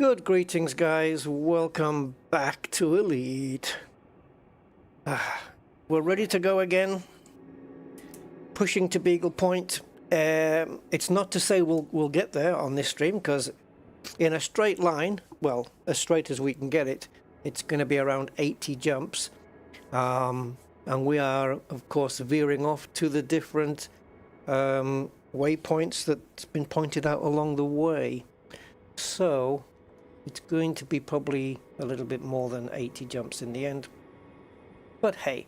Good greetings, guys. Welcome back to Elite. We're ready to go again. Pushing to Beagle Point. It's not to say we'll get there on this stream, because in a straight line, well, as straight as we can get it, it's going to be around 80 jumps. And we are, of course, veering off to the different waypoints that's been pointed out along the way. So it's going to be probably a little bit more than 80 jumps in the end. But hey,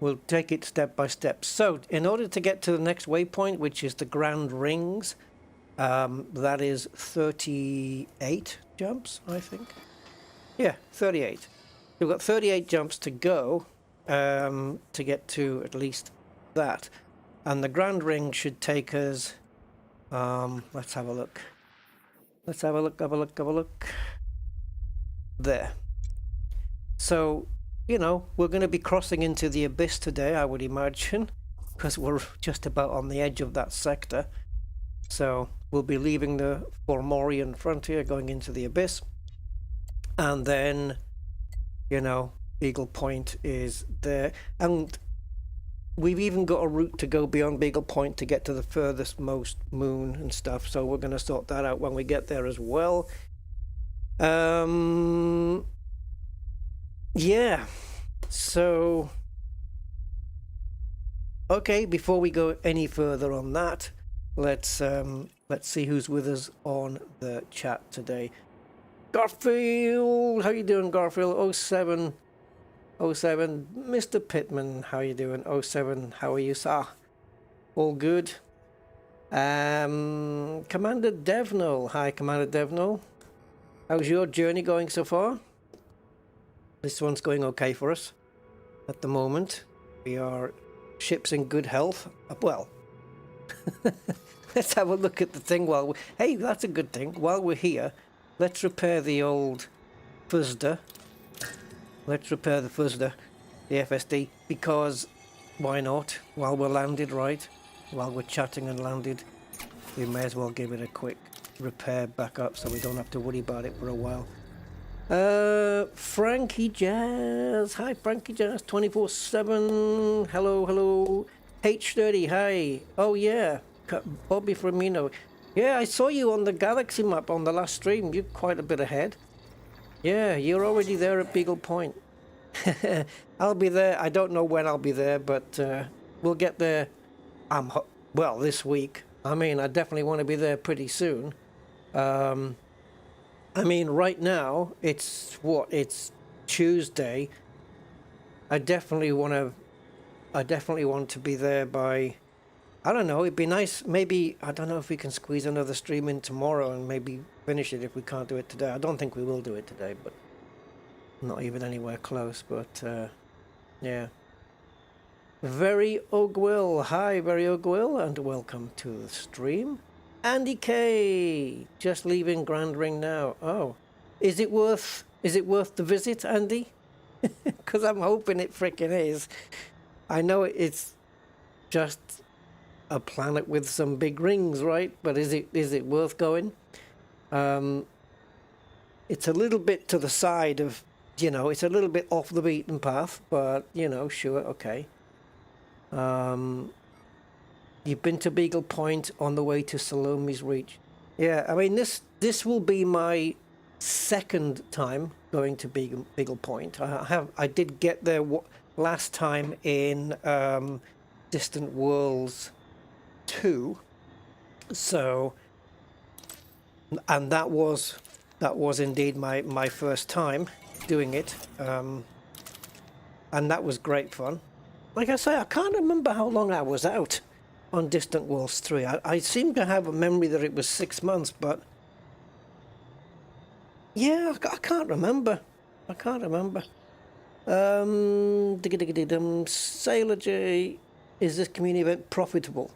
we'll take it step by step. So in order to get to the next waypoint, which is the Grand Rings, that is 38 jumps, I think. Yeah, 38. We've got 38 jumps to go to get to at least that. And the Grand Ring should take us, let's have a look. Let's have a look. There. So, you know, we're going to be crossing into the abyss today, I would imagine, because we're just about on the edge of that sector. So we'll be leaving the Formorian frontier, going into the abyss. And then, you know, Beagle Point is there. And we've even got a route to go beyond Beagle Point to get to the furthest most moon and stuff, so we're going to sort that out when we get there as well. Yeah, so okay, before we go any further on that, let's see who's with us on the chat today. Garfield, how you doing, Garfield? 07, Mr. Pittman, how you doing? 07, how are you, sir? All good. Commander Devnal, hi, Commander Devnal. How's your journey going so far? This one's going okay for us at the moment. We are ships in good health. Well, let's have a look at the thing while hey, that's a good thing. While we're here, let's repair the old FSDA. Let's repair the FSDA, the FSD, because why not? While we're landed, right? While we're chatting and landed, we may as well give it a quick repair back up so we don't have to worry about it for a while. Frankie Jazz. Hi, Frankie Jazz, 24/7. Hello. H30, hi. Oh, yeah. Bobby Firmino. Yeah, I saw you on the Galaxy map on the last stream. You're quite a bit ahead. Yeah, you're already there at Beagle Point. I'll be there. I don't know when I'll be there, but we'll get there. Well, this week. I mean, I definitely want to be there pretty soon. I mean, right now it's what? It's Tuesday. I definitely want to be there by, I don't know, it'd be nice, maybe, I don't know if we can squeeze another stream in tomorrow and maybe finish it if we can't do it today. I don't think we will do it today, but not even anywhere close, but yeah. Very Ogwill, hi Very Ogwill, and welcome to the stream. Andy K, just leaving Grand Ring now. Oh, is it worth the visit, Andy? Because I'm hoping it frickin' is. I know it's just a planet with some big rings, right? But is it worth going? It's a little bit to the side of, you know, it's a little bit off the beaten path, but you know, sure, okay. You've been to Beagle Point on the way to Salome's Reach. Yeah, I mean this will be my second time going to Beagle Point. I did get there last time in Distant Worlds 2. So, and that was indeed my first time doing it, and that was great fun. Like I say, I can't remember how long I was out on Distant Worlds 3. I seem to have a memory that it was 6 months, but yeah, I can't remember. Sailor J, is this community event profitable?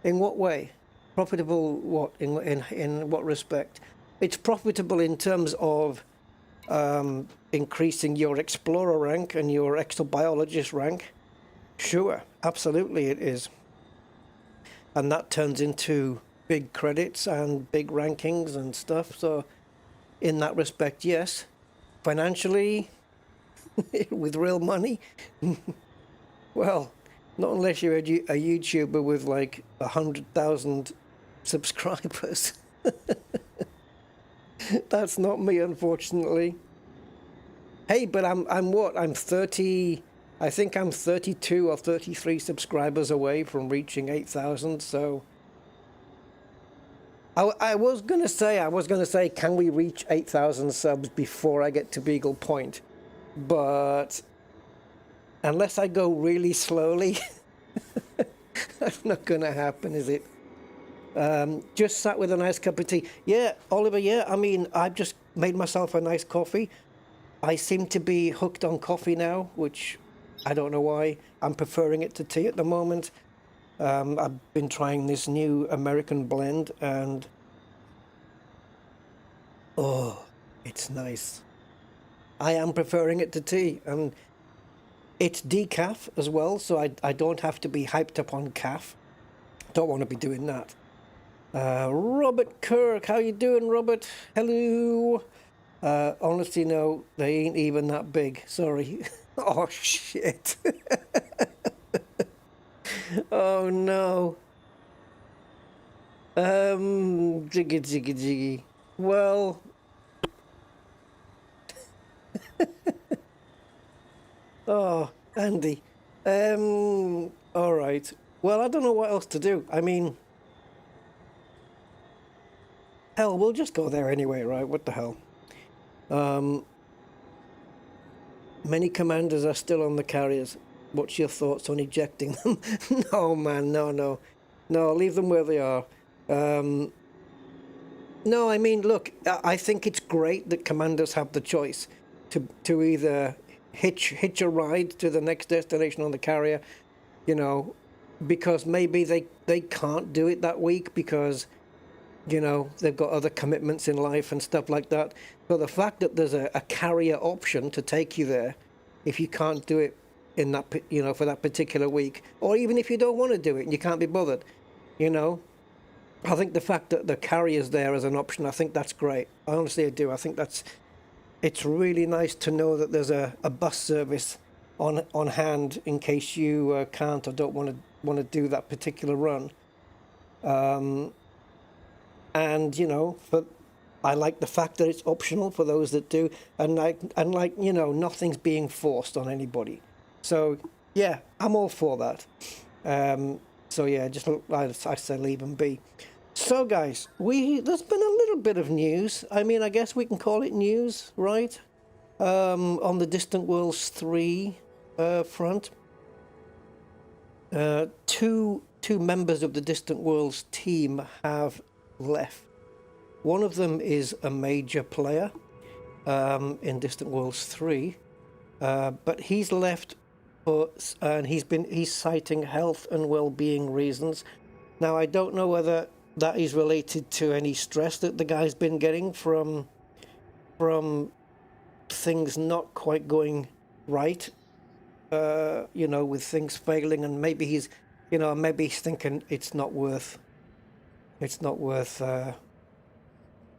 In what way? Profitable what? In what respect? It's profitable in terms of increasing your explorer rank and your exobiologist rank. Sure, absolutely it is. And that turns into big credits and big rankings and stuff. So in that respect, yes. Financially, with real money, well, not unless you're a YouTuber with like 100,000 subscribers. That's not me, unfortunately. Hey, but I'm what? I'm 30. I think I'm 32 or 33 subscribers away from reaching 8,000. So I was gonna say, can we reach 8,000 subs before I get to Beagle Point? But unless I go really slowly, that's not gonna happen, is it? Just sat with a nice cup of tea. Yeah, Oliver, yeah, I mean, I've just made myself a nice coffee. I seem to be hooked on coffee now, which I don't know why. I'm preferring it to tea at the moment. I've been trying this new American blend, and oh, it's nice. I am preferring it to tea, and it's decaf as well, so I don't have to be hyped up on calf. Don't want to be doing that. Robert Kirk, how you doing, Robert? Hello. Honestly, no, they ain't even that big. Sorry. Oh, shit. Oh, no. Jiggy. Well. Oh, Andy. All right. Well, I don't know what else to do. I mean, hell, we'll just go there anyway, right? What the hell? Many commanders are still on the carriers. What's your thoughts on ejecting them? No, man, no, leave them where they are. No, I mean, look, I think it's great that commanders have the choice to either hitch a ride to the next destination on the carrier, you know, because maybe they can't do it that week because, you know, they've got other commitments in life and stuff like that. But the fact that there's a carrier option to take you there, if you can't do it in that, you know, for that particular week, or even if you don't want to do it and you can't be bothered, you know, I think the fact that the carrier's there as an option, I think that's great. Honestly, I do. I think it's really nice to know that there's a bus service on hand in case you can't or don't want to do that particular run. And you know, but I like the fact that it's optional for those that do, and like you know, nothing's being forced on anybody. So yeah, I'm all for that. So yeah, just I say leave them be. So guys, there's been a little bit of news. I mean, I guess we can call it news, right? On the Distant Worlds 3 front, two members of the Distant Worlds team have left. One of them is a major player in Distant Worlds 3, but he's left and he's citing health and well-being reasons. Now I don't know whether that is related to any stress that the guy's been getting from things not quite going right, you know, with things failing, and maybe he's thinking it's not worth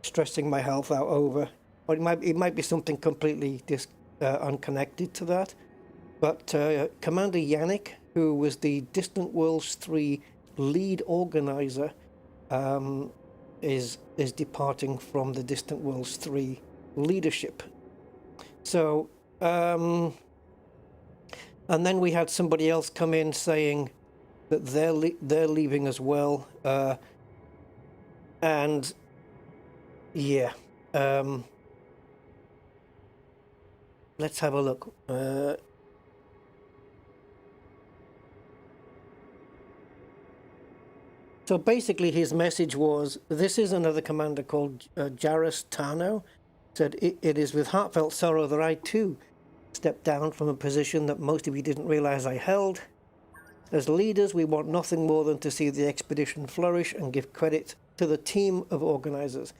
stressing my health out over, or it might be something completely unconnected to that. But Commander Yannick, who was the Distant Worlds 3 lead organizer, is departing from the Distant Worlds 3 leadership. So, and then we had somebody else come in saying that they're leaving as well, and yeah, let's have a look. So basically his message was, this is another commander called Jairus Tano, said, it is with heartfelt sorrow that I too stepped down from a position that most of you didn't realize I held. As leaders, we want nothing more than to see the expedition flourish and give credit to the team of organizers.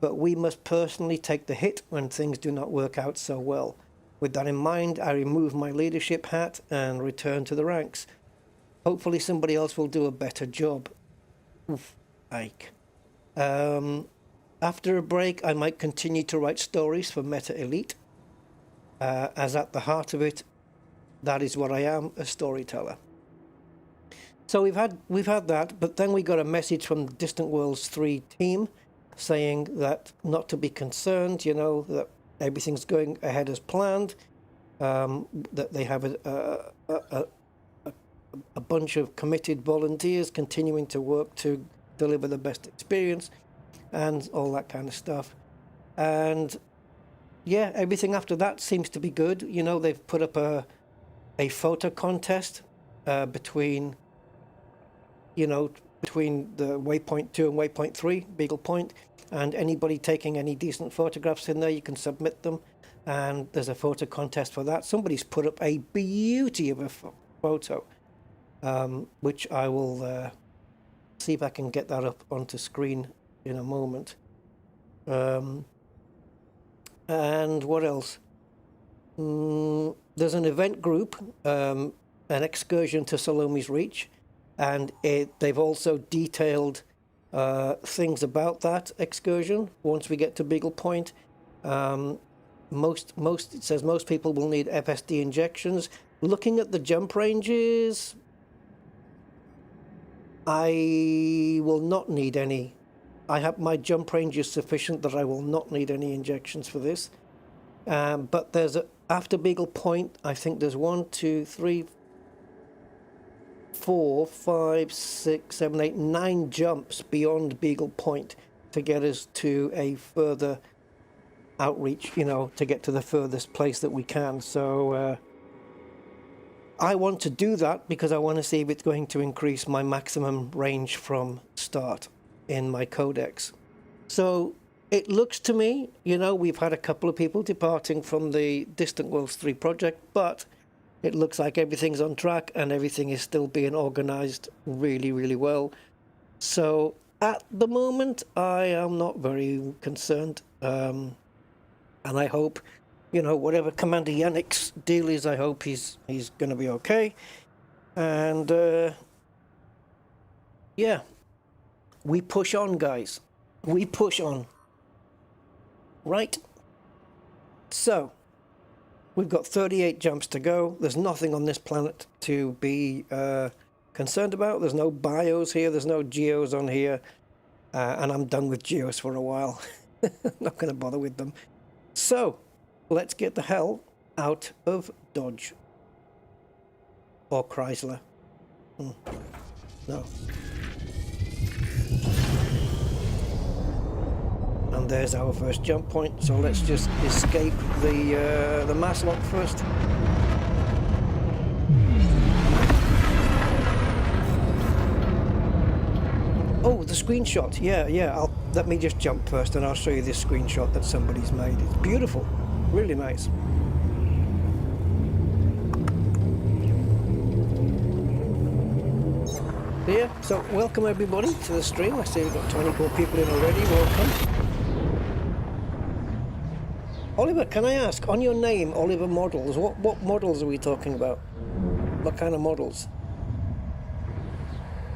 But we must personally take the hit when things do not work out so well. With that in mind, I remove my leadership hat and return to the ranks. Hopefully somebody else will do a better job. Oof, Ike. And After a break, I might continue to write stories for Meta Elite, as at the heart of it, that is what I am, a storyteller. So we've had that, but then we got a message from the Distant Worlds 3 team saying that not to be concerned, you know, that everything's going ahead as planned, that they have a bunch of committed volunteers continuing to work to deliver the best experience and all that kind of stuff. And yeah, everything after that seems to be good. You know, they've put up a photo contest between the waypoint 2 and waypoint 3, Beagle Point, and anybody taking any decent photographs in there, you can submit them, and there's a photo contest for that. Somebody's put up a beauty of a photo, which I will see if I can get that up onto screen in a moment. And what else? There's an event group, an excursion to Salome's Reach, and they've also detailed things about that excursion once we get to Beagle Point. It says most people will need FSD injections. Looking at the jump ranges, I will not need any. My jump range is sufficient that I will not need any injections for this. But there's after Beagle Point, I think there's 1, 2, 3, 4, 5, 6, 7, 8, 9 jumps beyond Beagle Point to get us to a further outreach, you know, to get to the furthest place that we can. So I want to do that because I want to see if it's going to increase my maximum range from start in my codex. So it looks to me, you know, we've had a couple of people departing from the Distant Worlds 3 project, but it looks like everything's on track and everything is still being organized really, really well. So at the moment, I am not very concerned. And I hope, you know, whatever Commander Yannick's deal is, I hope he's going to be okay. And yeah, we push on, guys. We push on. Right? So, we've got 38 jumps to go. There's nothing on this planet to be concerned about. There's no bios here. There's no geos on here. And I'm done with geos for a while. Not going to bother with them. So, let's get the hell out of Dodge. Or Chrysler. No. And there's our first jump point, so let's just escape the mass lock first. Oh, the screenshot. Yeah. Let me just jump first and I'll show you this screenshot that somebody's made. It's beautiful. Really nice. Yeah, so welcome everybody to the stream. I see we've got 24 people in already. Welcome. Oliver, can I ask, on your name, Oliver Models, what models are we talking about? What kind of models?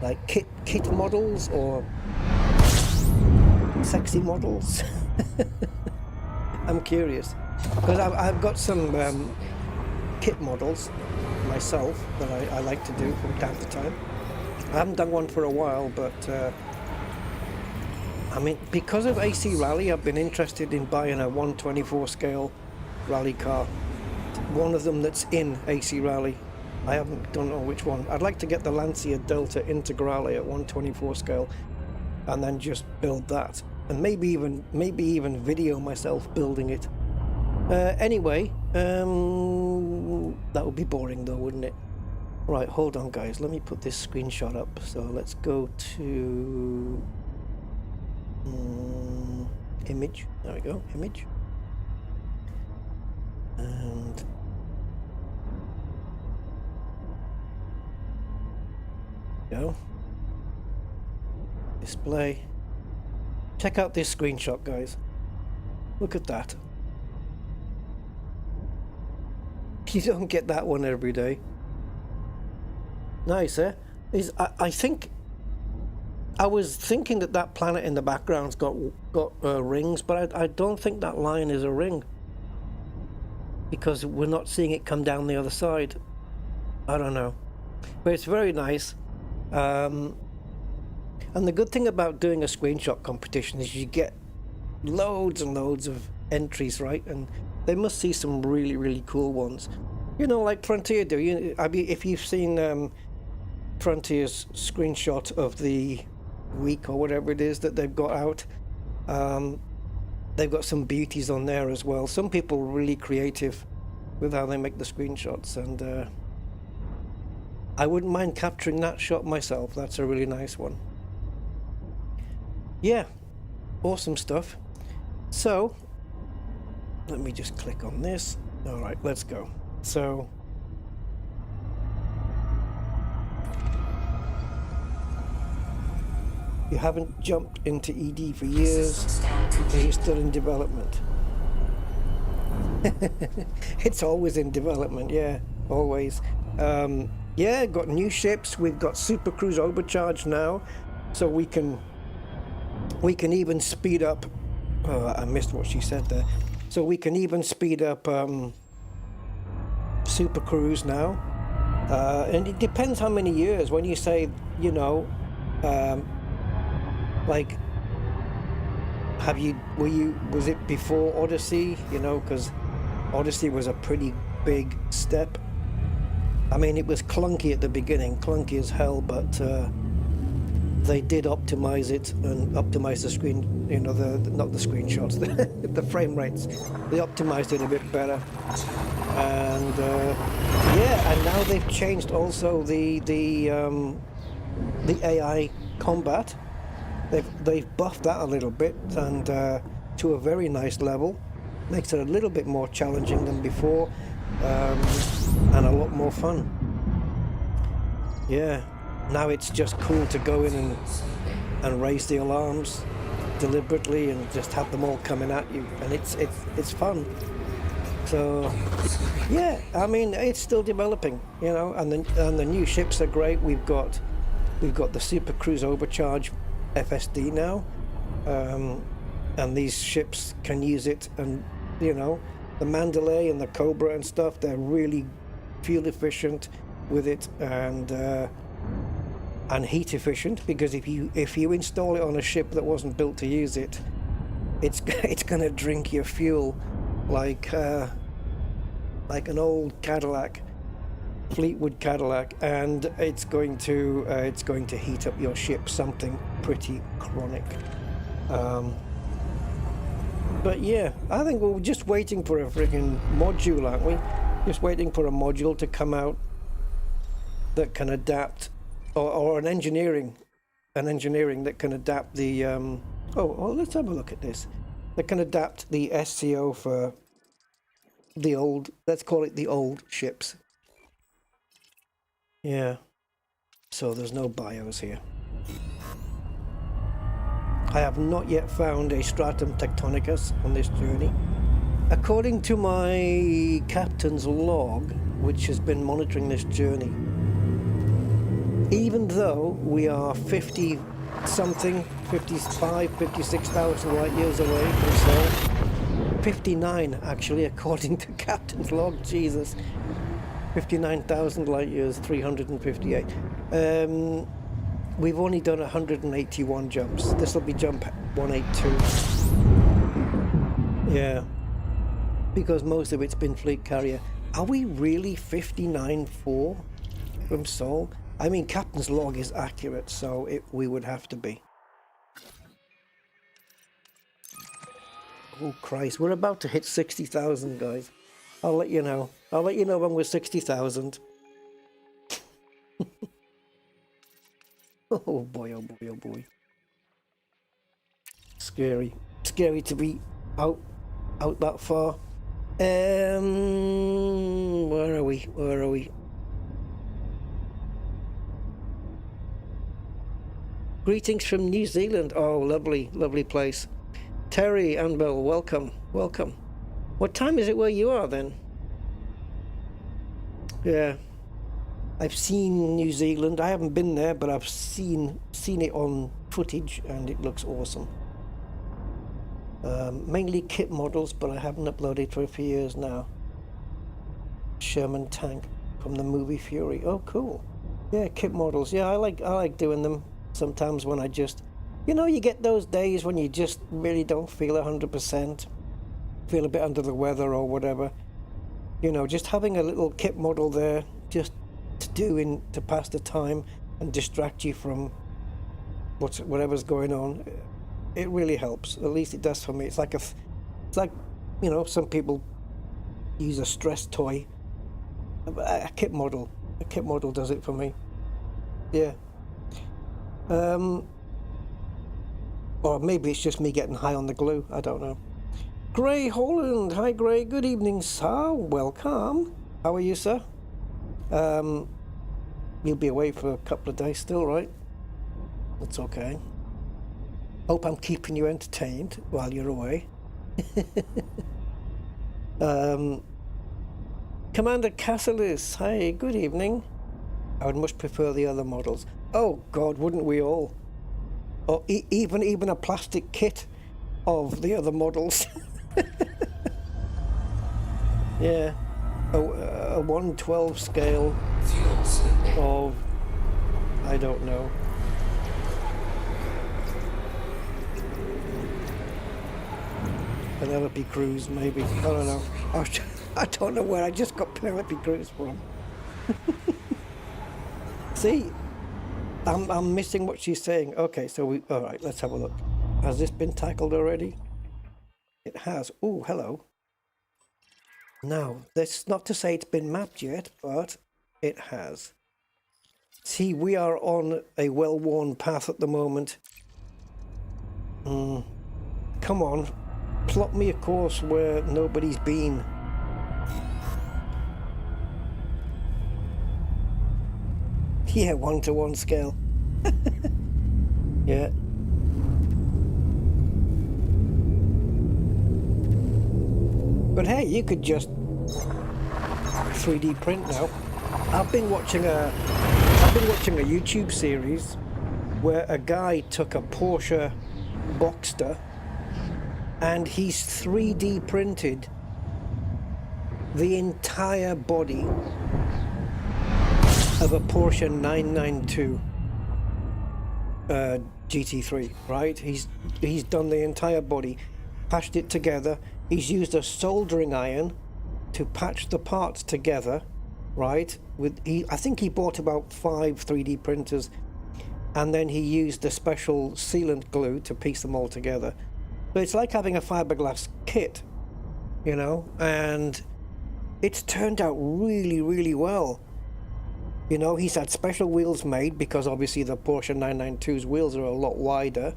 Like kit models or sexy models? I'm curious. Because I've got some kit models myself that I like to do from time to time. I haven't done one for a while, but I mean, because of AC Rally, I've been interested in buying a 124 scale rally car. One of them that's in AC Rally. Don't know which one. I'd like to get the Lancia Delta Integrale at 124 scale and then just build that. And maybe even video myself building it. Anyway, that would be boring though, wouldn't it? Right, hold on guys, let me put this screenshot up. So let's go to image. There we go, image. And go. Display. Check out this screenshot, guys. Look at that. You don't get that one every day. Nice, eh? I think I was thinking that that planet in the background's got rings, but I don't think that line is a ring, because we're not seeing it come down the other side. I don't know, but it's very nice. And the good thing about doing a screenshot competition is you get loads and loads of entries, right? And they must see some really, really cool ones. You know, like Frontier do. I mean, if you've seen Frontier's screenshot of the week or whatever it is that they've got out, they've got some beauties on there as well. Some people are really creative with how they make the screenshots, and I wouldn't mind capturing that shot myself. That's a really nice one. Yeah, awesome stuff. So let me just click on this. All right, let's go. So you haven't jumped into ED for years, you're still in development. It's always in development, yeah, always. Yeah, got new ships. We've got Super Cruise Overcharge now, so we can even speed up. Oh, I missed what she said there. So we can even speed up Super Cruise now, and it depends how many years. When you say, you know, like, was it before Odyssey? You know, because Odyssey was a pretty big step. I mean, it was clunky at the beginning, clunky as hell, but they did optimize it and optimize the screen, you know, not the screenshots, the frame rates. They optimized it a bit better, and yeah, and now they've changed also the AI combat. They've buffed that a little bit, and to a very nice level. Makes it a little bit more challenging than before, and a lot more fun. Yeah, now it's just cool to go in and raise the alarms deliberately and just have them all coming at you, and it's fun. So yeah, I mean, it's still developing, you know, and the new ships are great. We've got the Super Cruise Overcharge FSD now, and these ships can use it, and you know, the Mandalay and the Cobra and stuff, they're really fuel efficient with it, and heat efficient, because if you install it on a ship that wasn't built to use it, it's going to drink your fuel like an old Cadillac, Fleetwood Cadillac, and it's going to heat up your ship, something pretty chronic. But yeah, I think we're just waiting for a freaking module, aren't we? Just waiting for a module to come out that can adapt, or an engineering that can adapt the oh, let's have a look at this. That can adapt the SCO for the old, let's call it the old ships. Yeah. So there's no bios here. I have not yet found a stratum tectonicus on this journey. According to my captain's log, which has been monitoring this journey, even though we are 50 something, 55, 56,000 light years away from Sol, 59 actually, according to captain's log, Jesus, 59,000 light years, 358. We've only done 181 jumps. This will be jump 182. Yeah, because most of it's been fleet carrier. Are we really 59.4 from Sol? I mean, captain's log is accurate, so we would have to be. Oh Christ, we're about to hit 60,000, guys. I'll let you know. I'll let you know when we're 60,000. Oh boy, oh boy, oh boy. Scary. Scary to be out that far. Where are we? Where are we? Greetings from New Zealand. Oh, lovely, lovely place. Terry Anvil, welcome, welcome. What time is it where you are then? Yeah. I've seen New Zealand. I haven't been there, but I've seen it on footage and it looks awesome. Mainly kit models, but I haven't uploaded for a few years now. Sherman tank from the movie Fury. Oh, cool. Yeah, kit models. Yeah, I like doing them sometimes when I just, you know, you get those days when you just really don't feel 100%, feel a bit under the weather or whatever. You know, just having a little kit model there just to pass the time and distract you from whatever's going on. It really helps. At least it does for me. It's like you know, some people use a stress toy. A kit model does it for me. Yeah. Or maybe it's just me getting high on the glue. I don't know. Gray Holland. Hi, Gray. Good evening, sir. Welcome. How are you, sir? You'll be away for a couple of days still, right? That's okay. Hope I'm keeping you entertained while you're away. Commander Cassilis. Hi, good evening. I would much prefer the other models. Oh, God, wouldn't we all? Or even a plastic kit of the other models. Yeah, a 1/12 scale of, I don't know. Penelope Cruz, maybe. I don't know. I don't know where I just got Penelope Cruz from. See, I'm missing what she's saying. Okay, so all right, let's have a look. Has this been tackled already? It has. Oh, hello. Now, that's not to say it's been mapped yet, but it has. See, we are on a well-worn path at the moment. Come on, plot me a course where nobody's been. Yeah, 1-to-1 scale. Yeah. But hey, you could just 3D print now. I've been watching a YouTube series where a guy took a Porsche Boxster and he's 3D printed the entire body of a Porsche 992 GT3, right? He's done the entire body, patched it together. He's used a soldering iron to patch the parts together, right? I think he bought about 5 3D printers, and then he used a special sealant glue to piece them all together. So it's like having a fiberglass kit, you know, and it's turned out really, really well. You know, he's had special wheels made because obviously the Porsche 992's wheels are a lot wider.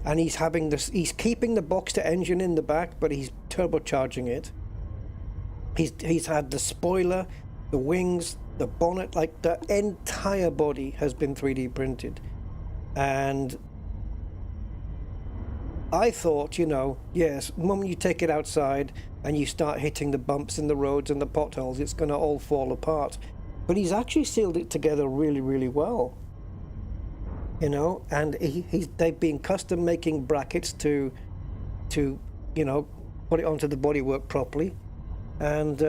And he's keeping the Boxster engine in the back, but he's turbocharging it. He's had the spoiler, the wings, the bonnet, like the entire body has been 3D printed. And I thought, you know, yes, the moment you take it outside and you start hitting the bumps in the roads and the potholes, it's going to all fall apart. But he's actually sealed it together really, really well. You know, and they've been custom making brackets to you know, put it onto the bodywork properly, and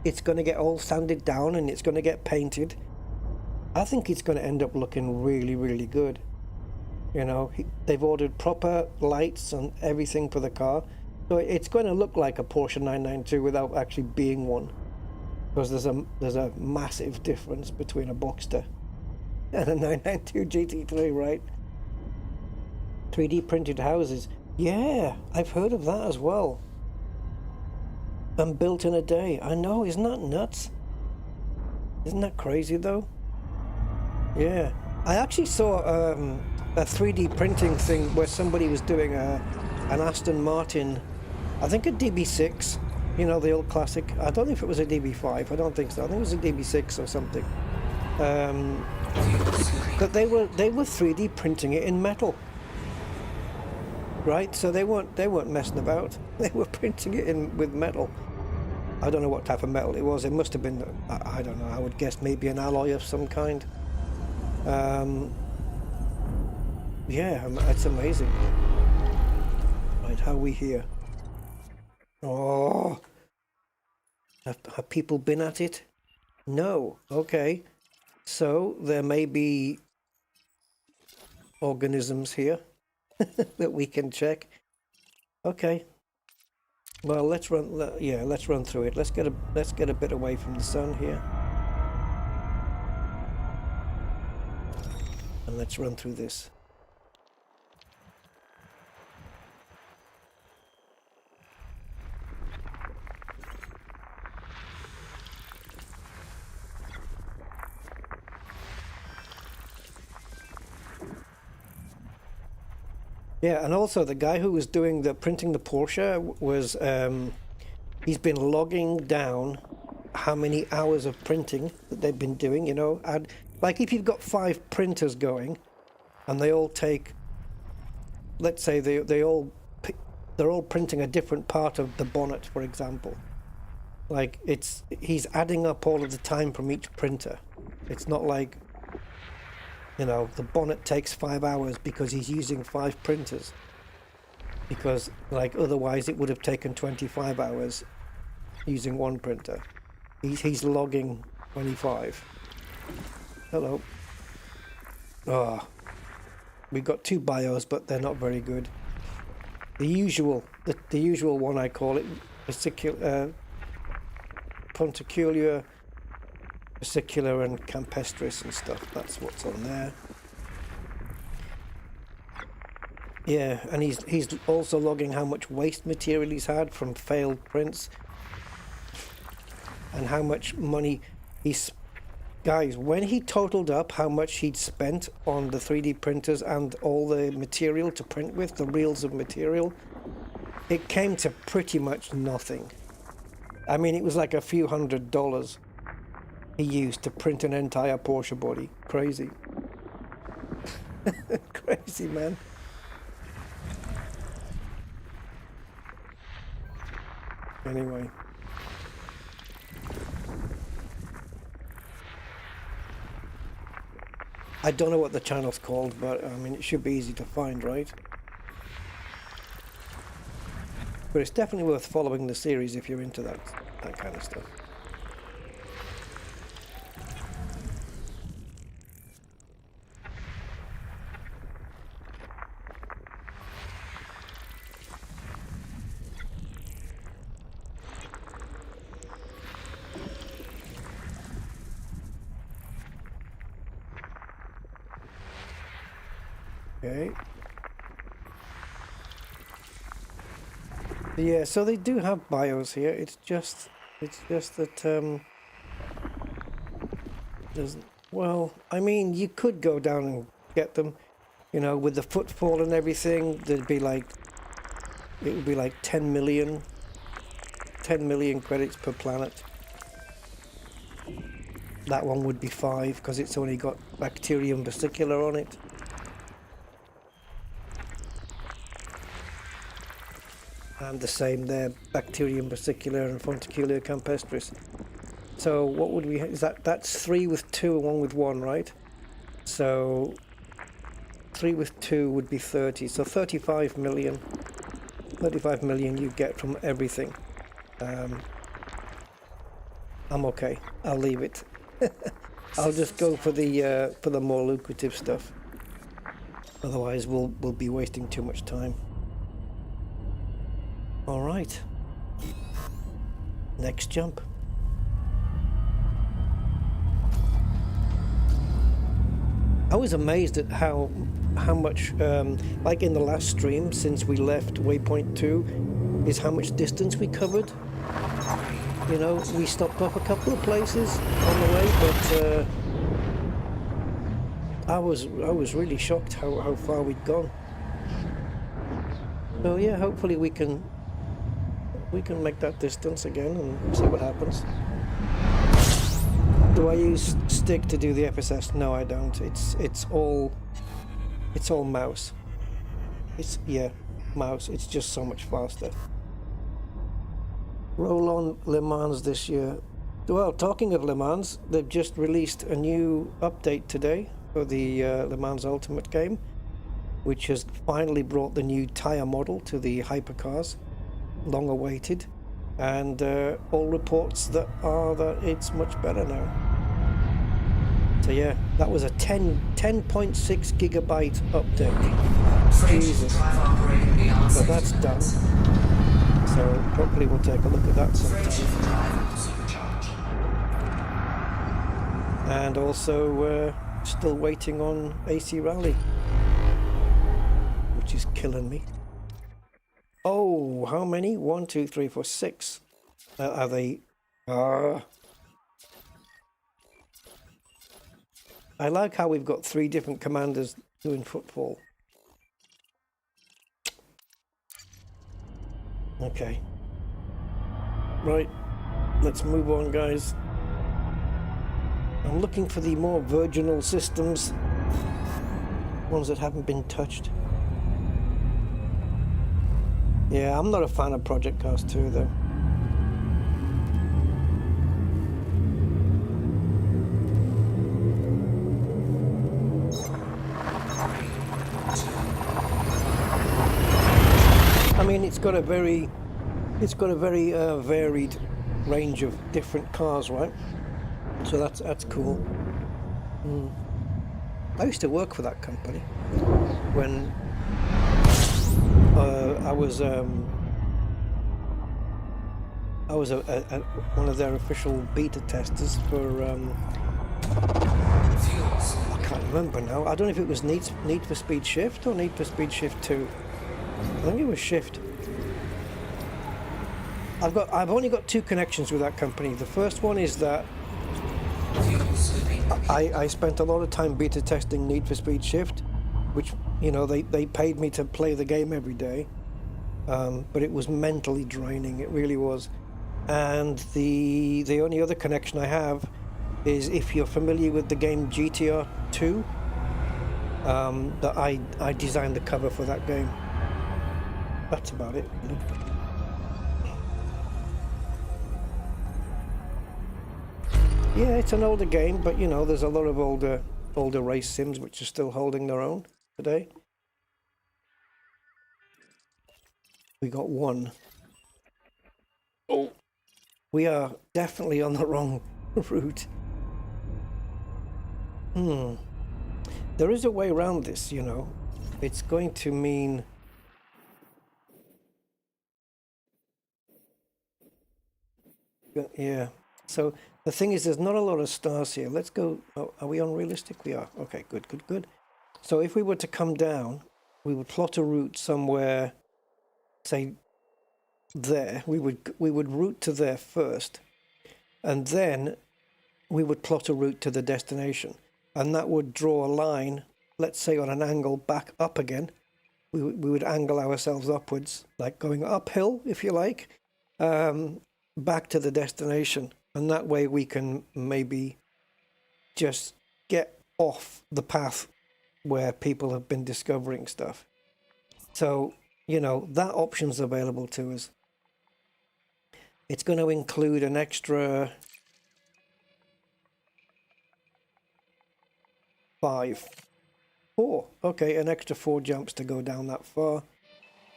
it's going to get all sanded down and it's going to get painted. I think it's going to end up looking really, really good. You know, they've ordered proper lights and everything for the car, so it's going to look like a Porsche 992 without actually being one, because there's a massive difference between a Boxster and a 992 GT3, right? 3D printed houses. Yeah, I've heard of that as well. And built in a day. I know, isn't that nuts? Isn't that crazy though? Yeah. I actually saw a 3D printing thing where somebody was doing an Aston Martin, I think a DB6, you know, the old classic. I don't know if it was a DB5, I don't think so. I think it was a DB6 or something. But they were 3D printing it in metal, right? So they weren't messing about. They were printing it in with metal. I don't know what type of metal it was. It must have been, I don't know. I would guess maybe an alloy of some kind. Yeah, that's amazing. Right, how are we here? Oh, have people been at it? No. Okay. So there may be organisms here that we can check. Okay. Well, let's run. Yeah, let's run through it. Let's get a bit away from the sun here, and let's run through this. Yeah, and also the guy who was doing the printing the Porsche was he's been logging down how many hours of printing that they've been doing, you know, and like if you've got 5 printers going and they all take, let's say they're all printing a different part of the bonnet, for example. Like he's adding up all of the time from each printer. It's not like, you know, the bonnet takes 5 hours because he's using 5 printers. Because, like, otherwise it would have taken 25 hours using 1 printer. He's logging 25. Hello. Oh, we've got 2 bios, but they're not very good. The usual one, I call it, Ponticular, Vesicular and Campestris and stuff. That's what's on there. Yeah, and he's also logging how much waste material he's had from failed prints and how much money he's... Guys, when he totaled up how much he'd spent on the 3D printers and all the material to print with, the reels of material, it came to pretty much nothing. I mean, it was like a few $100s he used to print an entire Porsche body. Crazy. Crazy, man. Anyway. I don't know what the channel's called, but I mean, it should be easy to find, right? But it's definitely worth following the series if you're into that kind of stuff. Okay. Yeah, so they do have BIOS here. It's just that doesn't. Well, I mean, you could go down and get them, you know, with the footfall and everything. There'd be like, it would be like 10 million credits per planet. That one would be 5 because it's only got bacterium vesicular on it. And the same there, bacterium vesicular and fonticular campestris. So what would we have? Is that's 3 with 2 and 1 with 1, right? So 3 with 2 would be 30. So 35 million. 35 million you get from everything. I'm okay. I'll leave it. I'll just go for the more lucrative stuff. Otherwise, we'll be wasting too much time. All right. Next jump. I was amazed at how much, like in the last stream since we left Waypoint 2, is how much distance we covered. You know, we stopped off a couple of places on the way, but I was really shocked how far we'd gone. So yeah, hopefully we can make that distance again and see what happens. Do I use stick to do the FSS? No, I don't. It's all mouse. Mouse. It's just so much faster. Roll on Le Mans this year. Well, talking of Le Mans, they've just released a new update today for the Le Mans Ultimate game. which has finally brought the new tyre model to the hypercars, long awaited, and all reports that are that it's much better now. So yeah, that was a 10.6 gigabyte update. Jesus. But that's done. So hopefully we'll take a look at that sometime. And also still waiting on AC Rally, which is killing me. Oh, how many? 1, 2, 3, 4, 6. Are they? I like how we've got 3 different commanders doing football. Okay. Right. Let's move on, guys. I'm looking for the more virginal systems. Ones that haven't been touched. Yeah, I'm not a fan of Project Cars 2 though. I mean, it's got a very varied range of different cars, right? So that's cool. I used to work for that company when I was one of their official beta testers for I can't remember now. I don't know if it was Need for Speed Shift or Need for Speed Shift 2. I think it was Shift. I've only got 2 connections with that company. The first one is that I spent a lot of time beta testing Need for Speed Shift, which, you know, they paid me to play the game every day, but it was mentally draining. It really was. And the only other connection I have is if you're familiar with the game GTR 2, that I designed the cover for that game. That's about it. Yeah, it's an older game, but you know, there's a lot of older race sims which are still holding their own today. We got 1. Oh, we are definitely on the wrong route. There is a way around this, you know. It's going to mean yeah. So the thing is, there's not a lot of stars here. Let's go. Oh, are we on realistic? We are. Okay, good. So if we were to come down, we would plot a route somewhere, say there. We would route to there first, and then we would plot a route to the destination, and that would draw a line. Let's say on an angle back up again. We would angle ourselves upwards, like going uphill, if you like, back to the destination. And that way we can maybe just get off the path where people have been discovering stuff. So, you know, that option's available to us. It's going to include an extra 4. Okay, an extra 4 jumps to go down that far,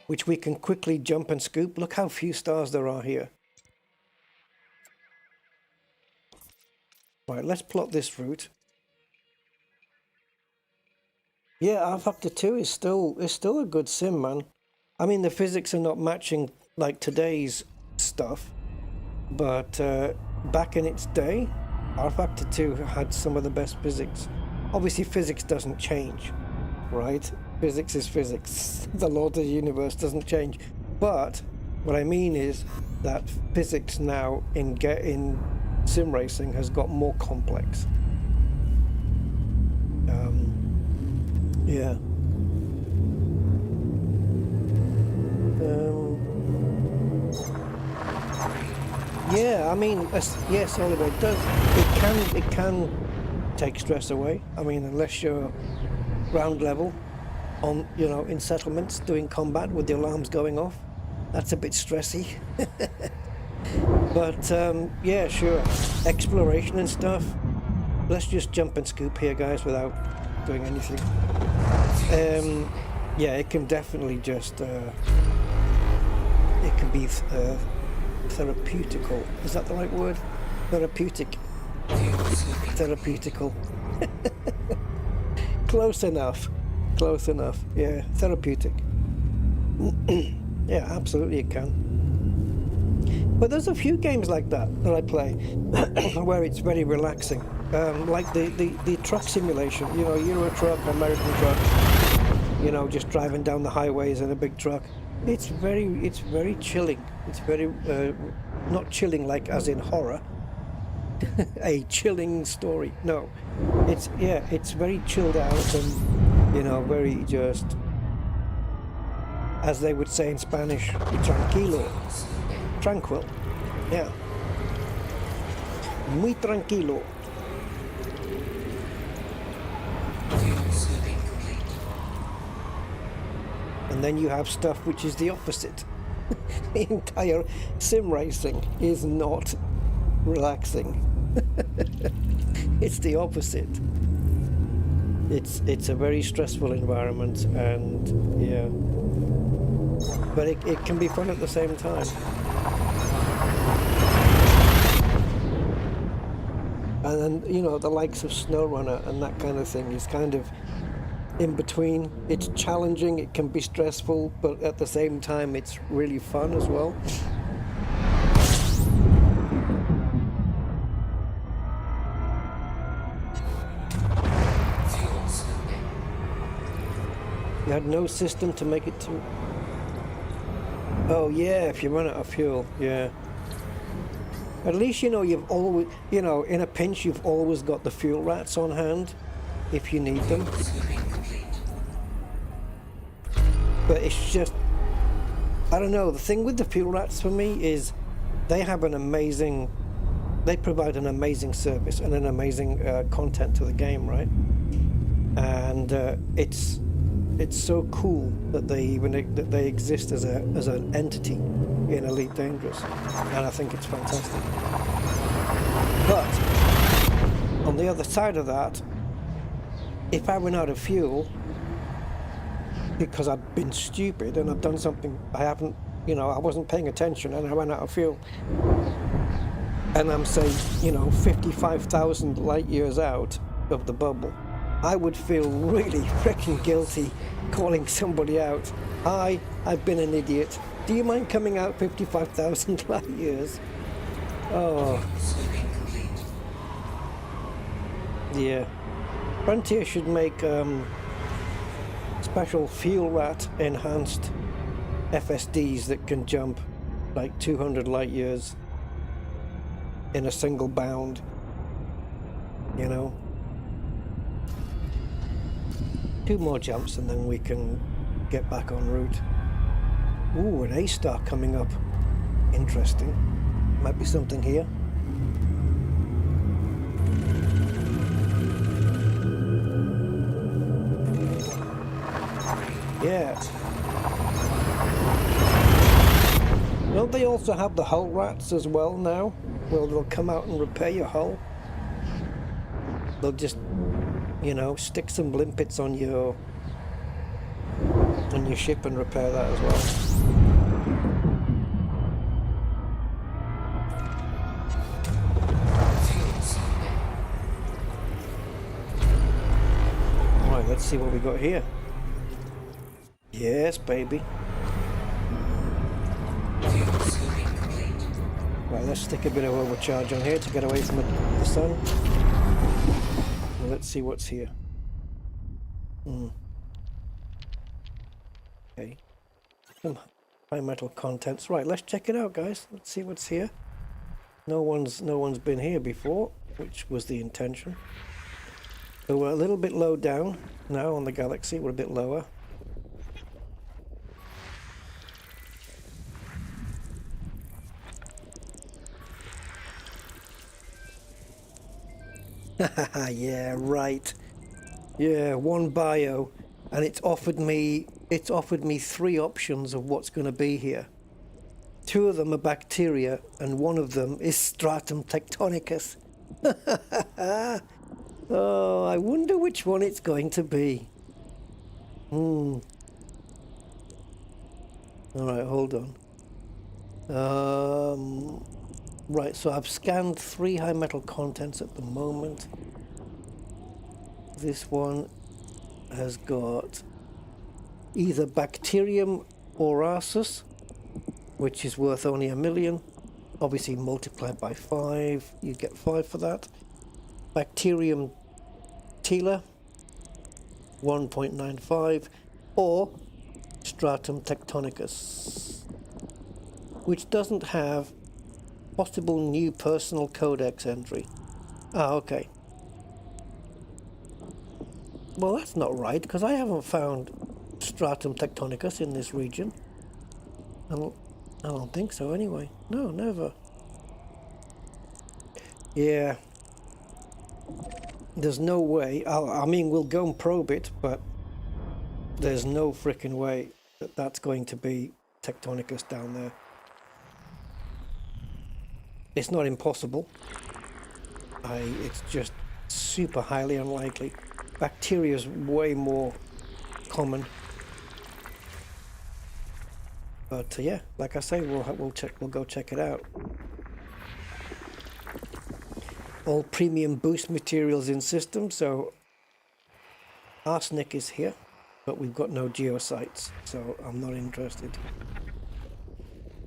which we can quickly jump and scoop. Look how few stars there are here. Right, let's plot this route. Yeah, rFactor 2 is still a good sim, man. I mean, the physics are not matching like today's stuff, but back in its day, rFactor 2 had some of the best physics. Obviously, physics doesn't change, right? Physics is physics. The law of the universe doesn't change. But what I mean is that physics now in sim racing has got more complex. Yeah. Yeah, I mean, yes, Oliver, it does. It can take stress away. I mean, unless you're ground level on, you know, in settlements doing combat with the alarms going off, that's a bit stressy. But yeah, sure, exploration and stuff. Let's just jump and scoop here, guys, without doing anything. Yeah, it can definitely just, it can be therapeutical. Is that the right word? Therapeutic. Therapeutical. Close enough. Close enough. Yeah, therapeutic. Yeah, absolutely it can. But there's a few games like that I play where it's very relaxing. Like the truck simulation, you know, Euro Truck, American Truck, you know, just driving down the highways in a big truck. It's very chilling. It's very, not chilling like as in horror, a chilling story. No, it's, yeah, it's very chilled out and, you know, very just, as they would say in Spanish, tranquilo. Tranquil, yeah. Muy tranquilo. And then you have stuff which is the opposite. The entire sim racing is not relaxing. It's the opposite. It's a very stressful environment, and yeah. But it can be fun at the same time. And then, you know, the likes of SnowRunner and that kind of thing is kind of in between. It's challenging, it can be stressful, but at the same time it's really fun as well. You had no system to make it to... Oh yeah, if you run out of fuel, yeah. At least, you know, you've always, you know, in a pinch, you've always got the fuel rats on hand if you need them. But it's just, I don't know, the thing with the fuel rats for me is they have an amazing, they provide an amazing service and an amazing content to the game, right? And it's so cool that they exist as an entity in Elite Dangerous, and I think it's fantastic. But on the other side of that, if I run out of fuel because I've been stupid and I've done something I haven't, you know, I wasn't paying attention and I ran out of fuel, and I'm, say, you know, 55,000 light years out of the bubble, I would feel really freaking guilty calling somebody out. Hi, I've been an idiot. Do you mind coming out 55,000 light years? Oh. Yeah. Frontier should make special fuel rat enhanced FSDs that can jump like 200 light years in a single bound, you know? 2 more jumps and then we can get back en route. Ooh, an A-star coming up. Interesting. Might be something here. Yeah. Don't they also have the hull rats as well now? Well, they'll come out and repair your hull. They'll just, you know, stick some limpets on your ship and repair that as well. Alright, let's see what we got here. Yes, baby. Right, let's stick a bit of overcharge on here to get away from the sun. Well, let's see what's here. Okay. Some high metal contents. Right, let's check it out, guys. Let's see what's here. No one's been here before, which was the intention. So we're a little bit low down now on the Galaxy. We're a bit lower. Yeah, right. Yeah, one bio, and it's offered me 3 options of what's going to be here. 2 of them are bacteria, and 1 of them is stratum tectonicus. Oh, I wonder which one it's going to be. All right, hold on. Right, so I've scanned 3 high metal contents at the moment. This one has got either Bacterium orasus, which is worth only 1 million. Obviously multiplied by 5, you get 5 for that. Bacterium tela, 1.95, or Stratum tectonicus, which doesn't have possible new personal codex entry. Ah, okay. Well, that's not right, because I haven't found Stratum tectonicus in this region. I don't think so anyway. No, never. Yeah. There's no way. I mean, we'll go and probe it, but there's no freaking way that that's going to be tectonicus down there. It's not impossible. It's just super highly unlikely. Bacteria is way more common. But yeah, like I say, we'll go check it out. All premium boost materials in system, so arsenic is here, but we've got no geosites, so I'm not interested.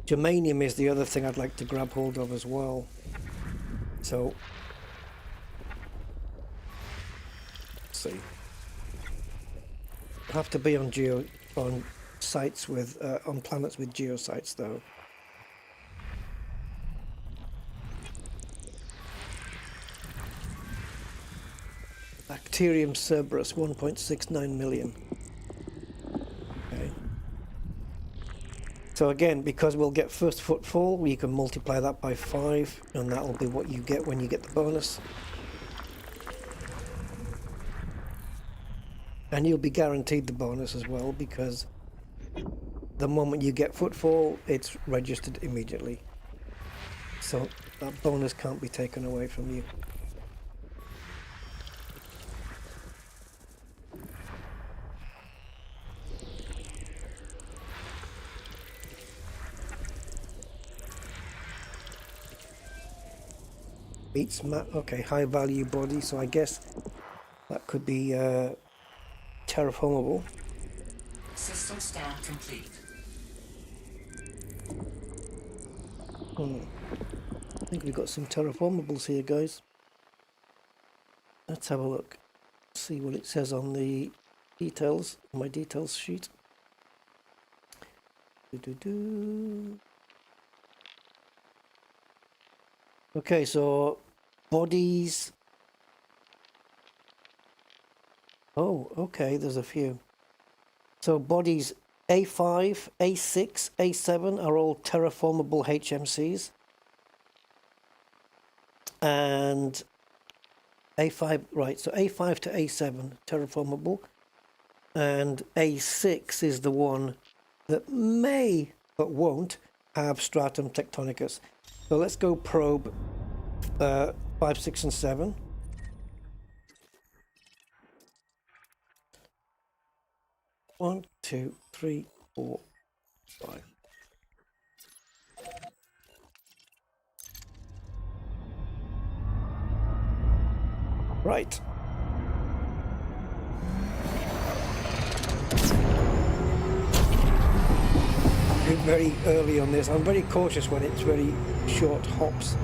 Germanium is the other thing I'd like to grab hold of as well. So let's see. Have to be on sites with on planets with geosites though. Bacterium Cerberus, 1.69 million. Okay. So again, because we'll get first footfall, we can multiply that by 5, and that'll be what you get when you get the bonus. And you'll be guaranteed the bonus as well, because the moment you get footfall, it's registered immediately. So that bonus can't be taken away from you. Beats map, okay, high value body, so I guess that could be terraformable. System scan complete. I think we've got some terraformables here, guys. Let's have a look. See what it says on the details, on my details sheet. Okay, so bodies. Oh, okay, there's a few. So bodies A5, A6, A7 are all terraformable HMCs. And A5, right, so A5 to A7, terraformable. And A6 is the one that may, but won't, have stratum tectonicus. So let's go probe 5, 6, and 7. One, 2, 3, 4, 5. Right. I'm very early on this. I'm very cautious when it's very short hops,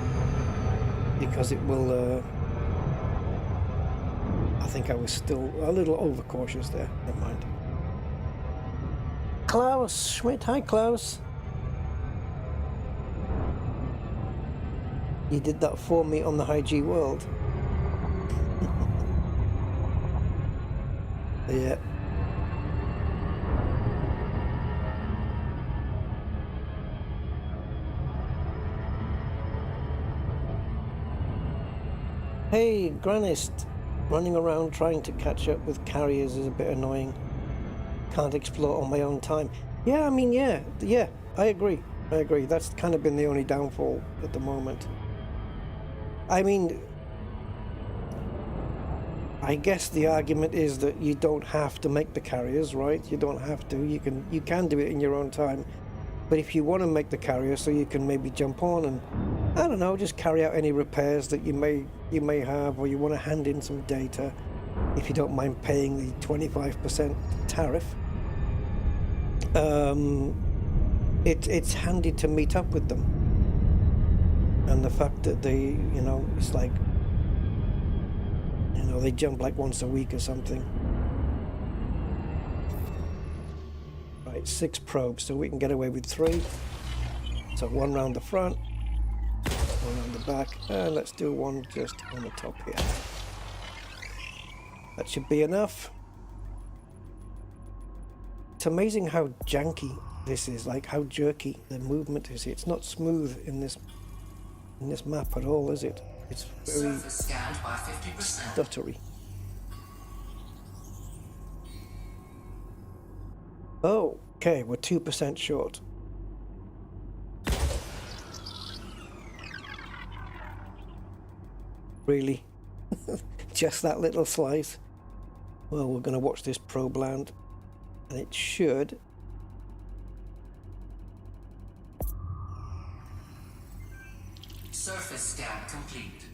because it will. I think I was still a little overcautious there. Never mind. Klaus Schmidt, hi Klaus. You did that for me on the High G World. Yeah. Hey, Granist. Running around trying to catch up with carriers is a bit annoying. Can't explore on my own time. Yeah, I mean, yeah, I agree. That's kind of been the only downfall at the moment. I mean, I guess the argument is that you don't have to make the carriers, right? You don't have to. You can do it in your own time. But if you want to make the carrier so you can maybe jump on and, I don't know, just carry out any repairs that you may have, or you want to hand in some data, if you don't mind paying the 25% tariff, it's handy to meet up with them. And the fact that they, you know, it's like, you know, they jump like once a week or something. Right, 6 probes, so we can get away with 3. So 1 round the front, 1 round the back, and let's do 1 just on the top here. That should be enough. It's amazing how janky this is, like how jerky the movement is. It's not smooth in this map at all, is it? It's very stuttery. Oh, okay, we're 2% short. Really? Just that little slice? Well, we're going to watch this probe land, and it should. Surface scan complete.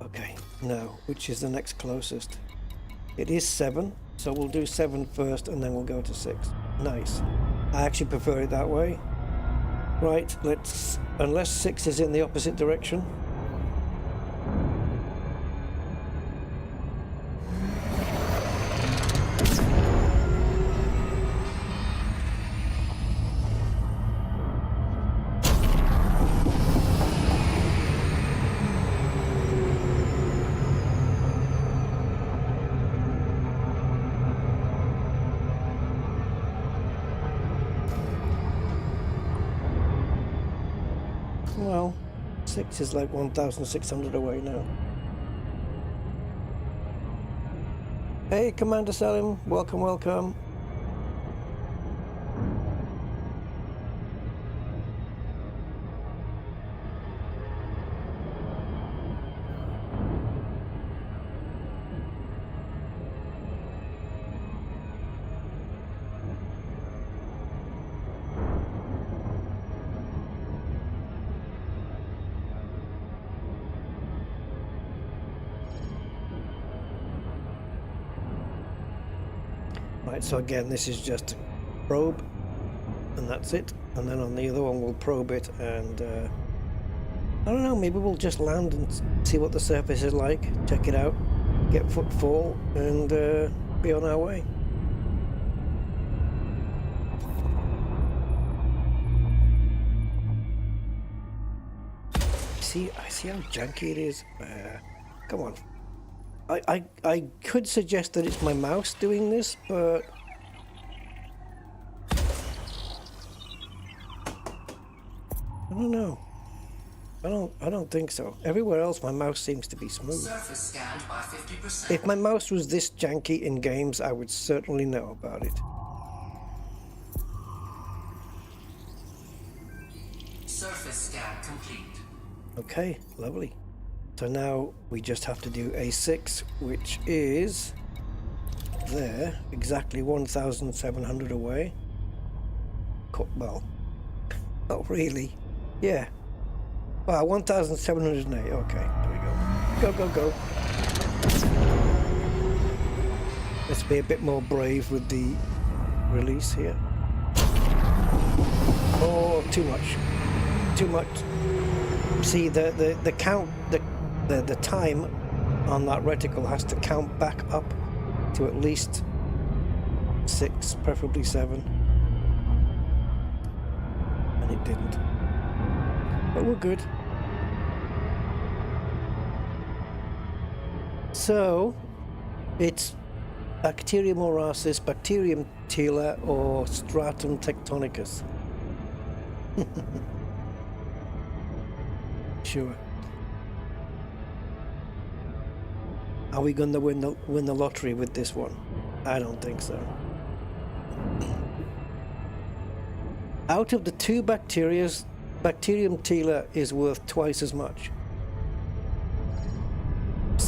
Okay, now, which is the next closest? It is 7, so we'll do 7 first, and then we'll go to 6. Nice. I actually prefer it that way. Right, let's, unless 6 is in the opposite direction. Well, 6 is like 1,600 away now. Hey, Commander Salim, welcome, welcome. Right, so again, this is just a probe, and that's it. And then on the other one, we'll probe it, and I don't know, maybe we'll just land and see what the surface is like, check it out, get footfall, and be on our way. I see how janky it is. Come on. I could suggest that it's my mouse doing this, but I don't know. I don't think so. Everywhere else my mouse seems to be smooth. Surface scanned by 50%. If my mouse was this janky in games, I would certainly know about it. Surface scan complete. Okay, lovely. So now we just have to do A6, which is there, exactly 1,700 away. Well, not really. Yeah. Wow, 1,708. Okay, there we go. Go, go, go. Let's be a bit more brave with the release here. Oh, too much. Too much. See, the count, the time on that reticle has to count back up to at least 6, preferably 7. And it didn't. But we're good. So, it's Bacterium horacis, Bacterium tela, or Stratum tectonicus. Sure. Are we going to win the lottery with this one? I don't think so. Out of the 2 bacterias, Bacterium tela is worth twice as much.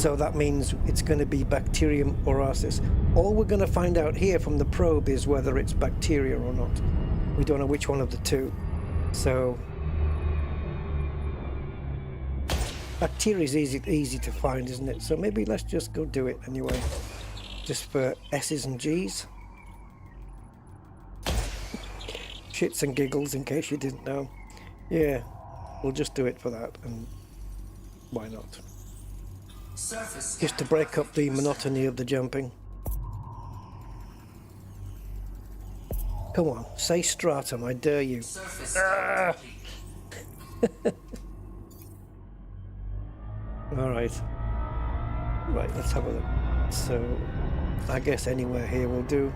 So that means it's going to be bacterium or arcis. All we're going to find out here from the probe is whether it's bacteria or not. We don't know which one of the two. So bacteria is easy to find, isn't it? So maybe let's just go do it anyway, just for S's and G's, shits and giggles, in case you didn't know. Yeah, we'll just do it for that, and why not? Just to break up the monotony of the jumping. Come on, say stratum, I dare you. Alright. Right, let's have a look. So, I guess anywhere here will do.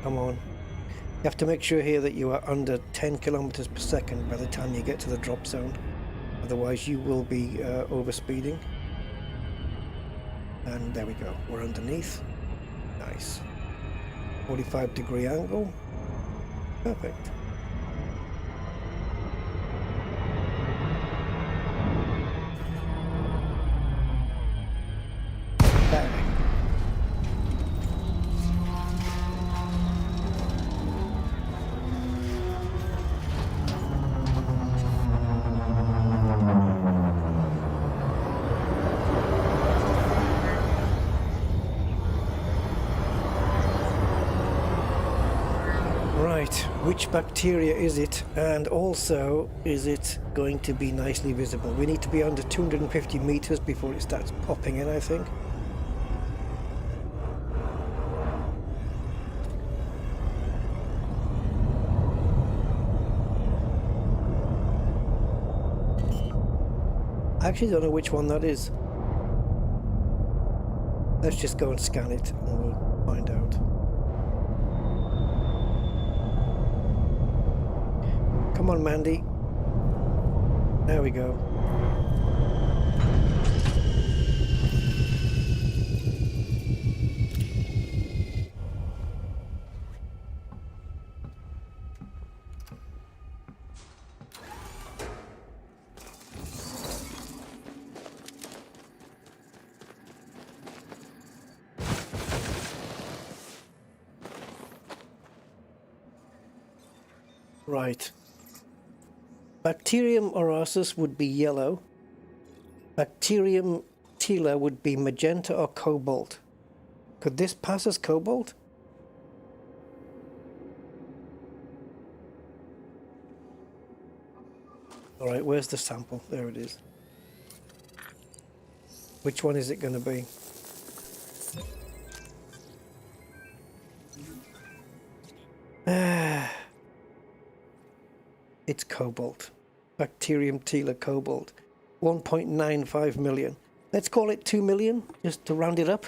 Come on. You have to make sure here that you are under 10 kilometers per second by the time you get to the drop zone. Otherwise you will be overspeeding. And there we go. We're underneath. Nice. 45-degree angle. Perfect. Which bacteria is it, and also is it going to be nicely visible? We need to be under 250 meters before it starts popping in, I think. I actually don't know which one that is. Let's just go and scan it and we'll find out. Come on, Mandy. There we go. Right. Bacterium orasus would be yellow. Bacterium tela would be magenta or cobalt. Could this pass as cobalt? Alright, where's the sample? There it is. Which one is it going to be? It's cobalt. Bacterium tela cobalt. 1.95 million. Let's call it 2 million, just to round it up.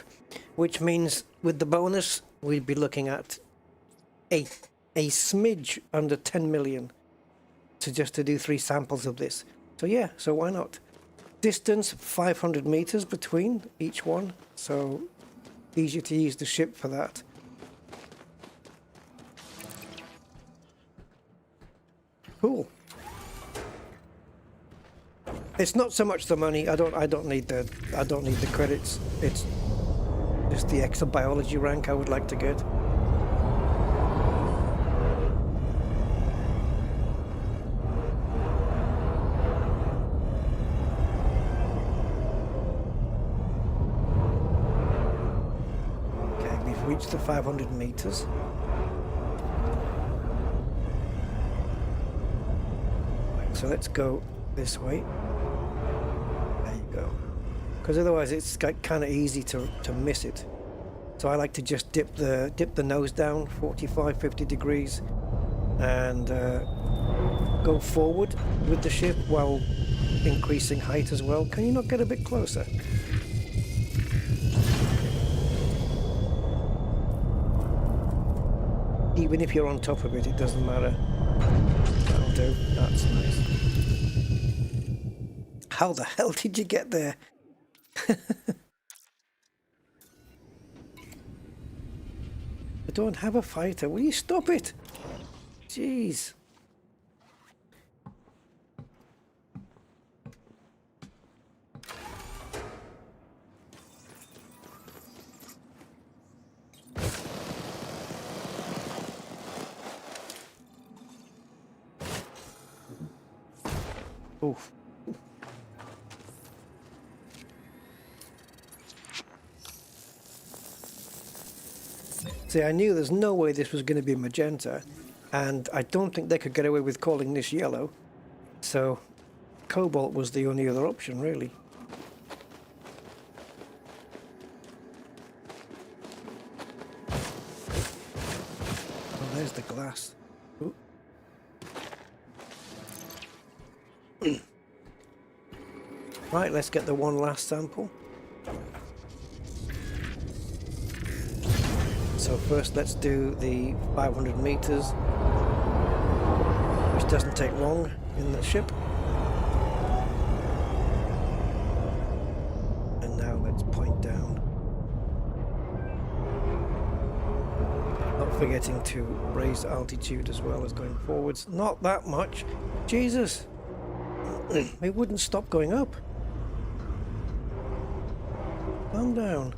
Which means with the bonus, we'd be looking at a smidge under 10 million to do 3 samples of this. So yeah, so why not? Distance 500 meters between each one, so easier to use the ship for that. Cool. It's not so much the money. I don't need the credits. It's just the extra biology rank I would like to get. Okay, we've reached the 500 meters. Right, so let's go this way. There you go. Because otherwise it's kind of easy to miss it. So I like to just dip the nose down 45-50 degrees and go forward with the ship while increasing height as well. Can you not get a bit closer? Even if you're on top of it, it doesn't matter. That'll do. That's nice. How the hell did you get there? I don't have a fighter. Will you stop it? Jeez. Oof. See, I knew there's no way this was going to be magenta, and I don't think they could get away with calling this yellow, so cobalt was the only other option, really. Oh, there's the glass. Ooh. Right, let's get the one last sample. So first let's do the 500 meters, which doesn't take long in the ship. And now let's point down. Not forgetting to raise altitude as well as going forwards. Not that much. Jesus! It wouldn't stop going up. Calm down.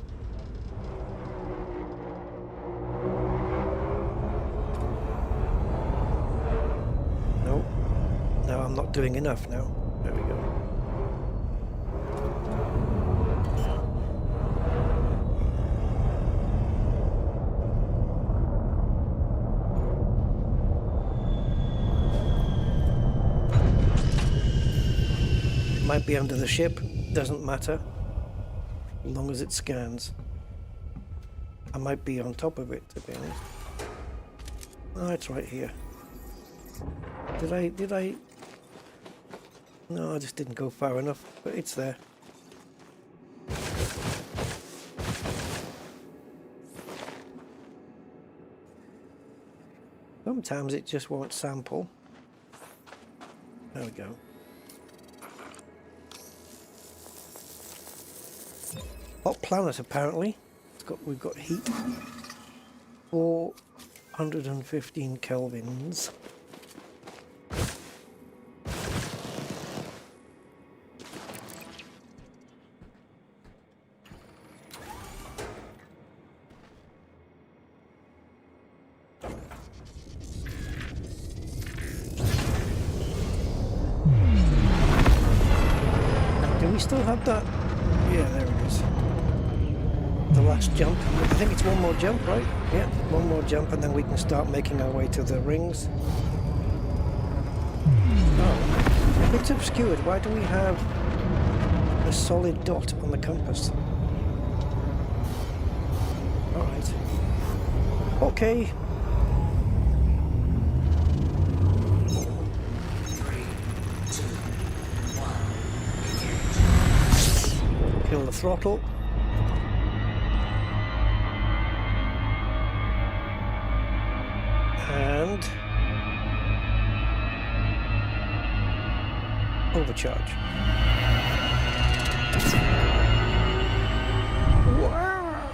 No. Now I'm not doing enough now. There we go. It might be under the ship. Doesn't matter. As long as it scans. I might be on top of it, to be honest. Oh, it's right here. Did I? No, I just didn't go far enough, but it's there. Sometimes it just won't sample. There we go. Hot planet, apparently. We've got heat. 415 kelvins. Do we still have that? Yeah, there it is. The last jump. I think it's one more jump, right? Yeah, one more jump and then we can start making our way to the rings. Oh, if it's obscured, why do we have a solid dot on the compass? Alright. Okay. 3, 2, 1. Kill the throttle. And overcharge. Wow!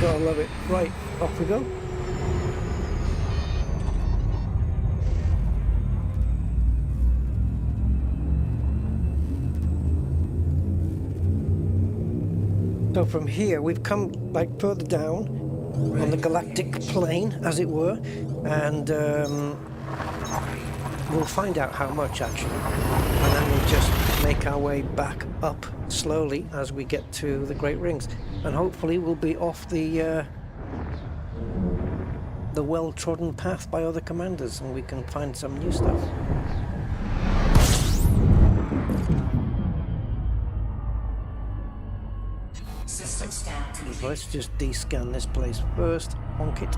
Gotta love it. Right, off we go. So from here we've come like further down on the galactic plane, as it were, and we'll find out how much actually, and then we'll just make our way back up slowly as we get to the Great Rings, and hopefully we'll be off the well-trodden path by other commanders, and we can find some new stuff. System scan complete. Let's just descan this place first. Honk it.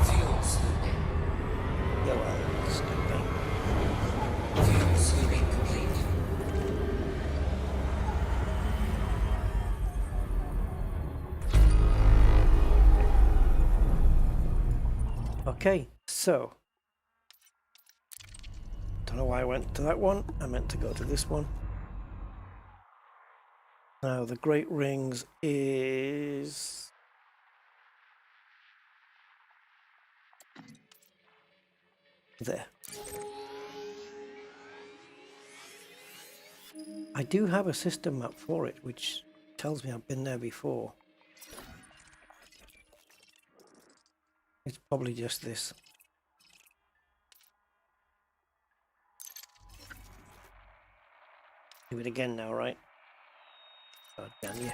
Fuel scooping. Yeah, well, stupid. Fuel scooping complete. Okay, so don't know why I went to that one. I meant to go to this one. Now the Great Rings is there. I do have a system map for it, which tells me I've been there before. It's probably just this. Do it again now, right? Oh, damn you.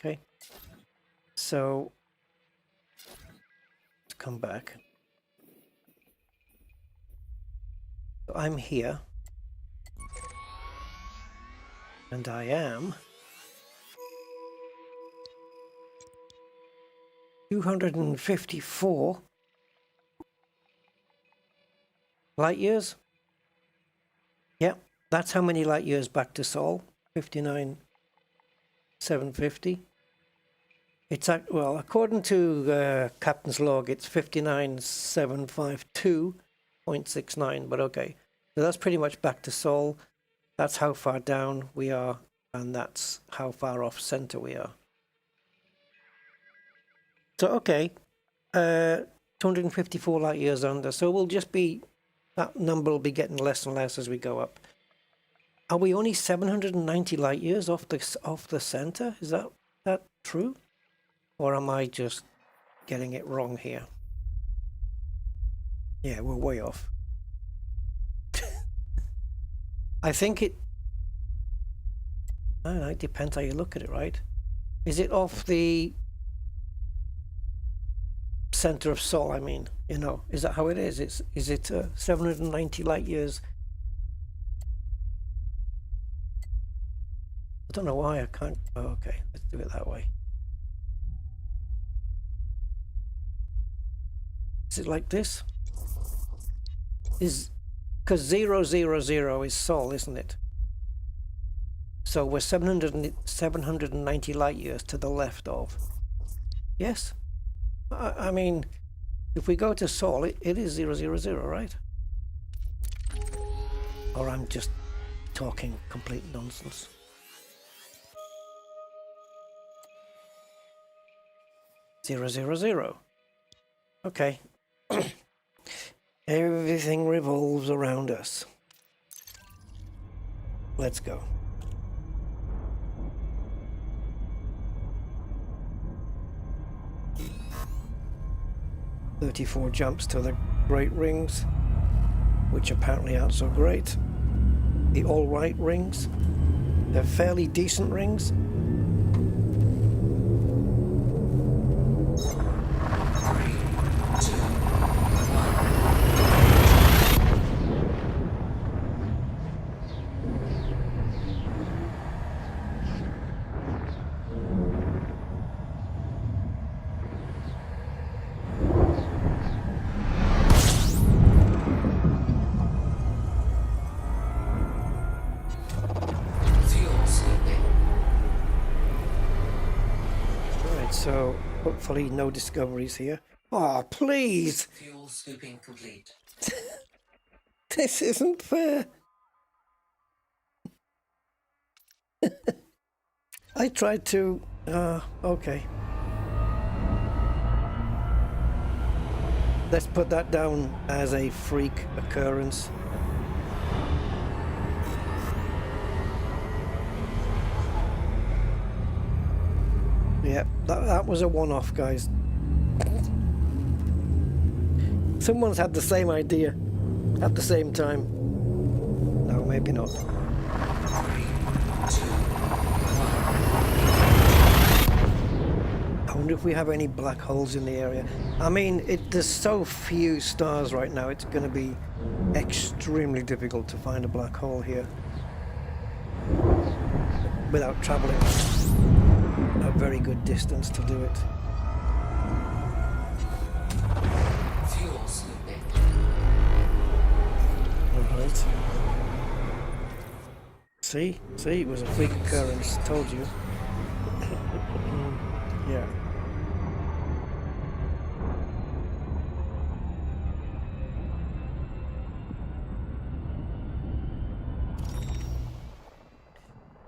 Okay. So, let's come back. So I'm here. And I am 254 light years. Yep, that's how many light years back to Sol. 59,750. It's well, according to Captain's log, it's 59,752.69. But okay, so that's pretty much back to Sol. That's how far down we are, and that's how far off center we are. So okay, 254 light years under. So we'll just be, that number will be getting less and less as we go up. Are we only 790 light years off the center? Is that true, or am I just getting it wrong here? Yeah, we're way off. I think it. I don't know, it depends how you look at it, right? Is it off the center of Sol? I mean, you know, is that how it is? Is it 790 light years? I don't know why I can't. Oh, okay, let's do it that way. Is it like this? Because 000 is Sol, isn't it? So we're 790 light years to the left of. Yes? I mean, if we go to Sol, it is 000, right? Or I'm just talking complete nonsense. Zero. Okay. Everything revolves around us. Let's go. "34 jumps to the Great Rings, which apparently aren't so great. The all-right rings. They're fairly decent rings. So hopefully no discoveries here. Oh, please! Fuel scooping complete. This isn't fair. I tried to... okay. Let's put that down as a freak occurrence. Yeah, that was a one-off, guys. Someone's had the same idea at the same time. No, maybe not. 3, 2, 1. I wonder if we have any black holes in the area. I mean, there's so few stars right now, it's going to be extremely difficult to find a black hole here without traveling a very good distance to do it. Fuel scooping. Alright. See, it was a freak occurrence. Told you. Yeah.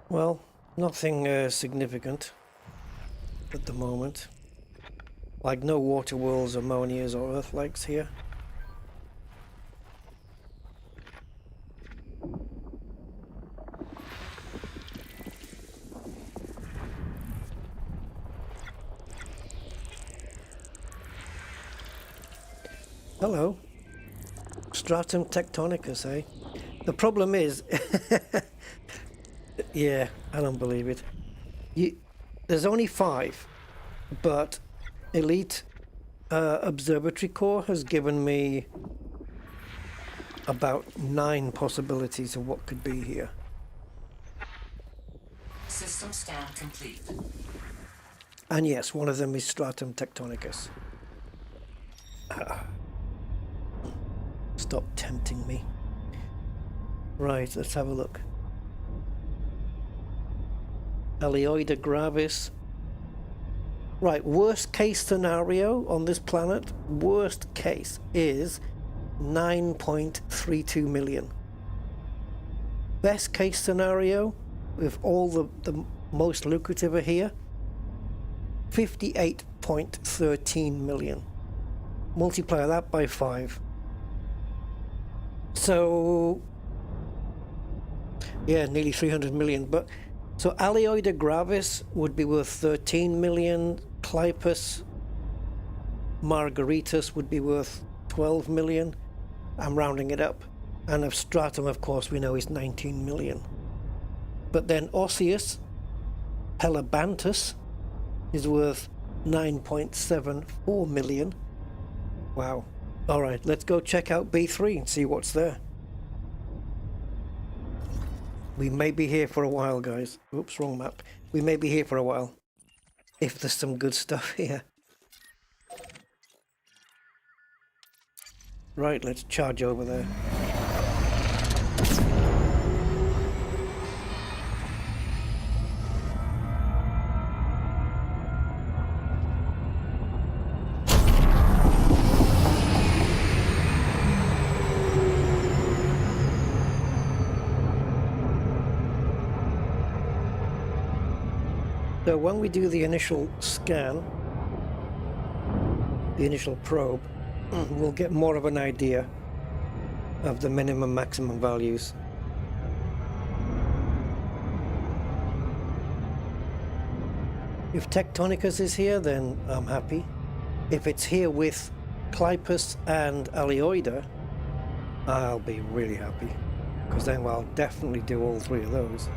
Well, nothing significant at the moment. Like no water wheels, ammonias, or earthlights here. Hello. Stratum tectonicus, eh? The problem is, yeah, I don't believe it. There's only 5, but Elite Observatory Core has given me about 9 possibilities of what could be here. System scan complete. And yes, one of them is Stratum tectonicus. Stop tempting me. Right, let's have a look. Alioida gravis. Right, worst case scenario on this planet, worst case is 9.32 million. Best case scenario, with all the most lucrative are here, 58.13 million. Multiply that by 5. So, yeah, nearly 300 million. But so Alioida gravis would be worth 13 million. Clipus margaritas would be worth 12 million. I'm rounding it up. And of Stratum, of course, we know is 19 million. But then Osseous Pelabantus is worth 9.74 million. Wow. All right, let's go check out B3 and see what's there. We may be here for a while, guys. Oops, wrong map. We may be here for a while. If there's some good stuff here. Right, let's charge over there. So when we do the initial scan, the initial probe, we'll get more of an idea of the minimum maximum values. If Tectonicus is here, then I'm happy. If it's here with Clipus and Alioida, I'll be really happy, because then I'll definitely do all 3 of those.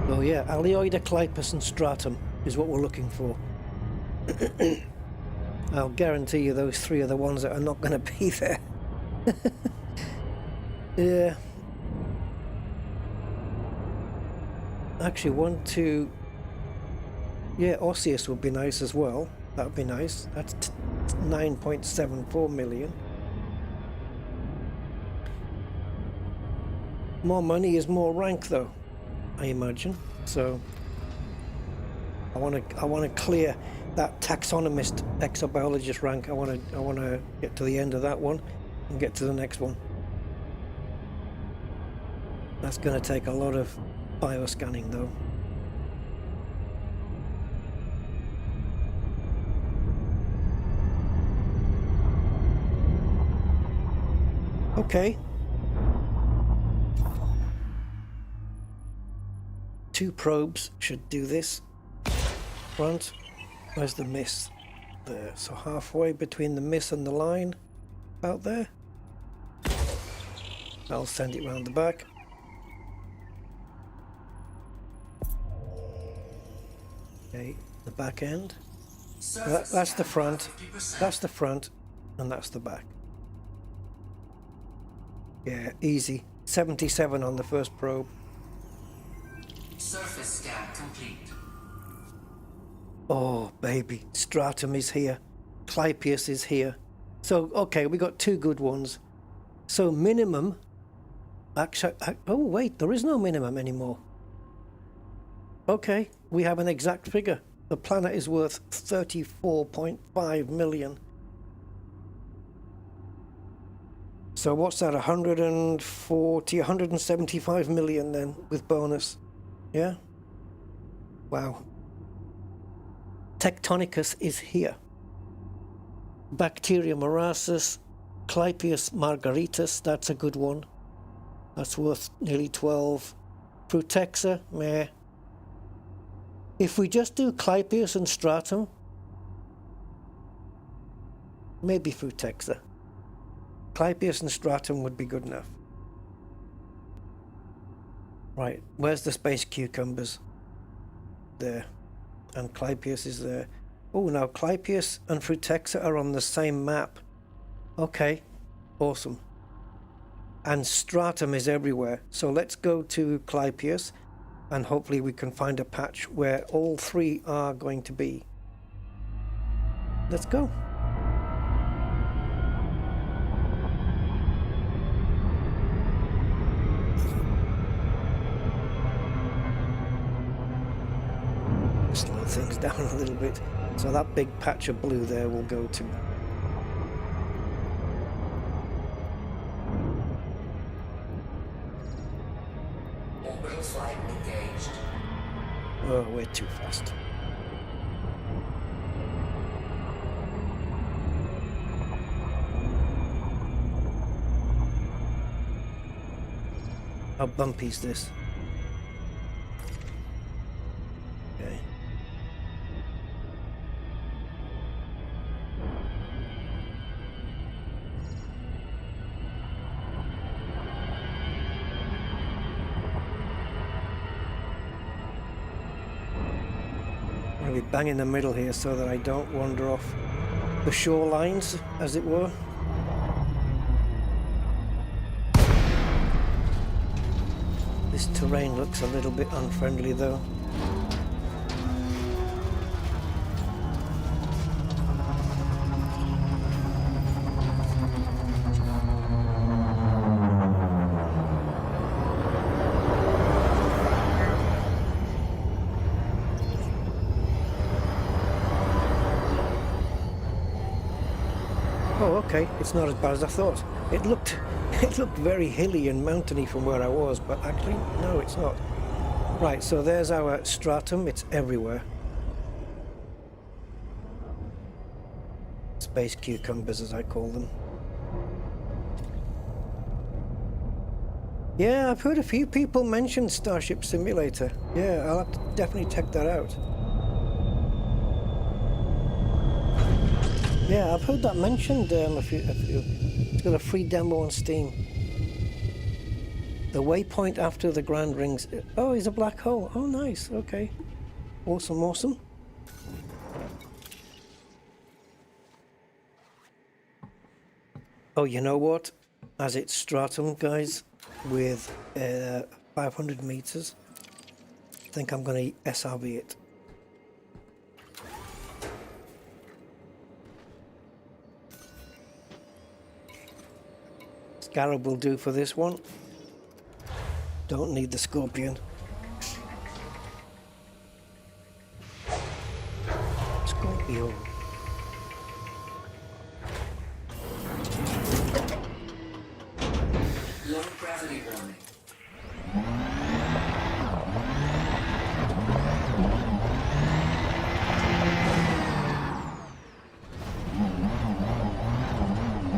Oh yeah, Alioida, Clipus and Stratum is what we're looking for. I'll guarantee you those 3 are the ones that are not going to be there. Yeah. Actually, 1, 2... Yeah, Osseous would be nice as well. That would be nice. That's 9.74 million. More money is more rank though, I imagine. So I want to clear that taxonomist exobiologist rank. I want to get to the end of that one and get to the next one. That's going to take a lot of bioscanning though. Okay. 2 probes should do this. Front. Where's the miss? There. So halfway between the miss and the line. About there. I'll send it round the back. Okay, the back end. That's the front. That's the front. And that's the back. Yeah, easy. 77 on the first probe. Surface scan complete. Oh, baby. Stratum is here. Clypeus is here. So, okay, we got 2 good ones. So minimum, actually, oh wait, there is no minimum anymore. Okay, we have an exact figure. The planet is worth 34.5 million. So what's that, 140, 175 million then, with bonus? Yeah? Wow. Tectonicus is here. Bacteria morasis, Clypeus margaritas, that's a good one. That's worth nearly 12. Frutexa, meh. If we just do Clypeus and Stratum, maybe Frutexa. Clypeus and Stratum would be good enough. Right, where's the space cucumbers? There. And Clypeus is there. Oh, now Clypeus and Frutexa are on the same map. Okay, awesome. And Stratum is everywhere. So let's go to Clypeus, and hopefully we can find a patch where all three are going to be. Let's go. Slow things down a little bit. So that big patch of blue there will go to. Orbital flight engaged. Oh, we're too fast. How bumpy is this? Okay. I'm going to be bang in the middle here so that I don't wander off the shorelines, as it were. This terrain looks a little bit unfriendly though. Oh, okay, it's not as bad as I thought. It looked very hilly and mountainy from where I was, but actually, no, it's not. Right, so there's our stratum. It's everywhere. Space cucumbers, as I call them. Yeah, I've heard a few people mention Starship Simulator. Yeah, I'll have to definitely check that out. Yeah, I've heard that mentioned a few. It's got a free demo on Steam. The waypoint after the Grand Rings. Oh, he's a black hole. Oh, nice. Okay. Awesome, awesome. Oh, you know what? As it's stratum, guys, with 500 meters, I think I'm going to SRV it. Scarab will do for this one. Don't need the Scorpion. Scorpio. Low gravity warning.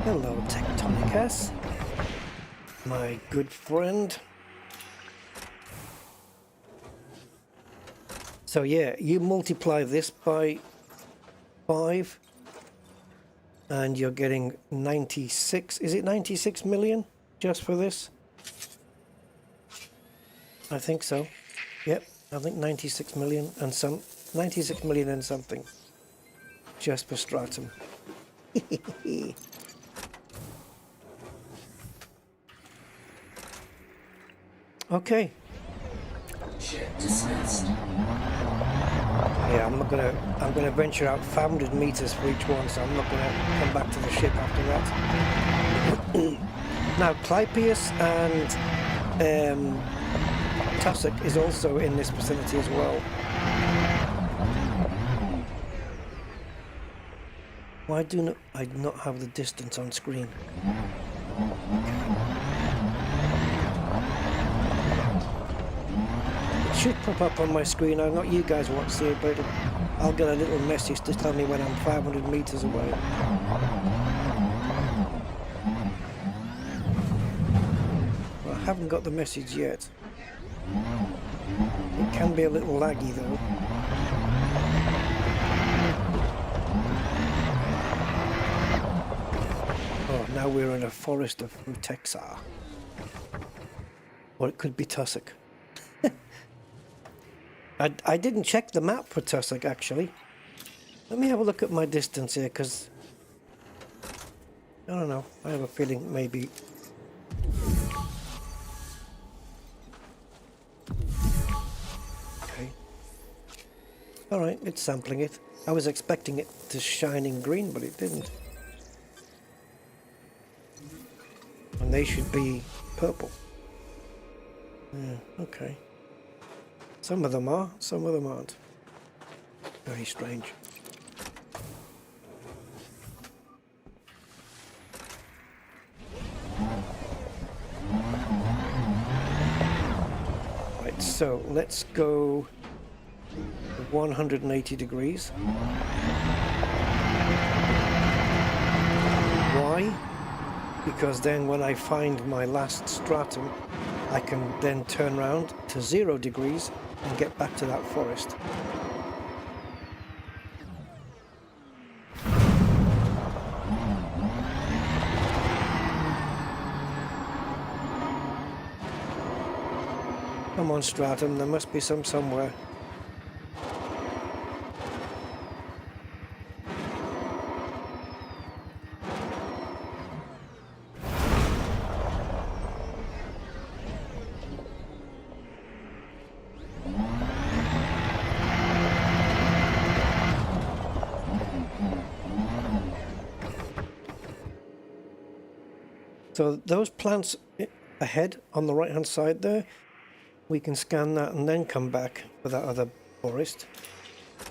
Hello, Tectonicus. My good friend. So yeah, you multiply this by 5 and you're getting 96, is it 96 million just for this? I think so. Yep, I think 96 million and some, 96 million and something just for stratum. Okay. Ship dismissed. Yeah, I'm gonna venture out 500 meters for each one, so I'm not gonna come back to the ship after that. Now, Clypeus and Tussock is also in this vicinity as well. Why do I not have the distance on screen? It should pop up on my screen. I know you guys won't see it, but I'll get a little message to tell me when I'm 500 meters away. Well, I haven't got the message yet. It can be a little laggy though. Oh, now we're in a forest of Frutexa. Or it could be Tussock. I didn't check the map for Tussock actually. Let me have a look at my distance here, because I don't know. I have a feeling maybe. Okay. Alright, it's sampling it. I was expecting it to shine in green, but it didn't. And they should be purple. Yeah, okay. Some of them are, some of them aren't. Very strange. Right, so let's go 180 degrees. Why? Because then when I find my last stratum, I can then turn around to 0 degrees and get back to that forest. Come on, stratum, there must be some somewhere. So those plants ahead on the right hand side there, we can scan that and then come back for that other forest.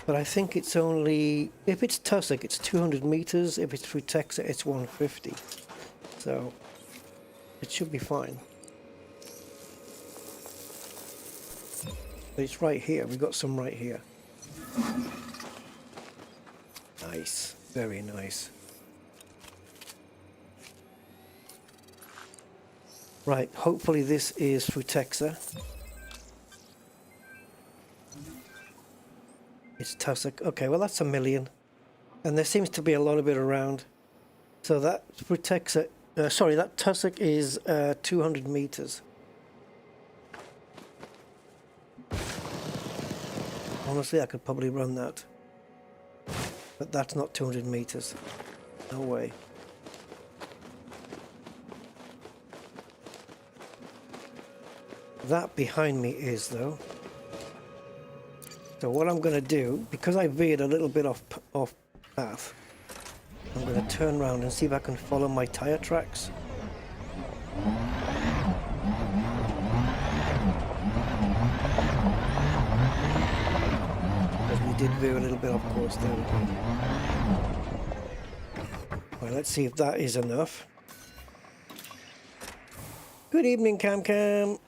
But I think it's only, if it's Tussock it's 200 meters, if it's Frutexa it's 150. So it should be fine. But it's right here, we've got some right here. Nice, very nice. Right, hopefully this is Frutexa. It's Tussock. Okay, well that's 1 million. And there seems to be a lot of it around. So that Frutexa, sorry, that Tussock is 200 meters. Honestly, I could probably run that. But that's not 200 meters. No way. That behind me is though. So what I'm going to do, because I veered a little bit off path, I'm going to turn around and see if I can follow my tire tracks. Because we did veer a little bit off course there. Well, let's see if that is enough. Good evening, Cam.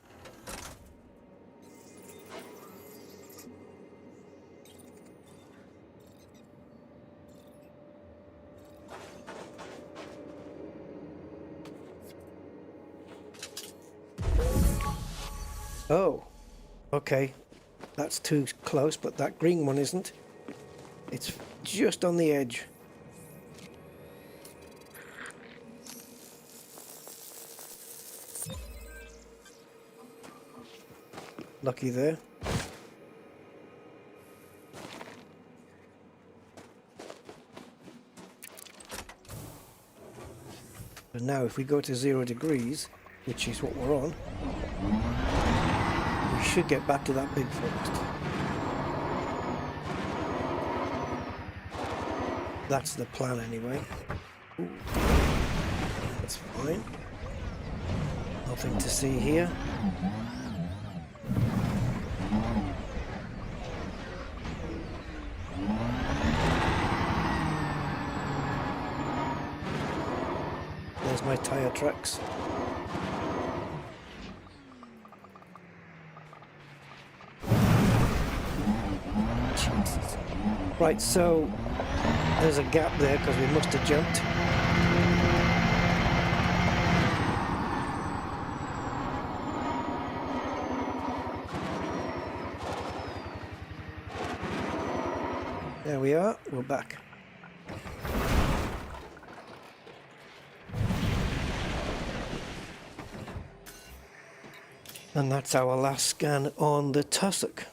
Oh, okay, that's too close, but that green one isn't. It's just on the edge. Lucky there. And now if we go to 0 degrees, which is what we're on, we should get back to that big forest. That's the plan anyway. Ooh. That's fine. Nothing to see here. There's my tire tracks. Jesus. Right, so there's a gap there because we must have jumped. There we are, we're back. And that's our last scan on the tussock.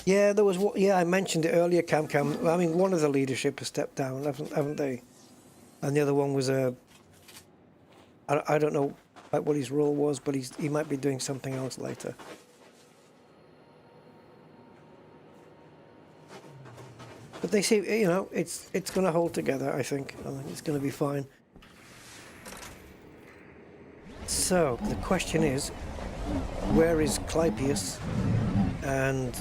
Yeah, there was. Yeah, I mentioned it earlier. Cam. I mean, one of the leadership has stepped down, haven't they? And the other one was a. I don't know what his role was, but he might be doing something else later. But they say, you know, it's going to hold together. I think it's going to be fine. So the question is, where is Clypeus and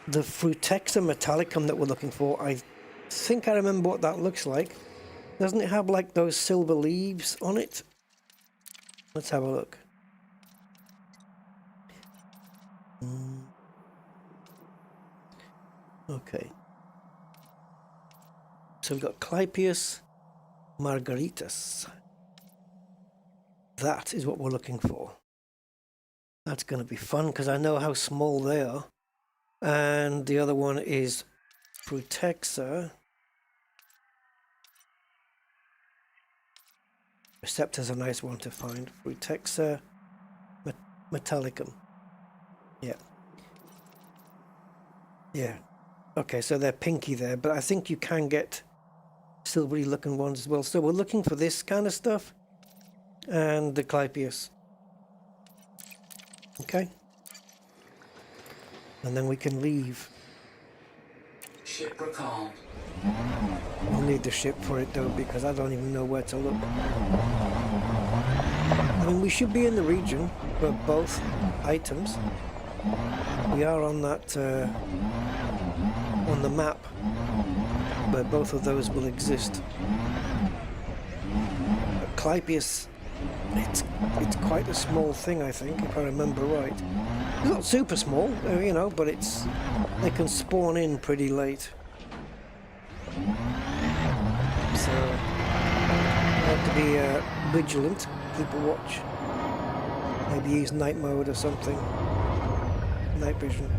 the Frutexa Metallicum that we're looking for? I think I remember what that looks like. Doesn't it have like those silver leaves on it? Let's have a look. Okay. So we've got Clypeus margaritas. That is what we're looking for. That's going to be fun because I know how small they are. And the other one is Frutexa. Receptor's a nice one to find. Frutexa metallicum. Yeah. Yeah. Okay, so they're pinky there, but I think you can get silvery looking ones as well. So we're looking for this kind of stuff and the Clypeus. Okay. And then we can leave. Ship recalled. We'll need the ship for it though, because I don't even know where to look. I mean, we should be in the region for both items. We are on that, on the map, where both of those will exist. But Clypeus, it's quite a small thing, I think, if I remember right. It's not super small, you know, but they can spawn in pretty late. So you have to be vigilant, keep a watch. Maybe use night mode or something. Night vision.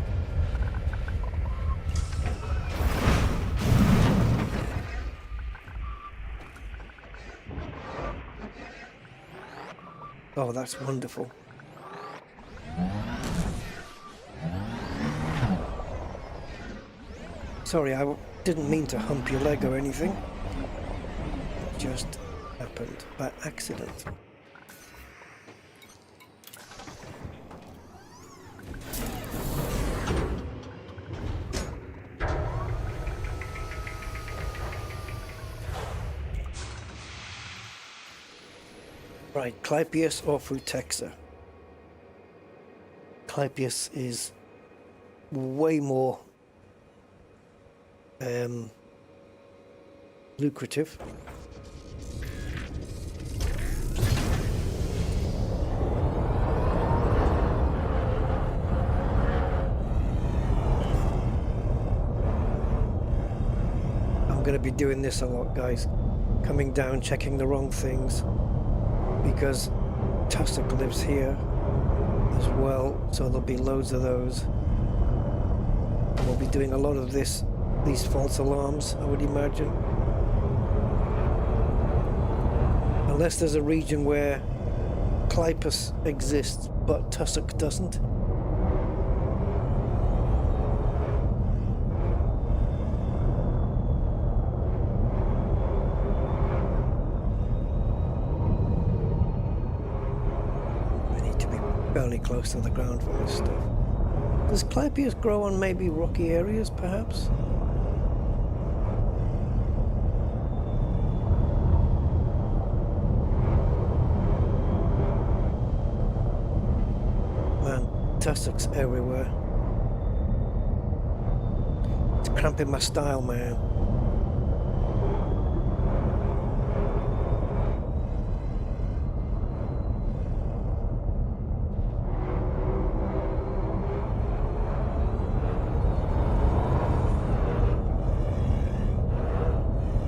Oh, that's wonderful. Sorry, I didn't mean to hump your leg or anything. It just happened by accident. Right, Clypeus or Frutexa? Clypeus is way more lucrative. I'm going to be doing this a lot, guys. Coming down, checking the wrong things. Because Tussock lives here as well, so there'll be loads of those. And we'll be doing a lot of these false alarms, I would imagine. Unless there's a region where Clypeus exists, but Tussock doesn't. Fairly close to the ground for this stuff. Does Clypeus grow on maybe rocky areas, perhaps? Man, tussocks everywhere. It's cramping my style, man.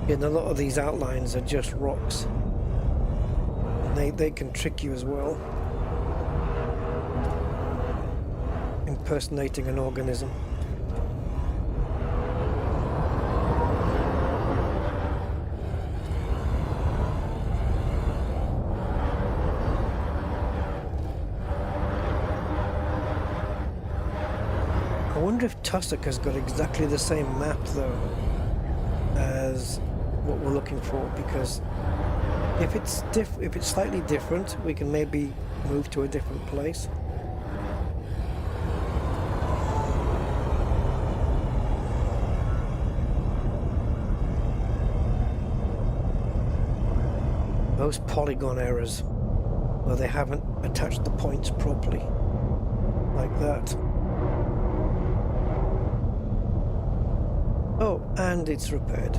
And a lot of these outlines are just rocks. And they can trick you as well. Impersonating an organism. I wonder if Tussock has got exactly the same map though as what we're looking for, because if it's slightly different, we can maybe move to a different place. Those polygon errors where they haven't attached the points properly, like that. Oh, and it's repaired.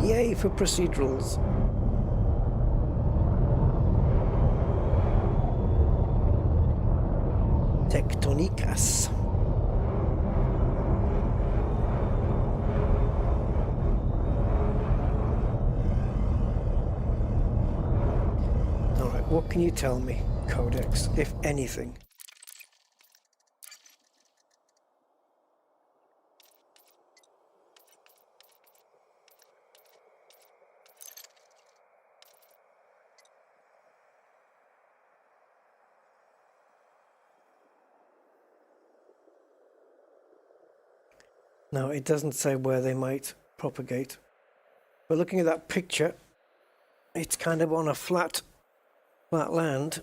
Yay for procedurals. Tectonicas. Alright, what can you tell me, Codex, if anything? No, it doesn't say where they might propagate. But looking at that picture, it's kind of on a flat land.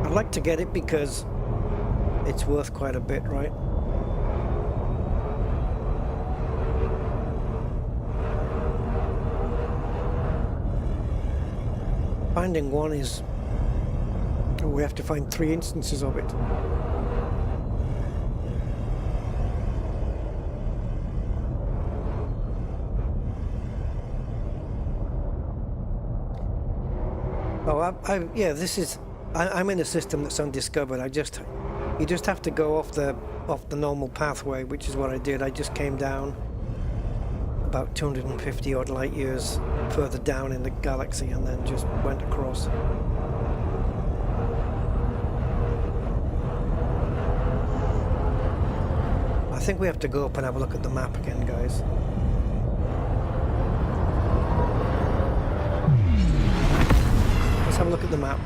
I'd like to get it because it's worth quite a bit, right? Finding one is... we have to find 3 instances of it. Oh, yeah, this is... I'm in a system that's undiscovered. You just have to go off the normal pathway, which is what I did. I just came down about 250 odd light years further down in the galaxy and then just went across. I think we have to go up and have a look at the map again, guys. Let's have a look at the map,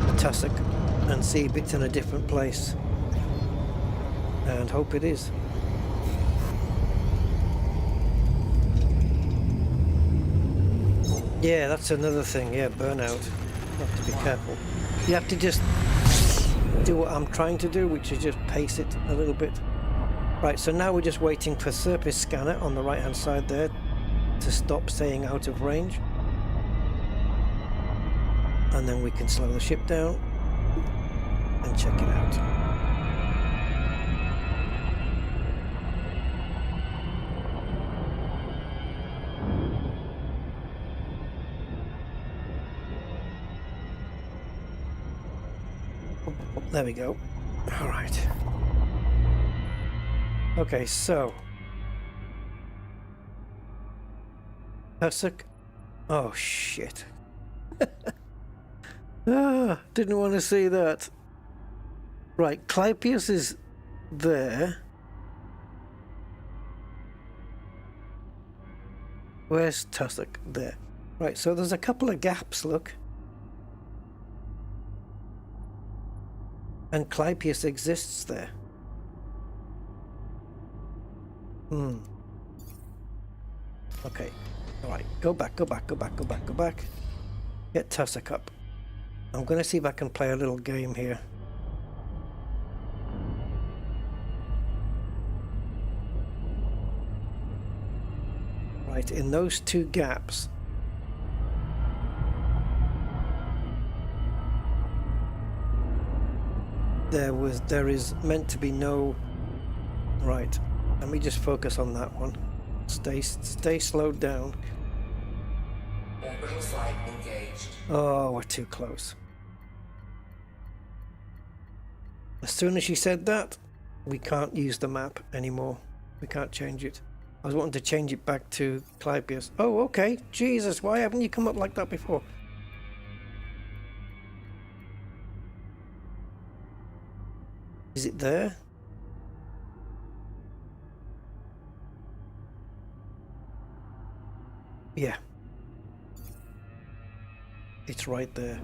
the tussock, and see if it's in a different place. And hope it is. Yeah, that's another thing, yeah, burnout. You have to be careful. You have to just do what I'm trying to do, which is just pace it a little bit. Right, so now we're just waiting for surface scanner on the right hand side there to stop staying out of range. And then we can slow the ship down and check it out. There we go. All right. Okay, so tussock. Oh shit. Didn't want to see that. Right, Clypeus is there. Where's tussock? There. Right, so there's a couple of gaps, look. And Clypeus exists there. Okay. Alright, go back. Get Tussock up. I'm gonna see if I can play a little game here. Right, in those two gaps, there is meant to be no. Right, let me just focus on that one. Stay slowed down. Orbital flight engaged. Oh, we're too close. As soon as she said that, we can't use the map anymore. We can't change it. I was wanting to change it back to Clypeus. Oh, okay. Jesus, why haven't you come up like that before? Is it there? Yeah. It's right there.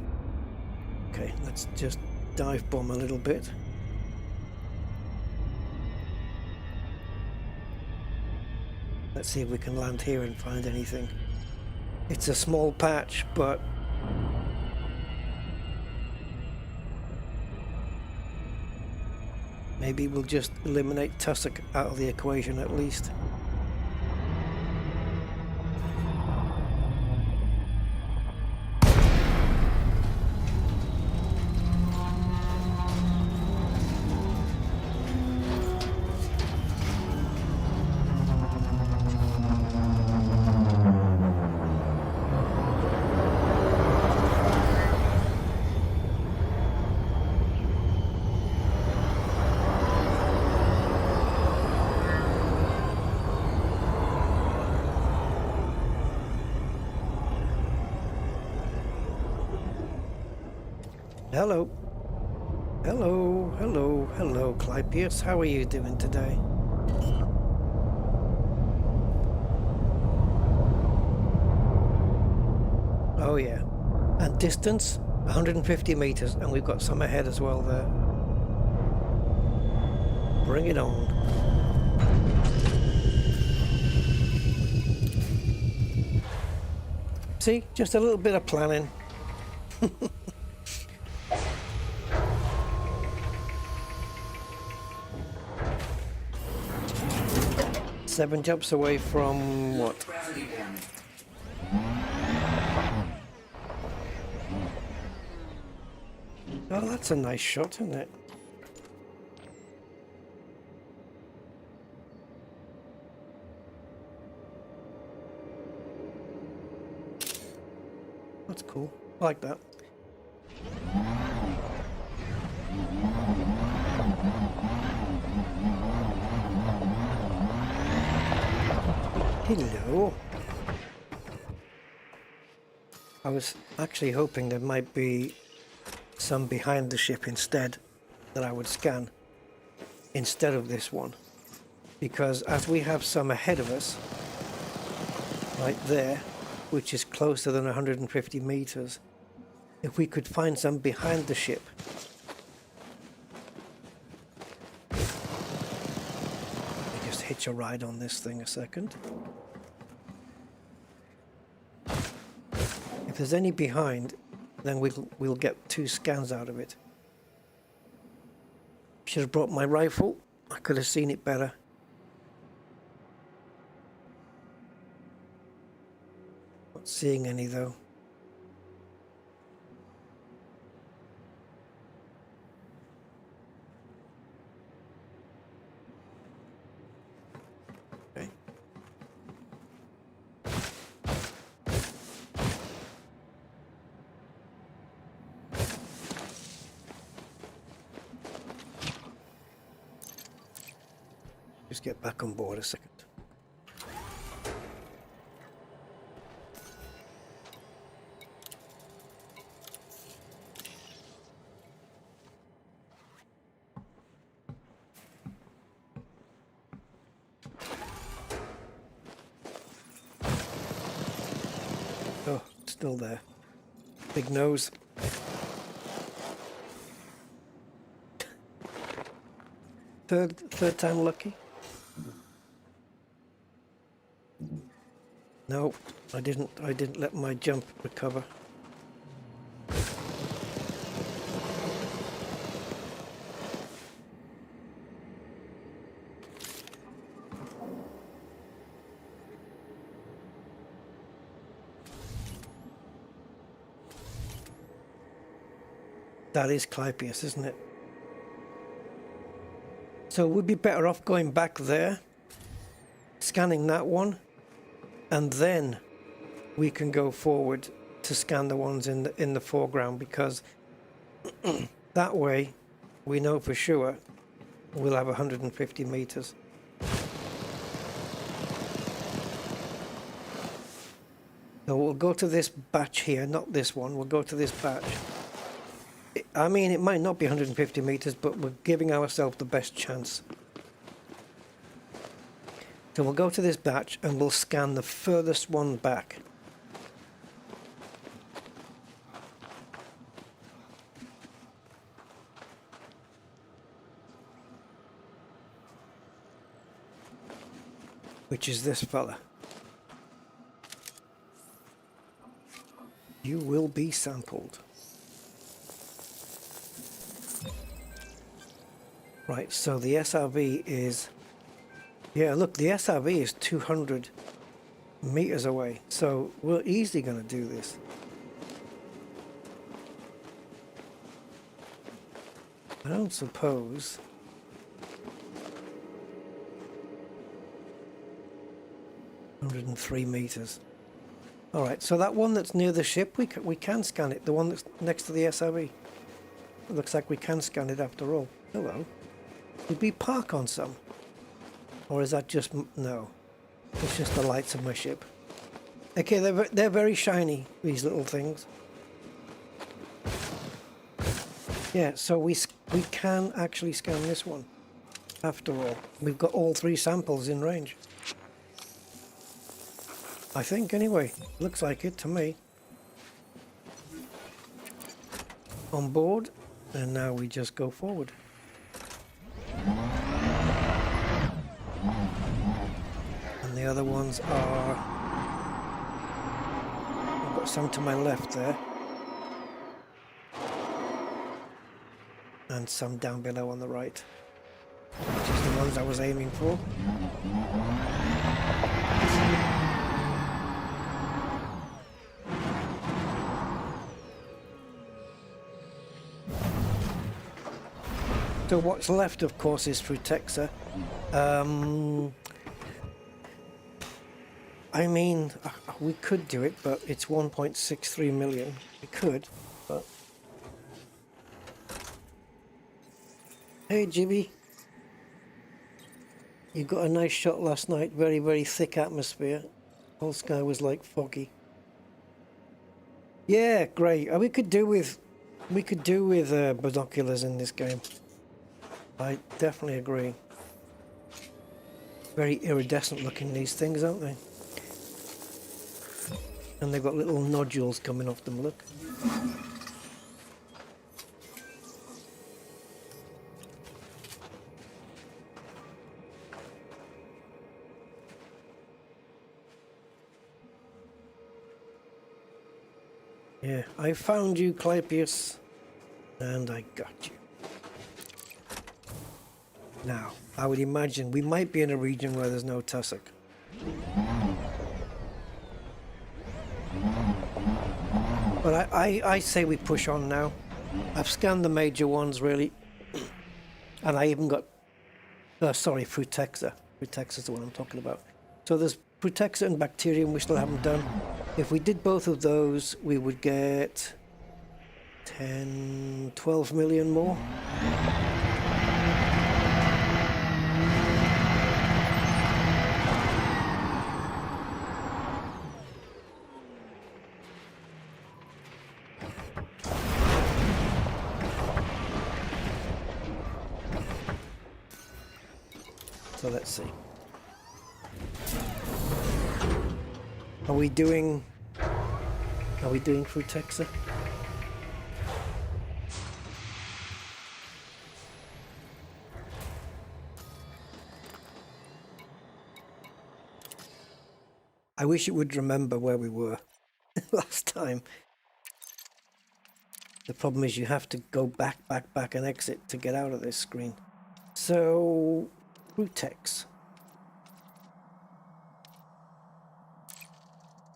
Okay, let's just dive bomb a little bit. Let's see if we can land here and find anything. It's a small patch, but maybe we'll just eliminate Tussock out of the equation at least. Hello. Hello, Clypeus. How are you doing today? Oh yeah. And distance, 150 meters, and we've got some ahead as well there. Bring it on. See, just a little bit of planning. 7 jumps away from what? Gravity warning. Oh, that's a nice shot, isn't it? That's cool. I like that. Hello. I was actually hoping there might be some behind the ship instead that I would scan instead of this one, because as we have some ahead of us right there, which is closer than 150 meters, if we could find some behind the ship, let me just hitch a ride on this thing a second. If there's any behind, then we'll get 2 scans out of it. Should have brought my rifle. I could have seen it better. Not seeing any though. Okay. Just get back on board a second. Oh, it's still there. Big nose. Third time lucky. No, I didn't let my jump recover. That is Clypeus, isn't it? So we'd be better off going back there, scanning that one, and then we can go forward to scan the ones in the foreground, because that way we know for sure we'll have 150 meters. So we'll go to this batch here, not this one. We'll go to this batch. I mean, it might not be 150 meters, but we're giving ourselves the best chance. So we'll go to this batch and we'll scan the furthest one back. Which is this fella. You will be sampled. Right, so the SRV is, yeah, look, the SRV is 200 meters away, so we're easily going to do this. I don't suppose. $103 All right, so that one that's near the ship, we can scan it. The one that's next to the SRV. It looks like we can scan it after all. Hello. Did we park on some? Or is that just... no. It's just the lights of my ship. Okay, they're very shiny, these little things. Yeah, so we can actually scan this one. After all, we've got all three samples in range. I think, anyway. Looks like it to me. On board, and now we just go forward. And the other ones are... I've got some to my left there. And some down below on the right. Which is the ones I was aiming for. So what's left, of course, is Frutexa. I mean, we could do it, but it's 1.63 million. We could, but... Hey, Jimmy. You got a nice shot last night. Very, very thick atmosphere. Whole sky was like foggy. Yeah, great. We could do with binoculars in this game. I definitely agree. Very iridescent looking, these things, aren't they? And they've got little nodules coming off them, look. Yeah, I found you, Clypeus, and I got you. Now, I would imagine we might be in a region where there's no tussock. But I say we push on now. I've scanned the major ones, really. And I even got... sorry, Frutexa. Frutexa is the one I'm talking about. So there's Frutexa and Bacterium we still haven't done. If we did both of those, we would get 10, 12 million more. So let's see. Are we doing Frutexa? I wish it would remember where we were last time. The problem is you have to go back, and exit to get out of this screen. So, Rutex.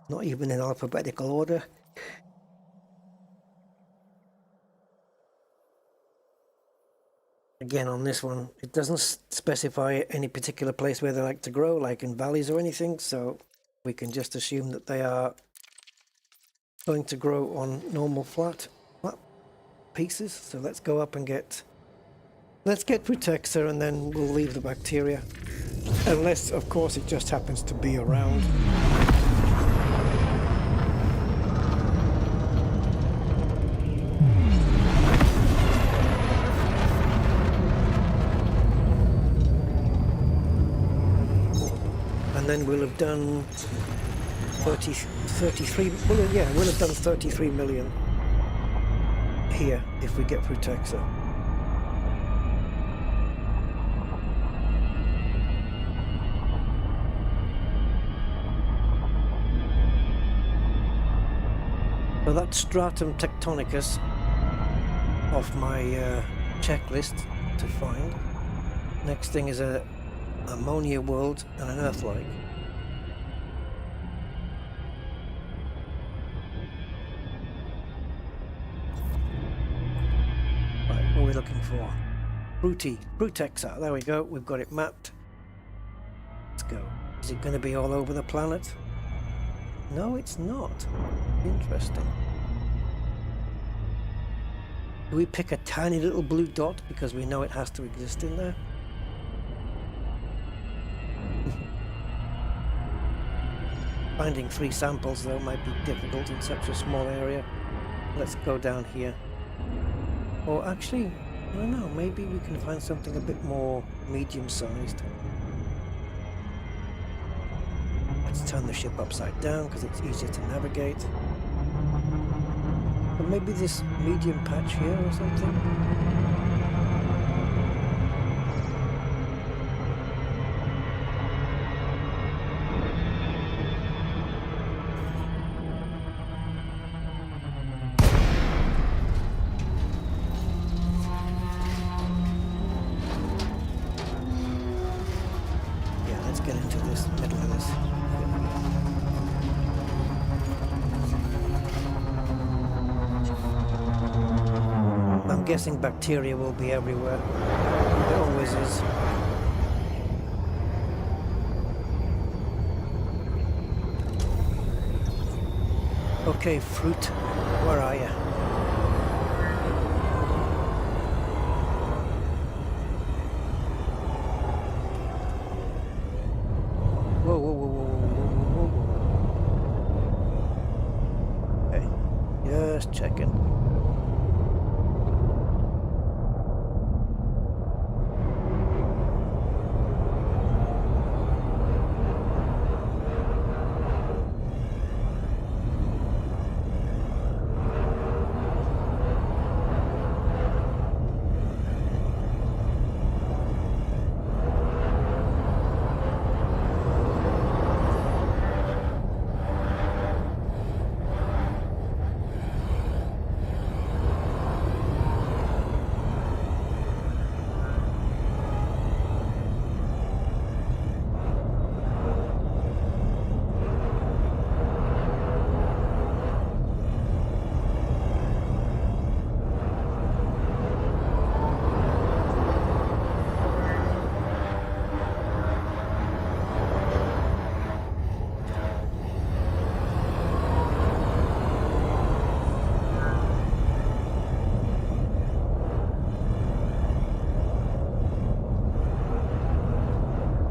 Not even in alphabetical order. Again, on this one, it doesn't specify any particular place where they like to grow, like in valleys or anything, so we can just assume that they are going to grow on normal flat pieces. So let's go up and let's get Protexer, and then we'll leave the bacteria. Unless, of course, it just happens to be around. And then we'll have done 33, well, yeah, we'll have done 33 million here if we get Protexer. So that's Stratum Tectonicus off my checklist to find. Next thing is a ammonia world and an Earth-like. Right, what are we looking for? Prutexer. There we go. We've got it mapped. Let's go. Is it going to be all over the planet? No, it's not. Interesting. Do we pick a tiny little blue dot because we know it has to exist in there? Finding 3 samples though might be difficult in such a small area. Let's go down here. Or actually, I don't know, maybe we can find something a bit more medium-sized. Let's turn the ship upside down because it's easier to navigate. But maybe this medium patch here or something? I'm guessing bacteria will be everywhere. It always is. Okay, fruit, where are you? Whoa, whoa, whoa, whoa, whoa, whoa, whoa. Okay, just checking.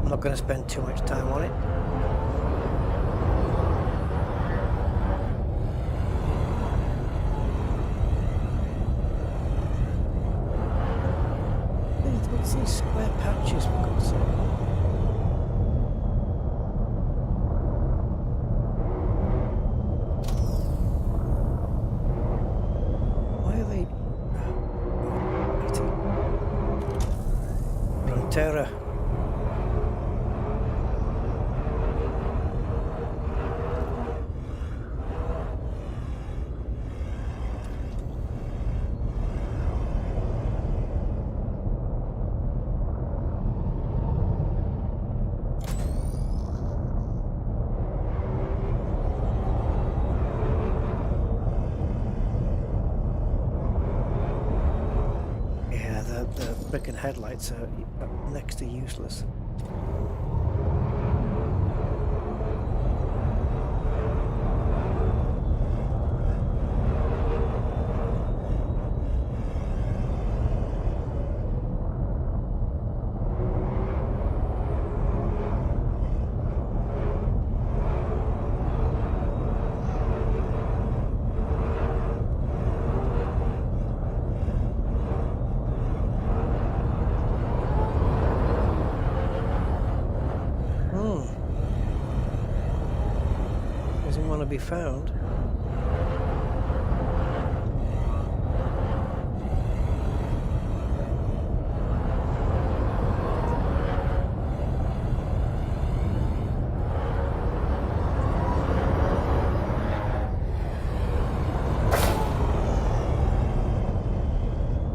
I'm not going to spend too much time on it. What's these square patches we've got? Why are they? Frontera. frickin' headlights are next to useless. Doesn't want to be found.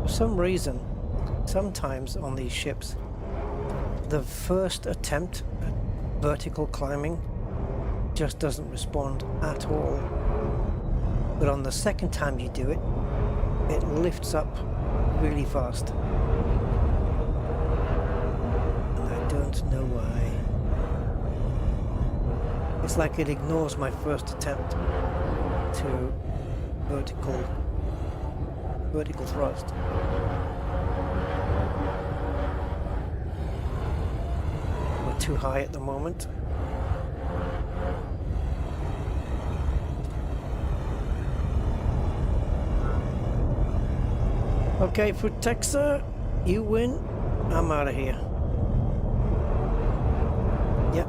For some reason, sometimes on these ships, the first attempt at vertical climbing just doesn't respond at all. But on the second time you do it, it lifts up really fast. And I don't know why. It's like it ignores my first attempt to vertical thrust. We're too high at the moment. Okay, Frutexa, you win. I'm out of here. Yep.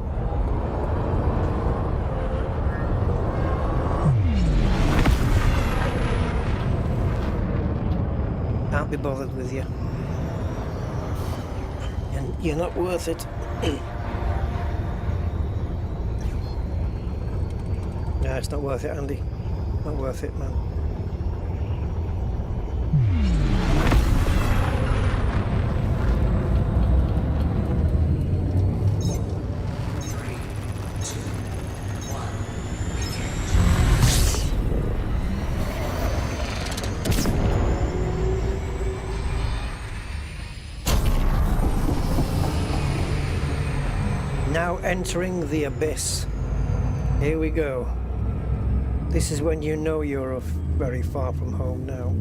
Can't be bothered with you. And you're not worth it. No, it's not worth it, Andy. Not worth it, man. Now entering the abyss. Here we go. This is when you know you're very far from home now.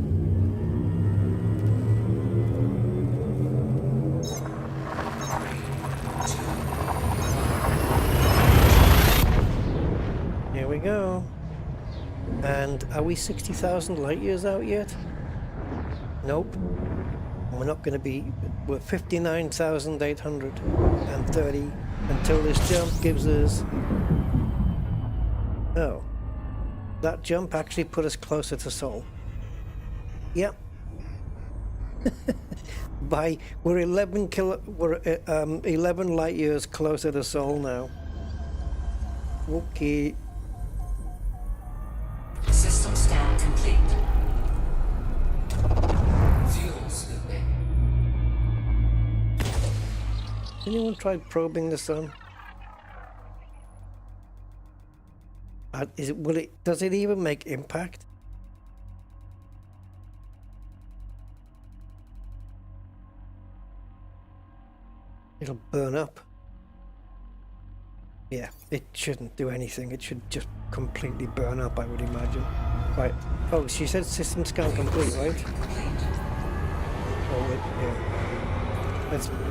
Here we go. And are we 60,000 light years out yet? Nope. We're not going to be. We're 59,830 until this jump gives us. Oh. That jump actually put us closer to Sol. Yep. We're 11 light years closer to Sol now. Okay. System scan complete. Fuel scooping. Anyone tried probing the sun? Does it even make impact? It'll burn up. Yeah, it shouldn't do anything. It should just completely burn up, I would imagine. Right. Oh, she said system scan complete, right? Oh, wait, yeah.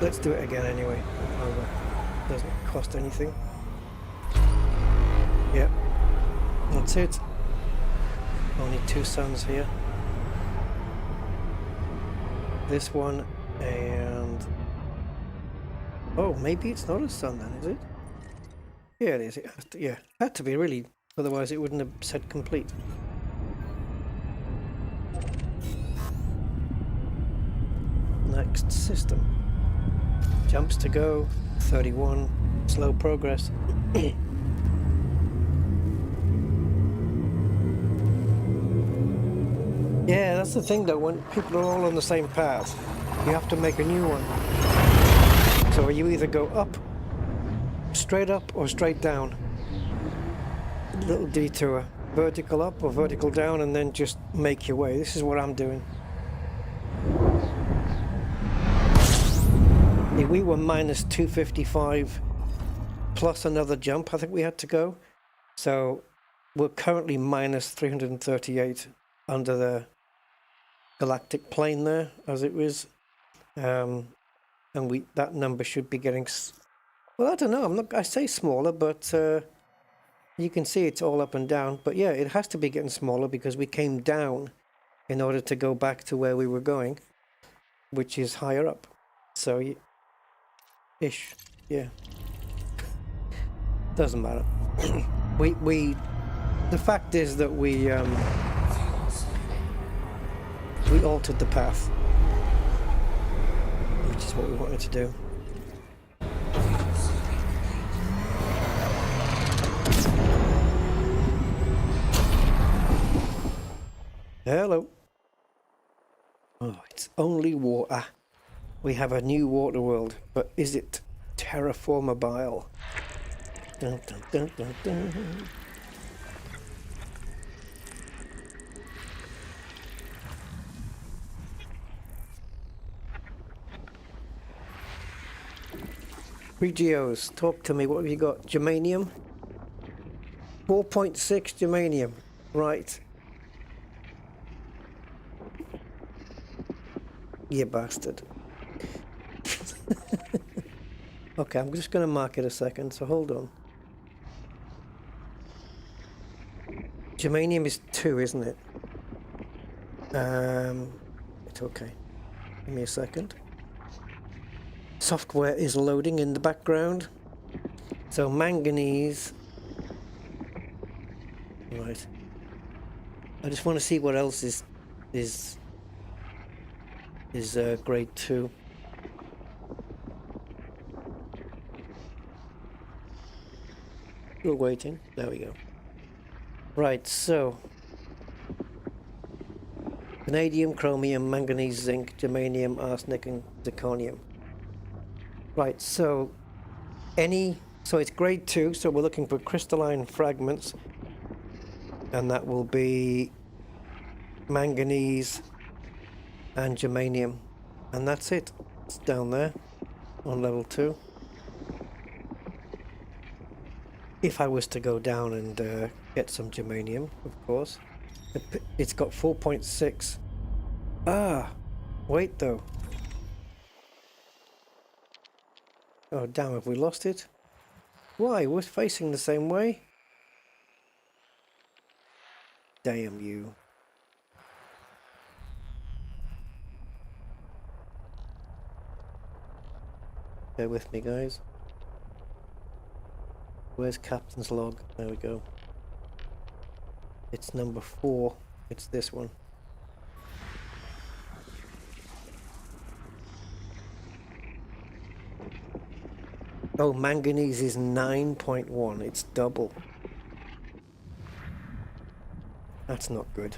Let's do it again anyway. Doesn't cost anything. Yep. That's it. Only two suns here. This one and... Oh, maybe it's not a sun then, is it? Yeah, it is. It has to, yeah, had to be really. Otherwise it wouldn't have said complete. Next system. Jumps to go. 31. Slow progress. Yeah, that's the thing though, when people are all on the same path, you have to make a new one. So you either go up, straight up or straight down. Little detour. Vertical up or vertical down and then just make your way. This is what I'm doing. We were minus 255 plus another jump I think we had to go. So we're currently minus 338 under the galactic plane there, as it was. And that number should be getting... Well, I don't know. I say smaller, but you can see it's all up and down. But yeah, it has to be getting smaller because we came down in order to go back to where we were going, which is higher up. So, ish, yeah. Doesn't matter. The fact is that we altered the path, which is what we wanted to do. Hello. Oh, it's only water. We have a new water world, but is it terraformable? Dun, dun, dun, dun, dun. Regios, talk to me. What have you got? Germanium? 4.6 germanium. Right. You bastard. Okay, I'm just going to mark it a second, so hold on. Germanium is 2, isn't it? It's okay. Give me a second. Software is loading in the background. So manganese. Right. I just want to see what else is grade 2. Still waiting. There we go. Right, so vanadium, chromium, manganese, zinc, germanium, arsenic, and zirconium. Right, so it's grade 2, so we're looking for crystalline fragments, and that will be manganese and germanium, and that's it. It's down there on level 2. If I was to go down and get some germanium, of course. It's got 4.6. Ah, wait though. Oh damn, have we lost it? Why? We're facing the same way? Damn you. Bear with me, guys. Where's Captain's log? There we go. It's number 4. It's this one. Oh, manganese is 9.1. It's double. That's not good.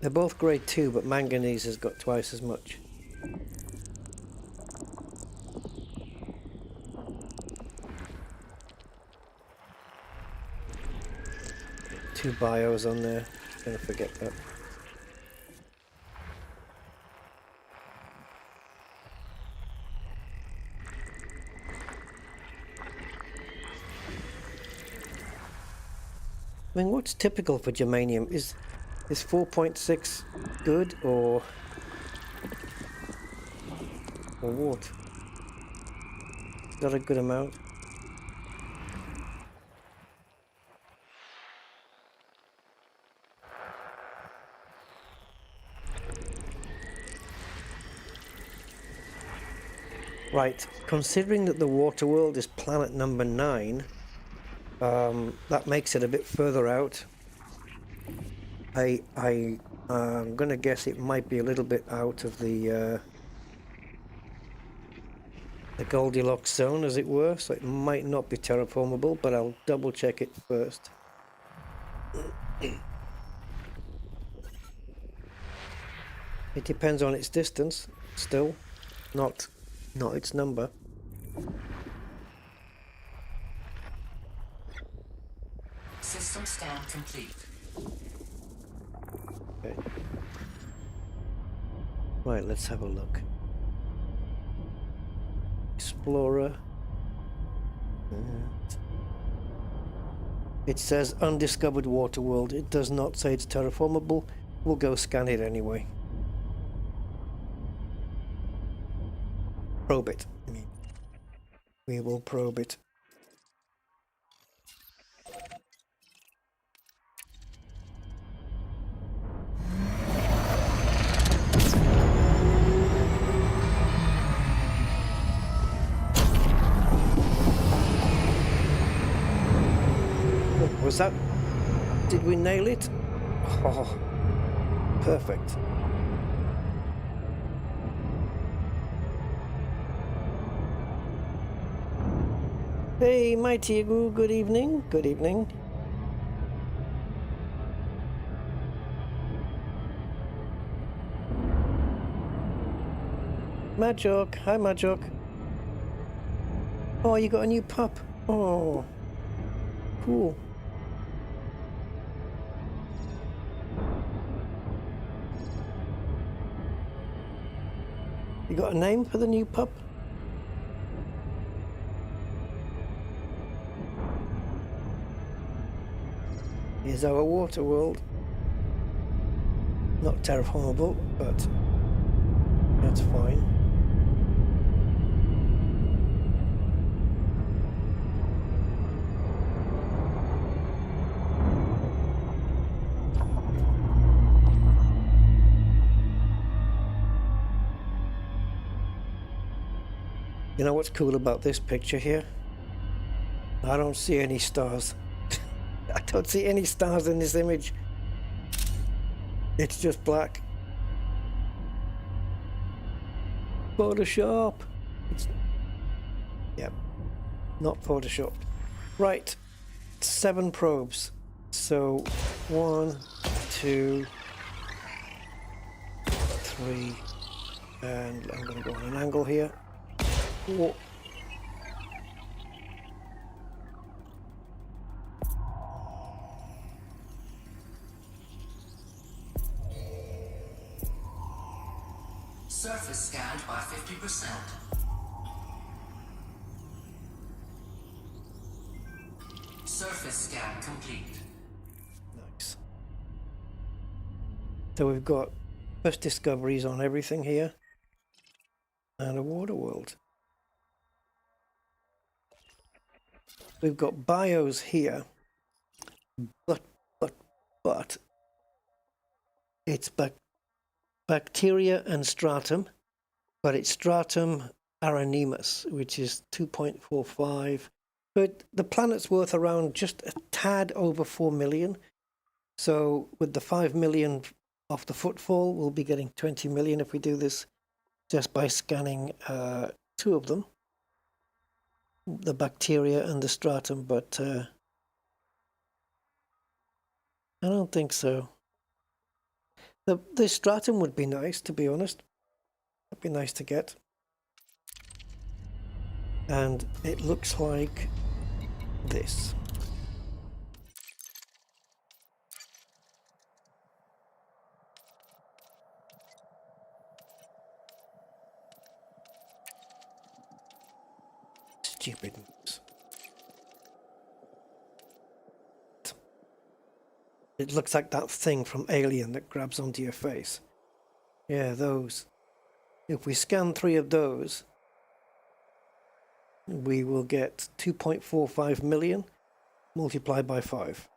They're both grade 2, but manganese has got twice as much. Two bios on there. Gonna forget that. I mean, what's typical for germanium? Is 4.6 good or what? Is that a good amount? Right, considering that the water world is planet number 9, that makes it a bit further out. I'm gonna guess it might be a little bit out of the Goldilocks zone, as it were, so it might not be terraformable, but I'll double check it first. It depends on its distance, still, not its number. complete. Okay. Right, let's have a look. Explorer. It says undiscovered water world. It does not say it's terraformable. We'll go scan it anyway. Probe it. I mean, we will probe it. Was that... Did we nail it? Oh, perfect. Hey, Mighty Eagle, good evening. Good evening. Majok, hi Majok. Oh, you got a new pup. Oh, cool. You got a name for the new pup? Here's our water world. Not terraformable, but that's fine. You know what's cool about this picture here? I don't see any stars. I don't see any stars in this image. It's just black. Photoshop. Yep, not photoshopped. Right, 7 probes. So 1, 2, 3, and I'm going to go on an angle here. 4. Surface scanned by 50%. Surface scan complete. Nice. So we've got first discoveries on everything here. And a water world. We've got bios here. But it's bacteria and stratum, but it's stratum aranemus, which is 2.45. But the planet's worth around just a tad over 4 million. So with the 5 million off the footfall, we'll be getting 20 million if we do this just by scanning 2 of them, the bacteria and the stratum, but I don't think so. The stratum would be nice, to be honest. That'd be nice to get. And it looks like this. Stupid moves. It looks like that thing from Alien that grabs onto your face. Yeah, those. If we scan 3 of those, we will get 2.45 million multiplied by 5.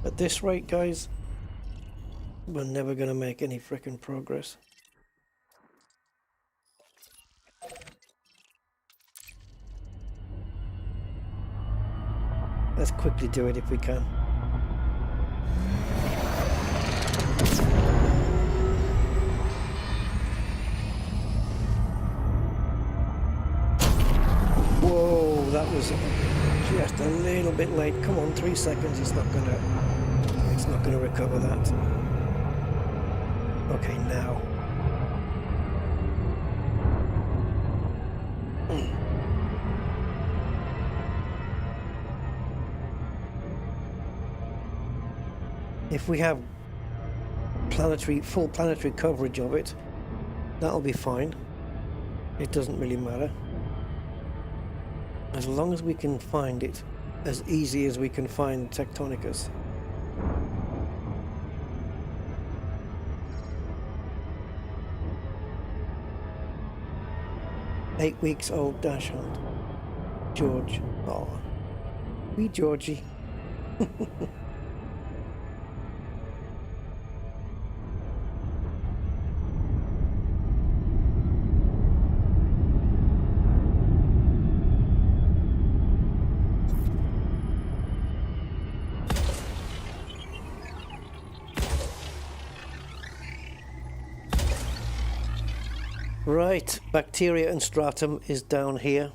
At this rate, guys, we're never going to make any frickin' progress. Let's quickly do it if we can. Whoa, that was just a little bit late. Come on, 3 seconds. It's not gonna recover that. Okay, now. If we have full planetary coverage of it, that'll be fine. It doesn't really matter. As long as we can find it as easy as we can find Tectonicus. Eight weeks old dash hunt. George. Oh, wee Georgie. Right, bacteria and stratum is down here.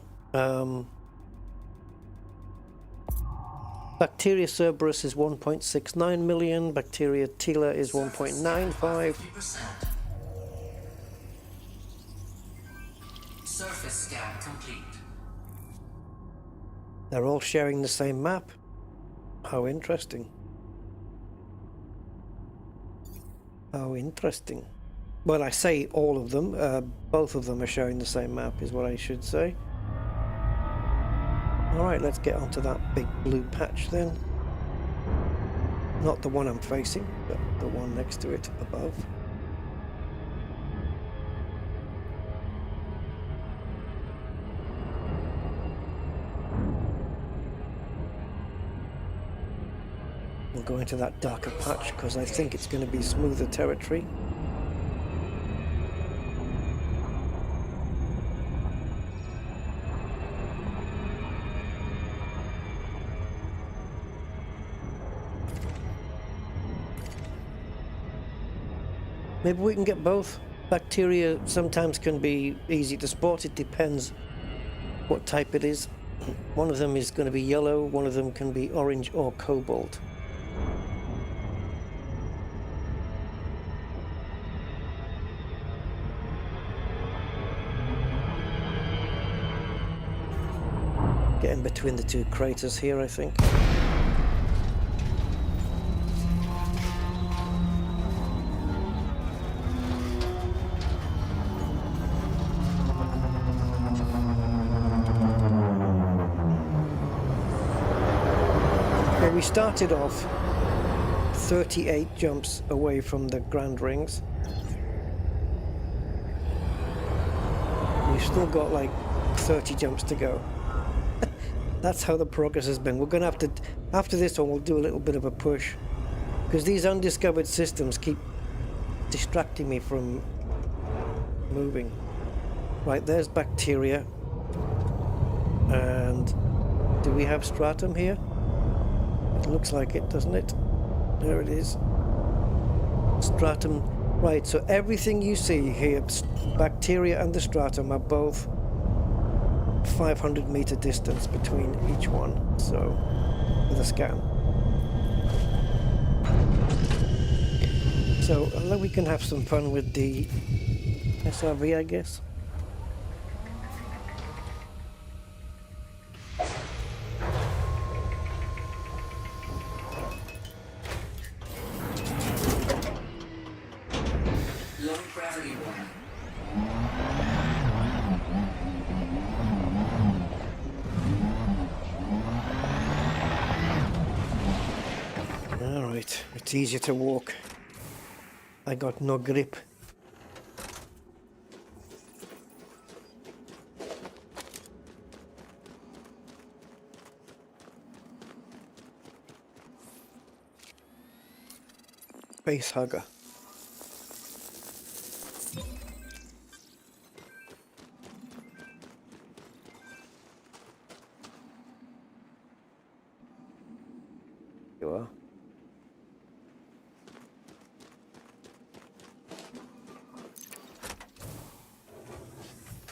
Bacteria Cerberus is 1.69 million, Bacteria Tela is 1.95. Surface scan complete. They're all sharing the same map. How interesting. How interesting. Well, I say all of them. Both of them are sharing the same map is what I should say. Alright, let's get onto that big blue patch then. Not the one I'm facing, but the one next to it above. We'll go into that darker patch because I think it's going to be smoother territory. Maybe we can get both. Bacteria sometimes can be easy to spot. It depends what type it is. One of them is going to be yellow, one of them can be orange or cobalt. Getting between the two craters here, I think. We started off 38 jumps away from the Grand Rings. We've still got like 30 jumps to go. That's how the progress has been. We're going to have to, after this one, we'll do a little bit of a push. Because these undiscovered systems keep distracting me from moving. Right, there's bacteria. And do we have stratum here? It looks like it, doesn't it? There it is. Stratum. Right, so everything you see here, bacteria and the stratum, are both 500 meter distance between each one. So, with a scan. So, we can have some fun with the SRV, I guess. It's easier to walk. I got no grip. Face hugger. You are.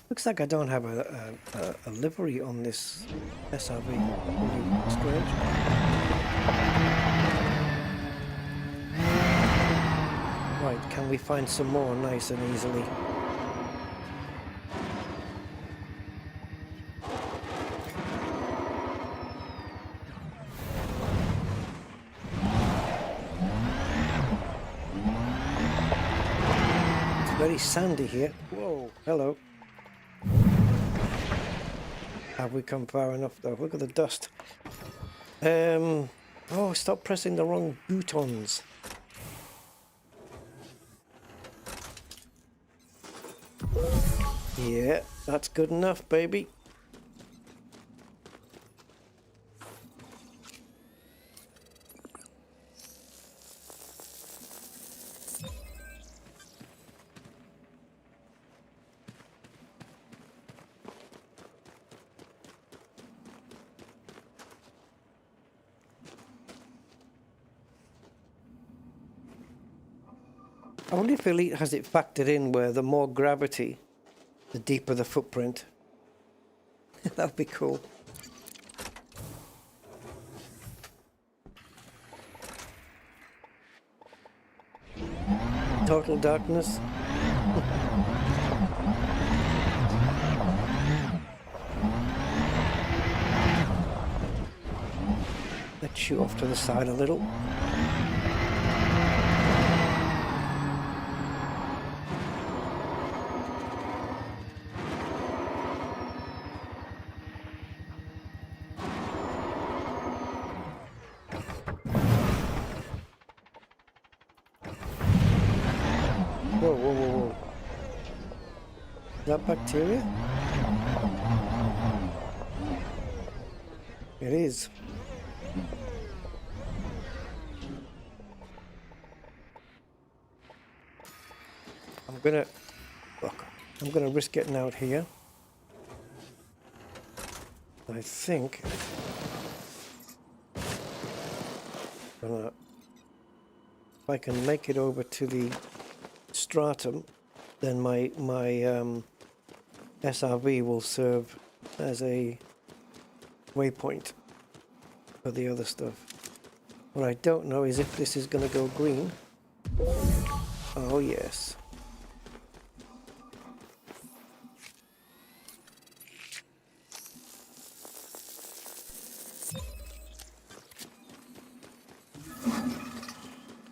Looks like I don't have a livery on this SRV. Really strange. Right, can we find some more nice and easily? very sandy here. Whoa, hello. Have we come far enough though? Look at the dust. Oh, stop pressing the wrong buttons. Yeah, that's good enough, baby. I wonder if Elite has it factored in where the more gravity, the deeper the footprint. That'd be cool. Total darkness. Let's shoot off to the side a little. Whoa, whoa, whoa, whoa. Is that bacteria? It is. I'm gonna risk getting out here. I think if I can make it over to the stratum, then my SRV will serve as a waypoint for the other stuff. What I don't know is if this is going to go green. Oh yes.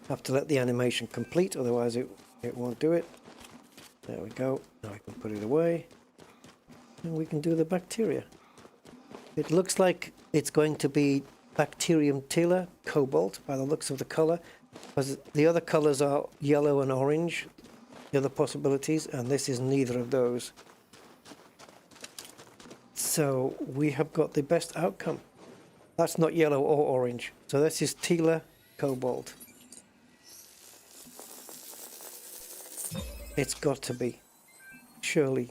Have to let the animation complete, otherwise it won't do it. There we go. Now I can put it away. And we can do the bacteria. It looks like it's going to be bacterium tila, cobalt, by the looks of the color. Because the other colors are yellow and orange, the other possibilities, and this is neither of those. So we have got the best outcome. That's not yellow or orange. So this is tila, cobalt. It's got to be. Surely.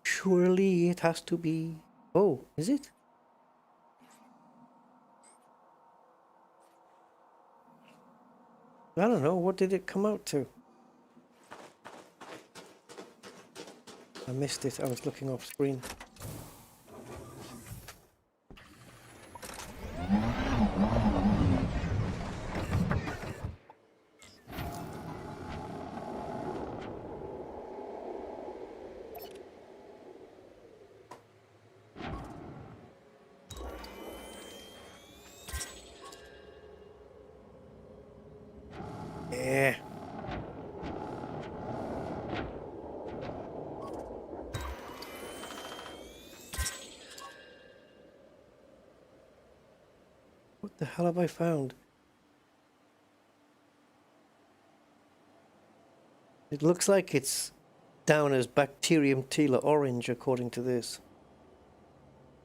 Surely it has to be. Oh, is it? I don't know. What did it come out to? I missed it. I was looking off screen. Yeah. What the hell have I found? It looks like it's down as bacterium tila orange according to this.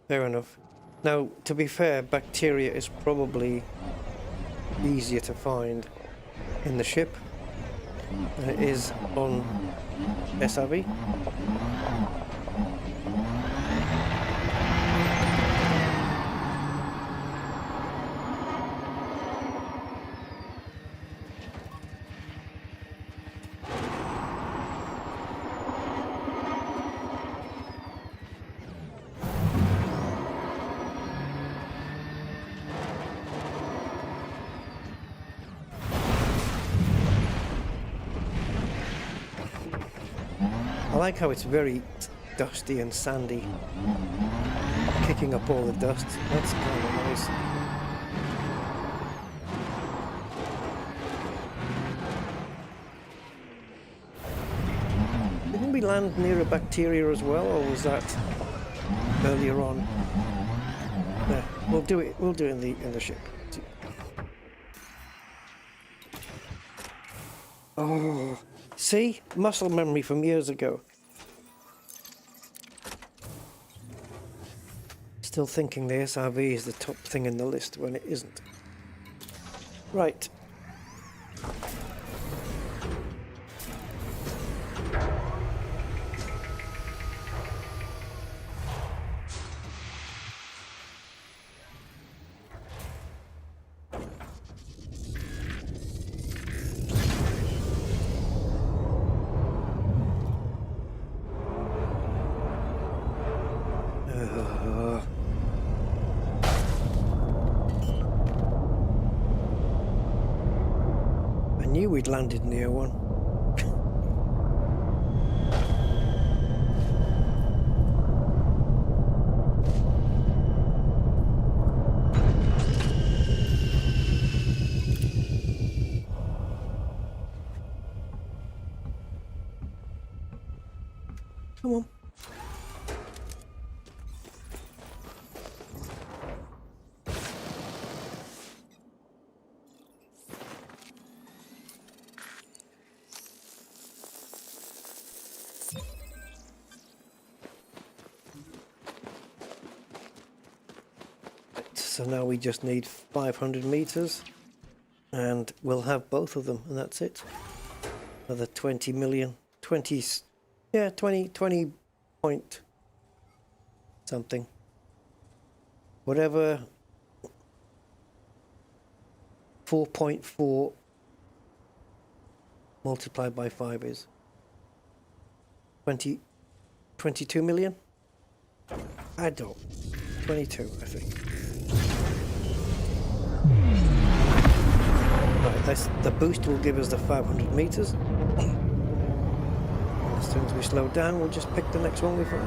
Fair enough. Now, to be fair, bacteria is probably easier to find in the ship than it is on SRV. I like how it's very dusty and sandy, kicking up all the dust. That's kind of nice. land near a bacteria as well, or was that earlier on? Yeah, we'll do it. We'll do it in the ship. Oh, see, muscle memory from years ago. Still thinking the SRV is the top thing in the list when it isn't. Right. I knew we'd landed near one. Come on. So now we just need 500 meters and we'll have both of them, and that's it. Another 20 million, 20, yeah, 20 point something. Whatever 4.4 multiplied by 5 is. 22 million? I don't. 22, I think. Right, the boost will give us the 500 meters. As soon as we slow down, we'll just pick the next one we find.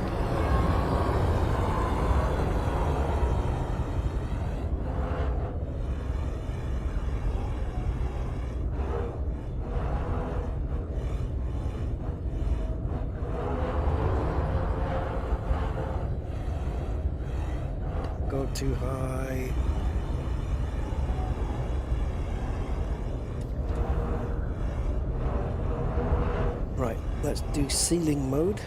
Go too high. Right, let's do ceiling mode.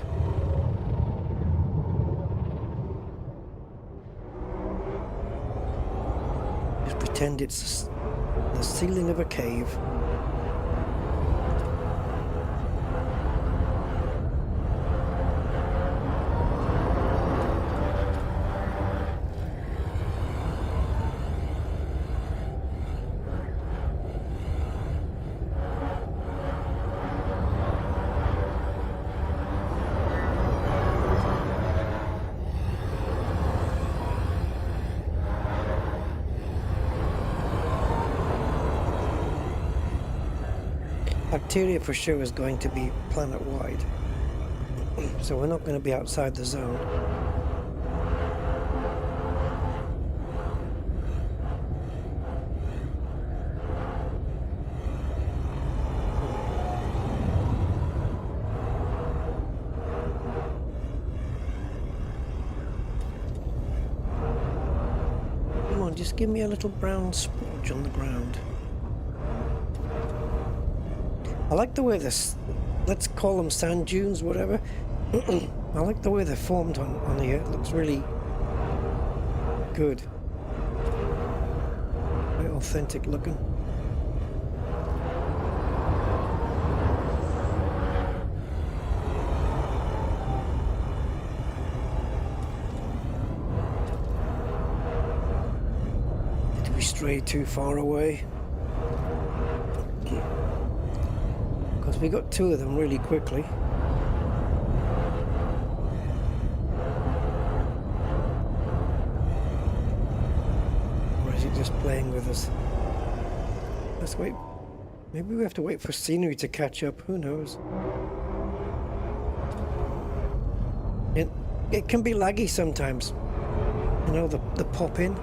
Just pretend it's the ceiling of a cave. Bacteria for sure is going to be planet-wide, so we're not going to be outside the zone. Come on, just give me a little brown splotch on the ground. I like the way this, let's call them sand dunes, whatever. I like the way they're formed on here. It looks really good. Very authentic looking. Did we stray too far away? We got two of them really quickly. Or is it just playing with us? Let's wait. Maybe we have to wait for scenery to catch up. Who knows? It can be laggy sometimes. You know, the pop in.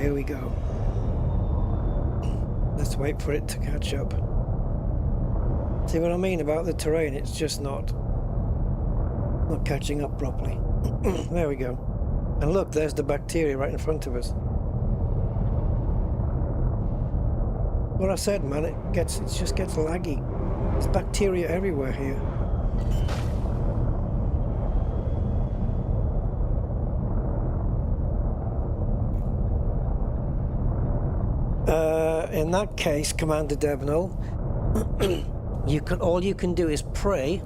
here we go. Let's wait for it to catch up. See what I mean about the terrain? It's just not catching up properly. There we go. And look, there's the bacteria right in front of us. What I said, man, it just gets laggy. There's bacteria everywhere here. In that case, Commander Devnall, all you can do is pray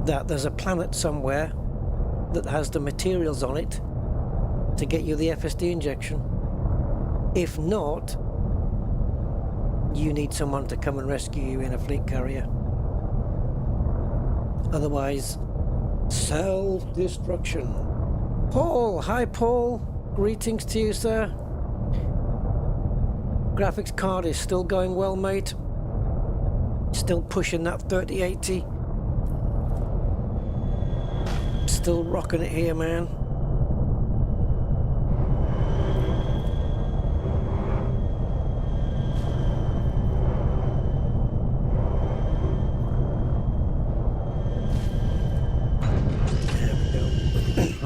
that there's a planet somewhere that has the materials on it to get you the FSD injection. If not, you need someone to come and rescue you in a fleet carrier. Otherwise, self-destruction. Paul! Hi, Paul! Greetings to you, sir. Graphics card is still going well, mate. Still pushing that 3080. Still rocking it here, man. There we go.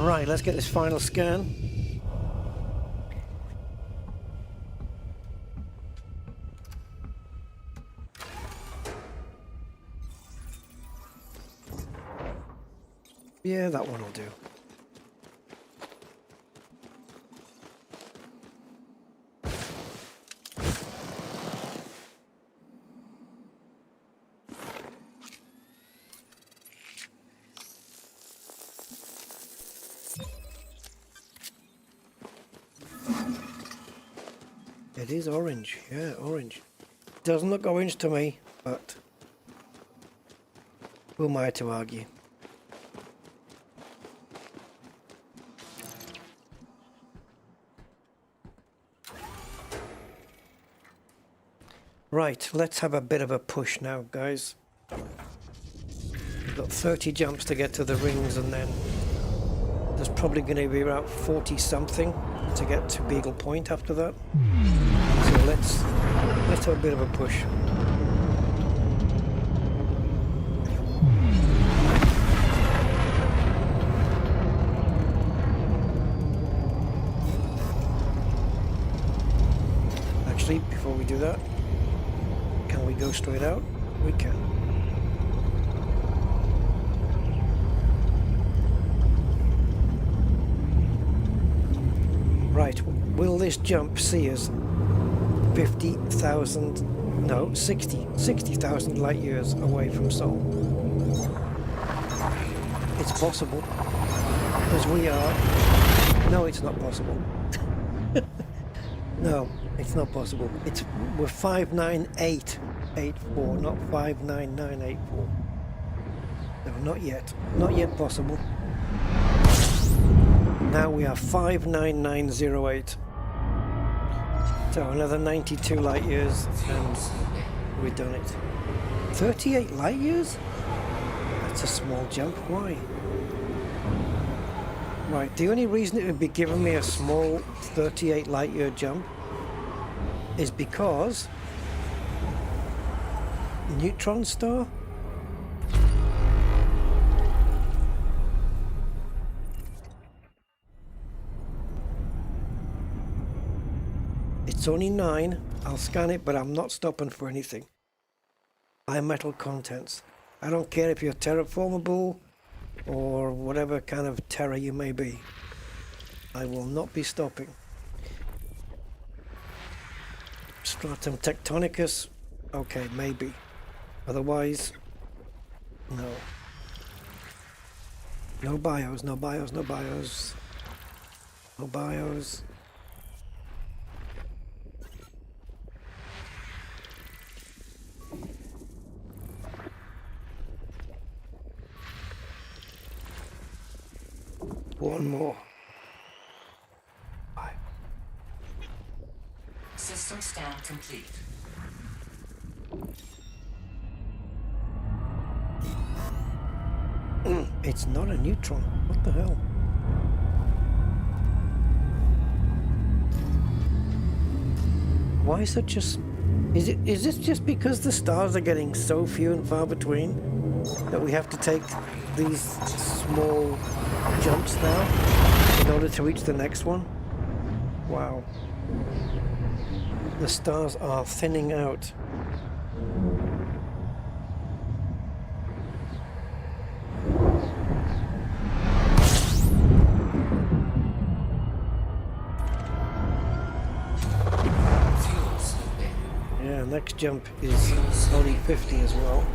Right, let's get this final scan. Yeah, that one will do. It is orange, yeah, orange. Doesn't look orange to me, but who am I to argue? Right, let's have a bit of a push now, guys. We've got 30 jumps to get to the rings, and then there's probably going to be about 40 something to get to Beagle Point after that. So let's have a bit of a push. Actually, before we do that, can we go straight out? We can. Right, will this jump see us 50,000, no, 60,000 light years away from Sol? It's possible, because we are... No, it's not possible. No, it's not possible. We're 59884, not 59984. No, not yet. Not yet possible. Now we are 59908. So another 92 light years and we've done it. 38 light years? That's a small jump. Why? Right, the only reason it would be giving me a small 38 light year jump is because neutron star. It's only 9. I'll scan it, but I'm not stopping for anything. High metal contents. I don't care if you're terraformable or whatever kind of terror you may be. I will not be stopping. Stratum tectonicus, okay, maybe. Otherwise, no. No bios, no bios, no bios. No bios. One more. Bye. System scan complete. It's not a neutron. What the hell? Why such a... Is this just because the stars are getting so few and far between that we have to take these small jumps now in order to reach the next one? Wow. The stars are thinning out. Yeah, next jump is only 50 as well.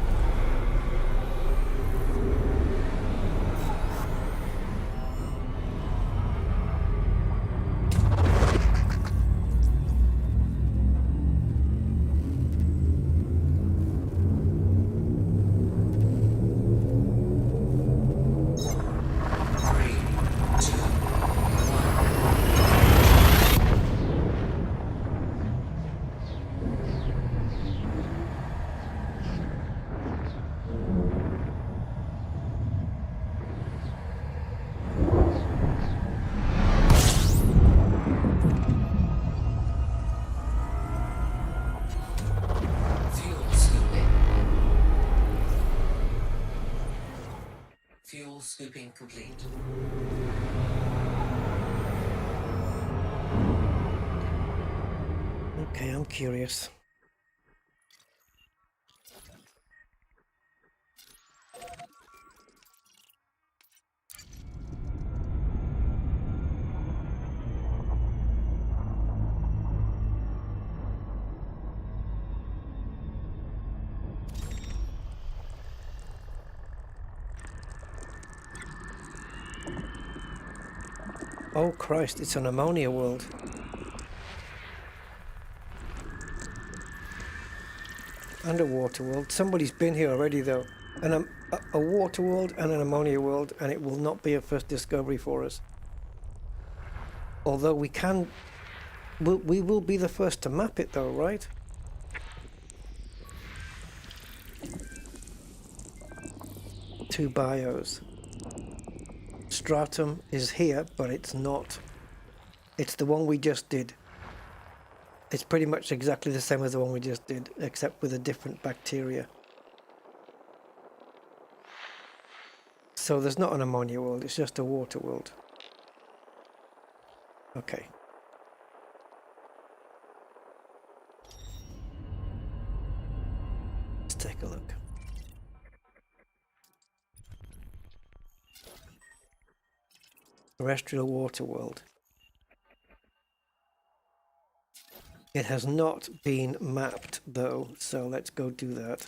Fuel scooping complete. Okay, I'm curious. Oh Christ, it's an ammonia world. And a water world. Somebody's been here already though. And a water world and an ammonia world, and it will not be a first discovery for us. Although we will be the first to map it though, right? Two bios. Stratum is here, but it's not. It's the one we just did. It's pretty much exactly the same as the one we just did, except with a different bacteria. So there's not an ammonia world, it's just a water world. Okay. Let's take a look. Terrestrial water world. It has not been mapped though, so let's go do that.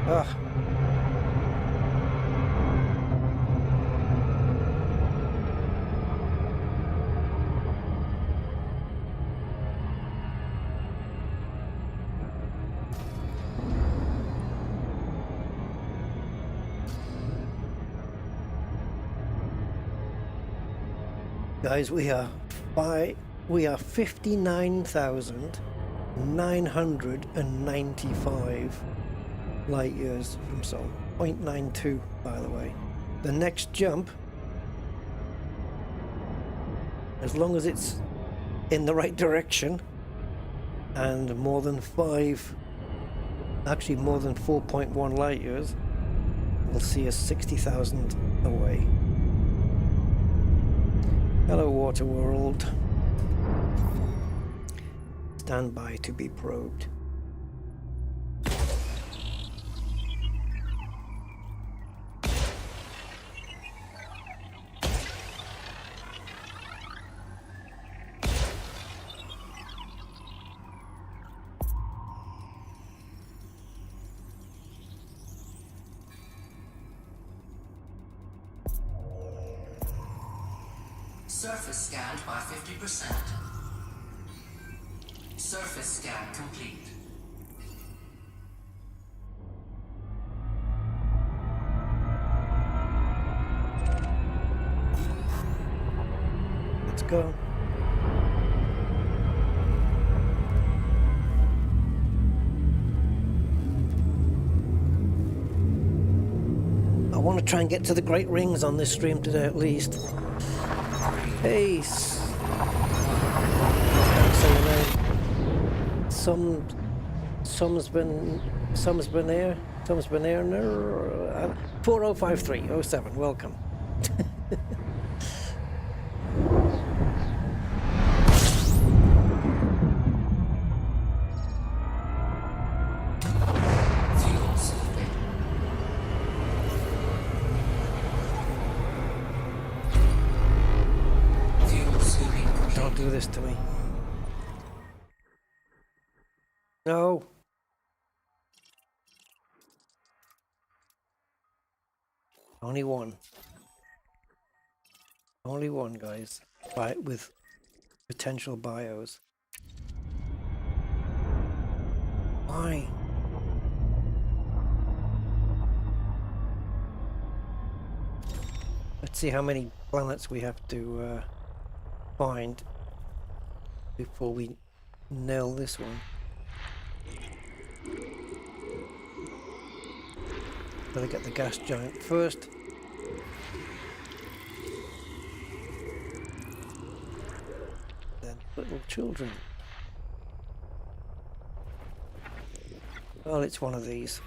Ah. Guys, we are 59,995 light years from Sol. 0.92, by the way. The next jump, as long as it's in the right direction and more than 4.1 light years, we'll see us 60,000 away. Hello, water world. Stand by to be probed. Surface scanned by 50%. Surface scan complete. go. I want to try and get to the Great Rings on this stream today at least. Hey, can't say your name. Some's been here. 405307. Welcome. Don't do this to me. No. Only one. Only one, guys. Right, with potential bios. Why? Let's see how many planets we have to find before we nail this one. Gotta get the gas giant first. Then little children. Well, it's one of these.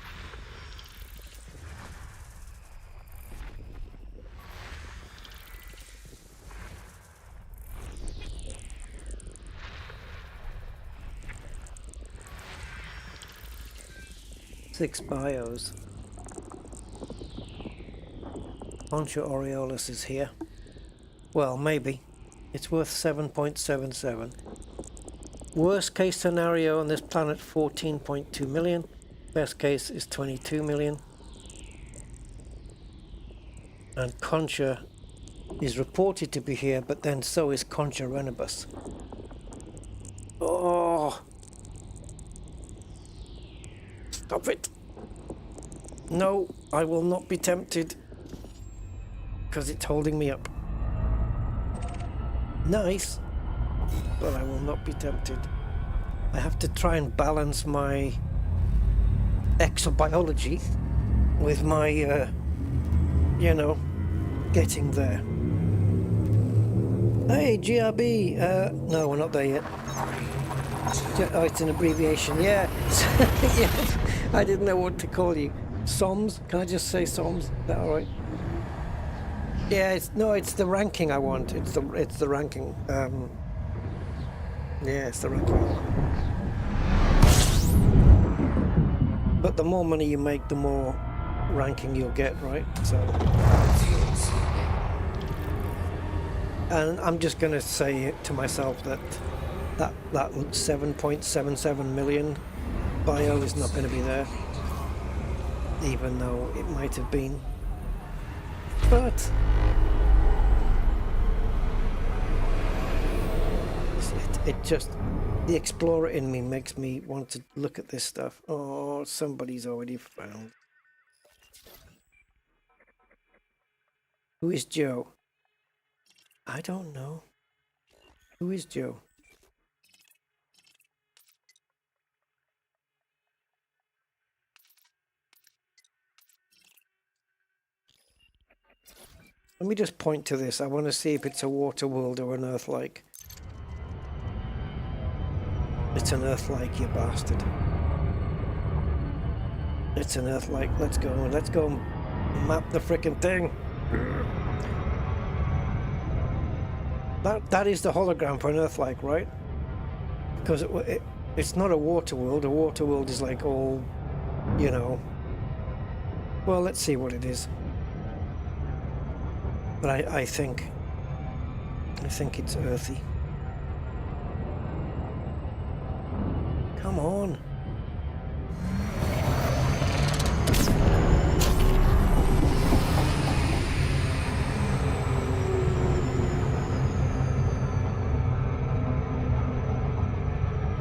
Six bios. Poncha Aureolus is here. Well, maybe. It's worth 7.77. Worst case scenario on this planet, 14.2 million. Best case is 22 million. And Concha is reported to be here, but then so is Concha Renibus. Oh! Stop it! No, I will not be tempted. Because it's holding me up. Nice, but I will not be tempted. I have to try and balance my exobiology with my, you know, getting there. Hey, GRB! No, we're not there yet. Oh, it's an abbreviation, yeah. Yeah. I didn't know what to call you. SOMS? Can I just say SOMS? Is that alright? Yeah, it's the ranking I want. It's the ranking. Yeah, it's the ranking I want. But the more money you make, the more ranking you'll get, right? So, and I'm just gonna say to myself that 7.77 million bio is not going to be there, even though it might have been. But it just, the explorer in me makes me want to look at this stuff. Oh, somebody's already found. Who is Joe? I don't know. Who is Joe? Let me just point to this. I want to see if it's a water world or an Earth-like. It's an Earth-like, you bastard. It's an Earth-like. Let's go and map the frickin' thing. That is the hologram for an Earth-like, right? Because it's not a water world. A water world is like all, you know. Well, let's see what it is. But I think it's earthy. Come on.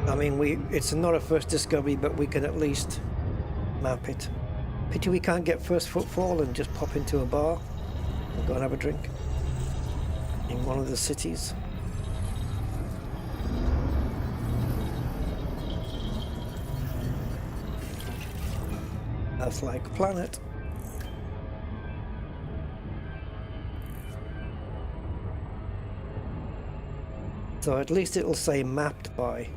I mean, it's not a first discovery, but we can at least map it. Pity we can't get first footfall and just pop into a bar and go and have a drink in one of the cities. Earth-like planet. So at least it'll say mapped by.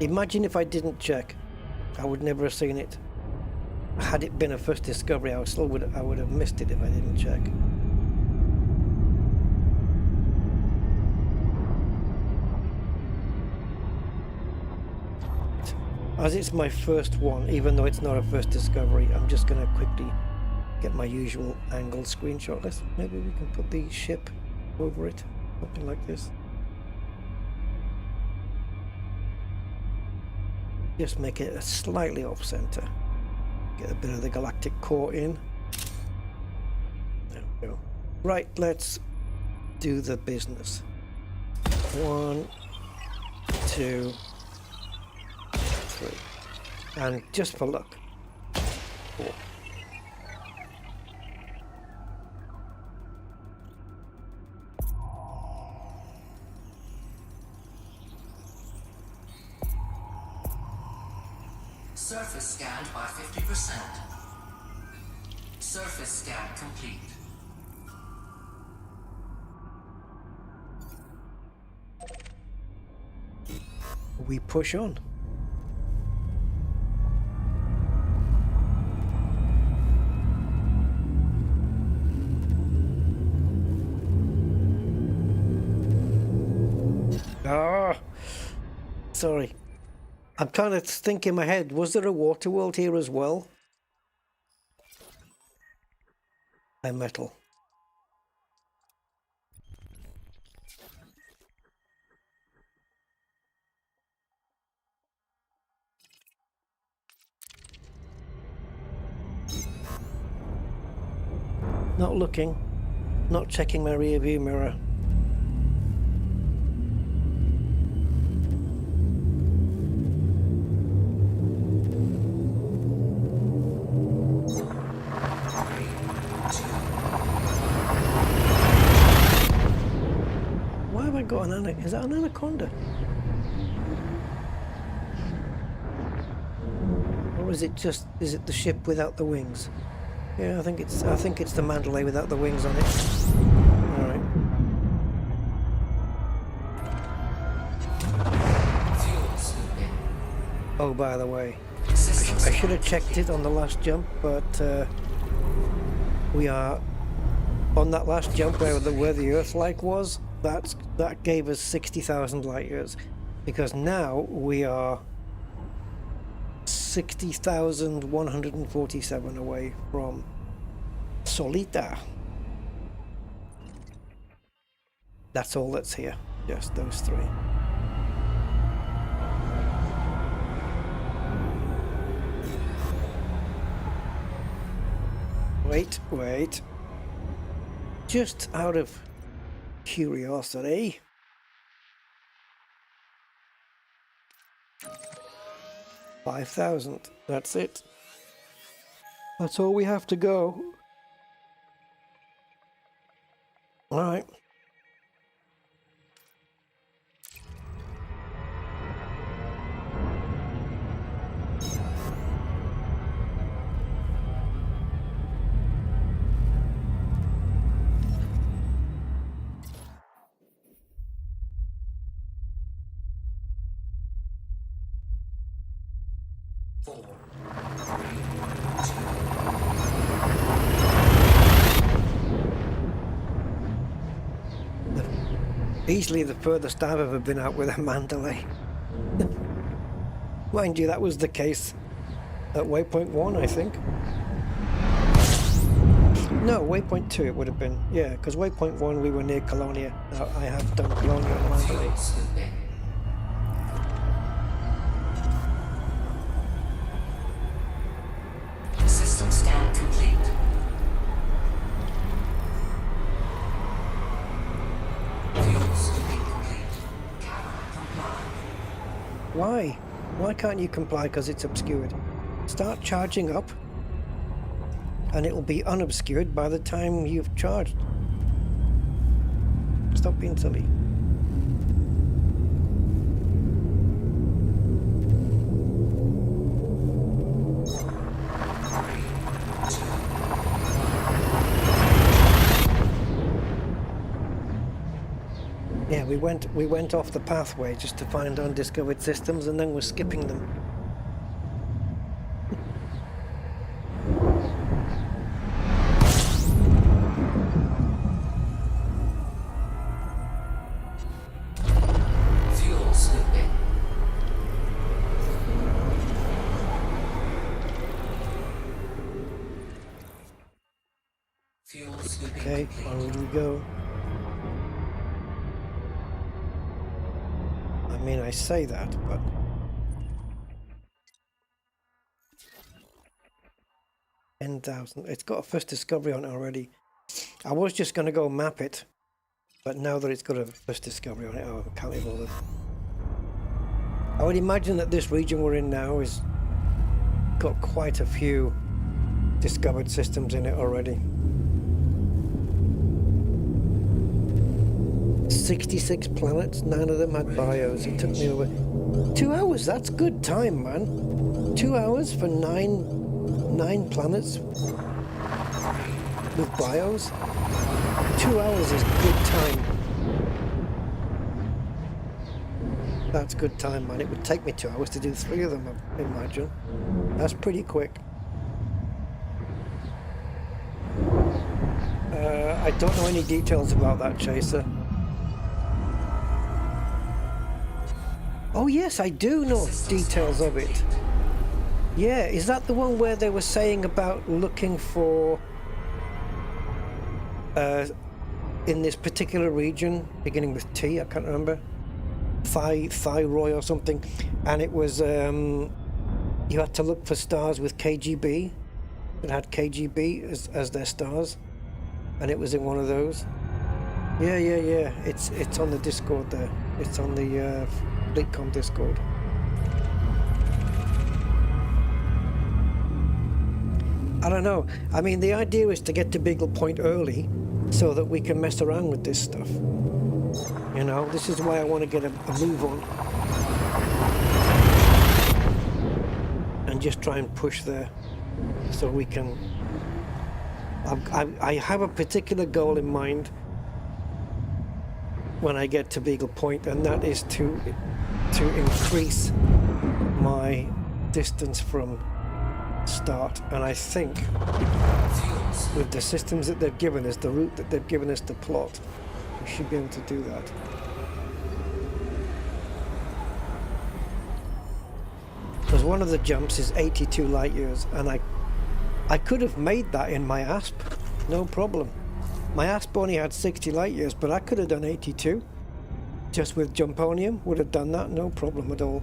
Imagine if I didn't check. I would never have seen it. Had it been a first discovery, I would have missed it if I didn't check. As it's my first one, even though it's not a first discovery, I'm just going to quickly get my usual angle screenshot. Maybe we can put the ship over it, something like this. Just make it a slightly off center. Get a bit of the galactic core in. There we go. Right, let's do the business. 1, 2, 3. And just for luck, 4. Surface scanned by 50%. Surface scan complete. We push on. Ah, sorry. I'm trying to think in my head, was there a water world here as well? And metal. Not looking, not checking my rear view mirror. Why have I got an anaconda? Is that an anaconda? Or is it the ship without the wings? Yeah, I think it's the Mandalay without the wings on it. All right. Oh, by the way, I should have checked it on the last jump, but we are on that last jump where the Earth-like was. That gave us 60,000 light years, because now we are 60,147 away from Solita. That's all that's here, just those 3. Wait. Just out of curiosity, $5,000. That's it. That's all we have to go. All right. Easily the furthest I've ever been out with a Mandalay. Mind you, that was the case at waypoint 1, I think. No, waypoint 2 it would have been. Yeah, because waypoint 1 we were near Colonia. I have done Colonia and Mandalay. System scan complete. Why? Why can't you comply? Because it's obscured. Start charging up and it will be unobscured by the time you've charged. Stop being silly. went off the pathway just to find undiscovered systems, and then we're skipping them. Fuel slipping. Fuel slipping. Okay, on we go. I mean, I say that, but... $10,000. It's got a first discovery on it already. I was just going to go map it, but now that it's got a first discovery on it, I can't be bothered. I would imagine that this region we're in now is got quite a few discovered systems in it already. 66 planets, 9 of them had bios. It took me over 2 hours. That's good time, man. 2 hours for nine planets with bios. 2 hours is good time. That's good time, man. It would take me 2 hours to do 3 of them, I imagine. That's pretty quick. I don't know any details about that chaser. Oh yes, I do know details of it. Yeah, is that the one where they were saying about looking for in this particular region, beginning with T, I can't remember, Thyroid or something, and it was you had to look for stars with KGB that had KGB as their stars, and it was in one of those. Yeah, it's on the Discord there. It's on the FleetCom Discord. I don't know. I mean, the idea is to get to Beagle Point early so that we can mess around with this stuff. You know, this is why I want to get a move on. And just try and push there so we can... I have a particular goal in mind when I get to Beagle Point, and that is to increase my distance from start. And I think with the systems that they've given us, the route that they've given us to plot, we should be able to do that. Because one of the jumps is 82 light years, and I could have made that in my ASP, no problem. My ASP only had 60 light years, but I could have done 82. Just with Jumponium, would have done that, no problem at all.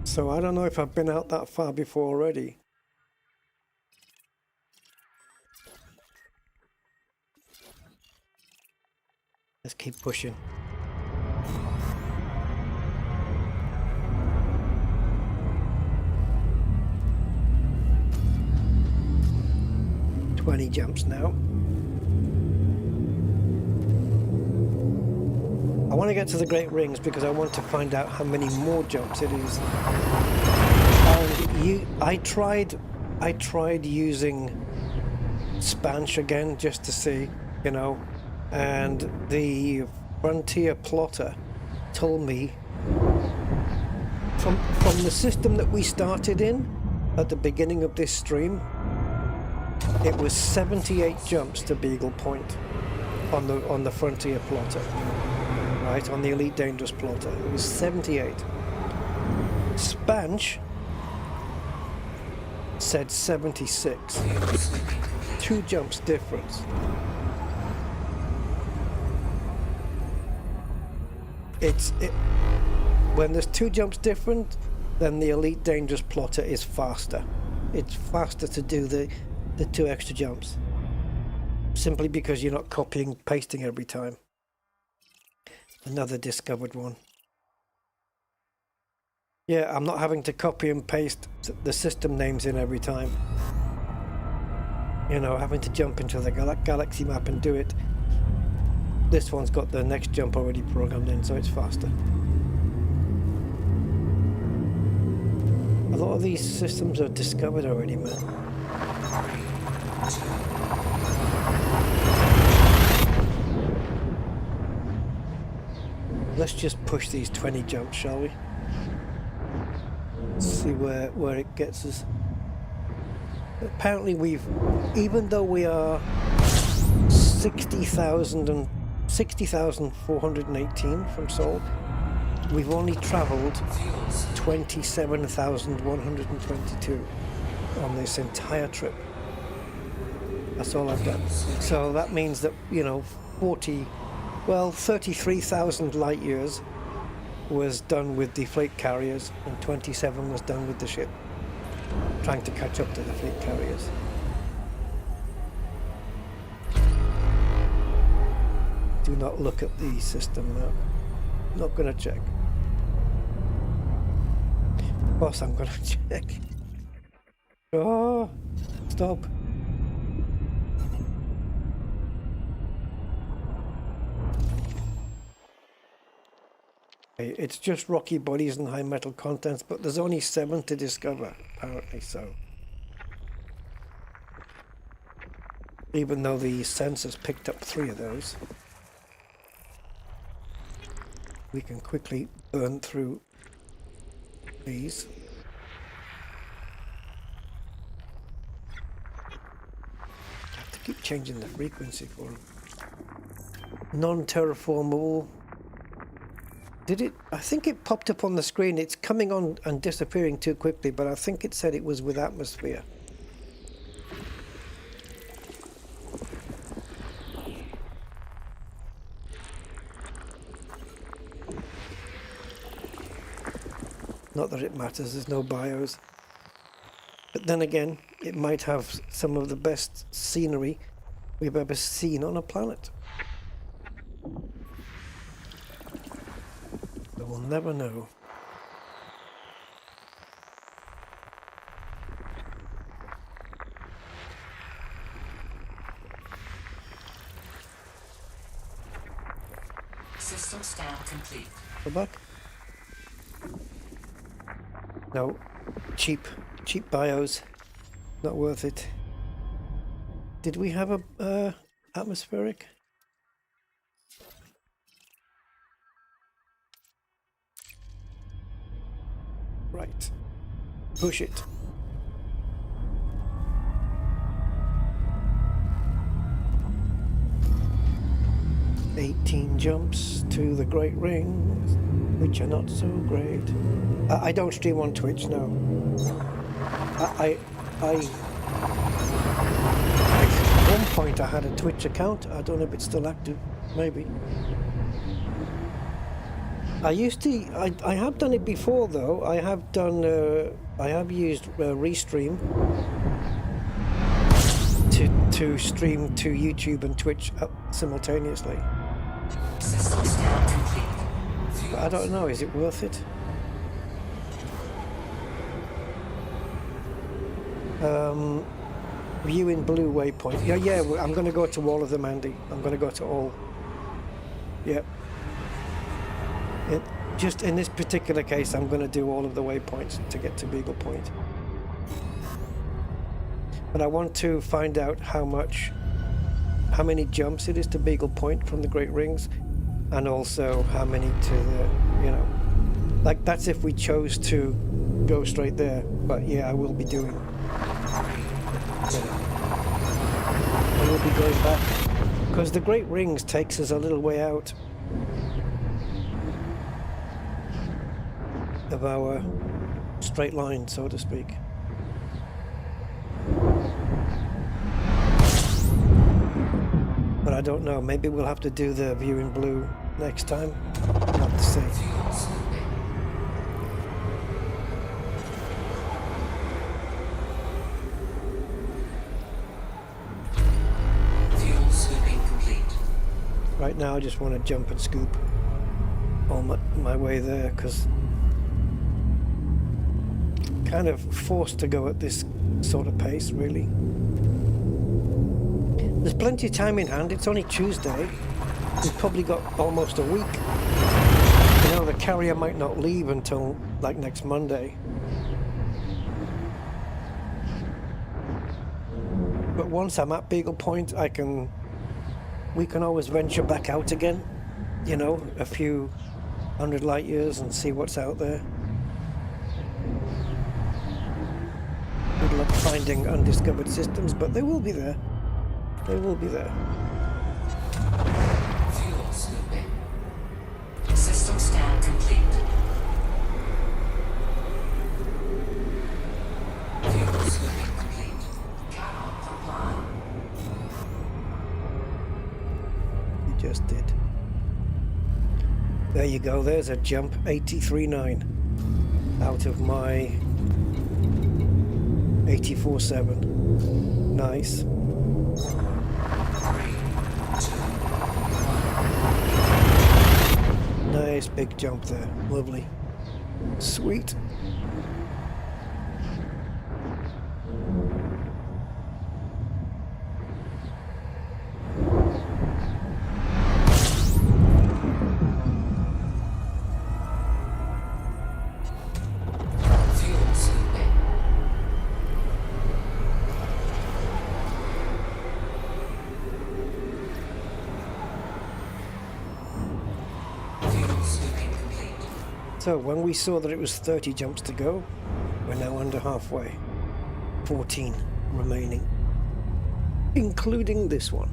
So I don't know if I've been out that far before already. Let's keep pushing. Twenty jumps now. I want to get to the Great Rings because I want to find out how many more jumps it is. And I tried using Spanch again just to see, you know, and the Frontier plotter told me from the system that we started in at the beginning of this stream, it was 78 jumps to Beagle Point on the Frontier plotter. Right, on the Elite Dangerous plotter, it was 78. Spanch said 76. 2 jumps difference. When there's 2 jumps different, then the Elite Dangerous plotter is faster. It's faster to do the 2 extra jumps, simply because you're not copying pasting every time. Another discovered one. Yeah, I'm not having to copy and paste the system names in every time. You know, having to jump into the galaxy map and do it. This one's got the next jump already programmed in, so it's faster. A lot of these systems are discovered already, man. Let's just push these 20 jumps, shall we? See where it gets us. Apparently even though we are 60,418 from Seoul, we've only travelled 27,122 on this entire trip. That's all I've done. So that means that, you know, 33,000 light years was done with the fleet carriers and 27 was done with the ship, trying to catch up to the fleet carriers. Do not look at the system now. Not gonna check. Of course I'm gonna check. Oh, stop. It's just rocky bodies and high metal contents, but there's only 7 to discover, apparently, so. Even though the sensors picked up 3 of those, we can quickly burn through these. I have to keep changing the frequency for them. Non-terraformable. Did it? I think it popped up on the screen. It's coming on and disappearing too quickly, but I think it said it was with atmosphere. Not that it matters, there's no bios. But then again, it might have some of the best scenery we've ever seen on a planet. We'll never know. System scan complete. Go back. No, cheap bios, not worth it. Did we have a atmospheric? Right, push it. "18 jumps to the Great Rings, which are not so great." I don't stream on Twitch, no. At one point I had a Twitch account. I don't know if it's still active, maybe. I have done it before though. I have used Restream to stream to YouTube and Twitch simultaneously. System scan complete. But I don't know, is it worth it? View in blue waypoint. Yeah, I'm going to go to all of them, Andy. I'm going to go to all. Yep. Just in this particular case, I'm going to do all of the waypoints to get to Beagle Point. But I want to find out how many jumps it is to Beagle Point from the Great Rings, and also how many to the, like that's if we chose to go straight there. But yeah, I will be doing. I will be going back because the Great Rings takes us a little way out of our straight line, so to speak. But I don't know, maybe we'll have to do the view in blue next time. We'll have to see. Fuel scooping complete. Right now I just want to jump and scoop on my way there, because kind of forced to go at this sort of pace, really. There's plenty of time in hand. It's only Tuesday. We've probably got almost a week. The carrier might not leave until like next Monday. But once I'm at Beagle Point, we can always venture back out again. A few 100 light years and see what's out there. Good luck finding undiscovered systems, but they will be there. They will be there. Fuel scooping. System scan complete. Fuel scooping complete. Cannot comply. You just did. There you go, there's a jump 83.9 out of my 84.7. Nice. 3, 2, 1. Nice big jump there. Lovely. Sweet. Fuel scooping. Fuel scooping complete. So when we saw that it was 30 jumps to go, we're now under halfway. 14 remaining, including this one.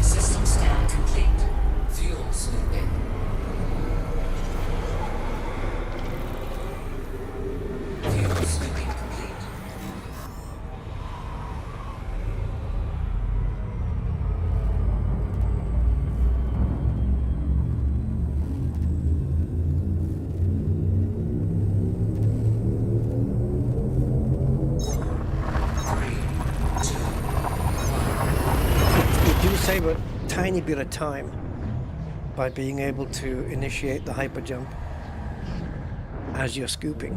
System scan complete. Fuel scooping. Fuel scooping complete. You do save a tiny bit of time by being able to initiate the hyper jump as you're scooping.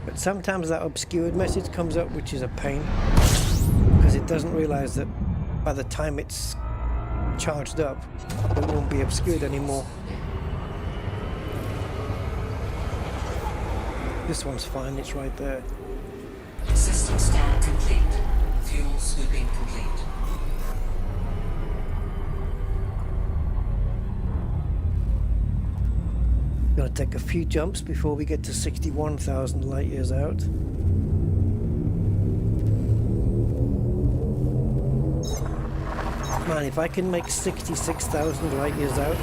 But sometimes that obscured message comes up, which is a pain, because it doesn't realize that by the time it's charged up, it won't be obscured anymore. This one's fine, it's right there. System scan complete. Fuel scooping complete. Gonna take a few jumps before we get to 61,000 light years out. Man, if I can make 66,000 light years out,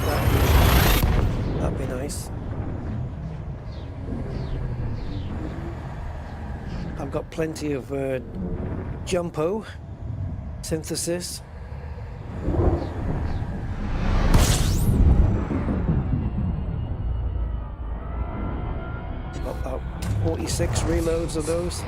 that'd be nice. I've got plenty of jumpo synthesis. Got about 46 reloads of those.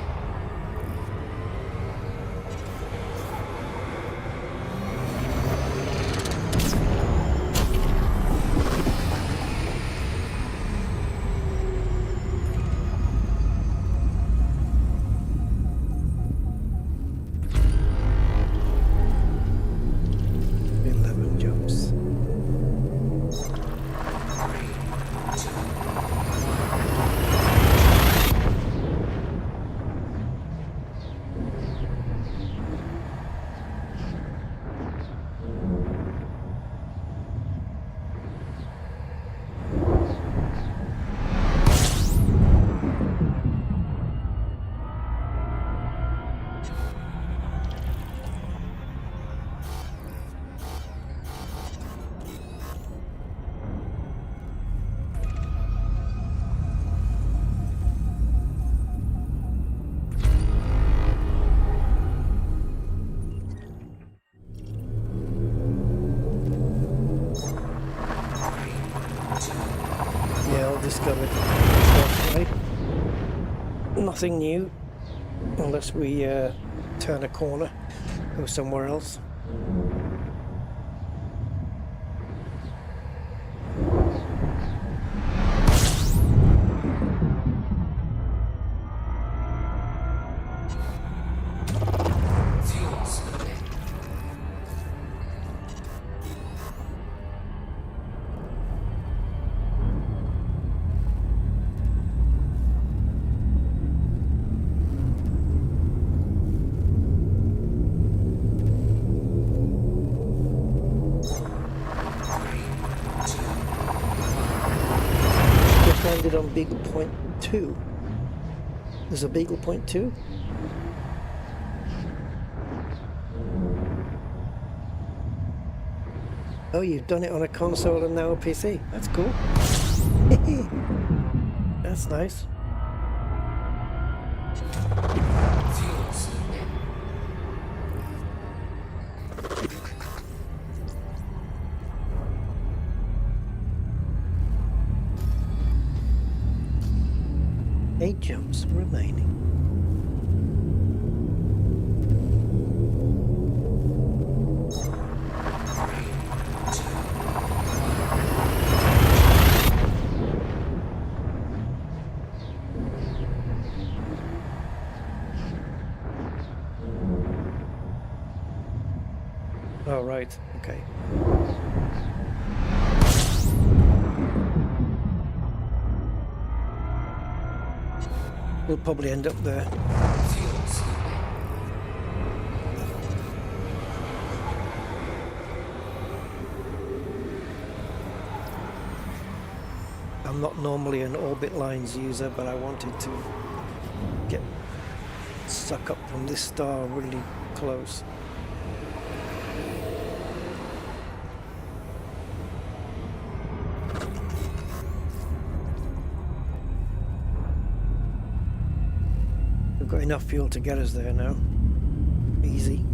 Discovered stuff, right? Nothing new, unless we turn a corner, go somewhere else. did on Beagle Point 2. There's a Beagle Point 2? Oh, you've done it on a console and now a PC. That's cool. That's nice. Fuel slipping. 8 jumps remaining. Oh, right. Okay. We'll probably end up there. Fuel slipping. I'm not normally an orbit lines user, but I wanted to get suck up from this star really close. We've got enough fuel to get us there now. Easy.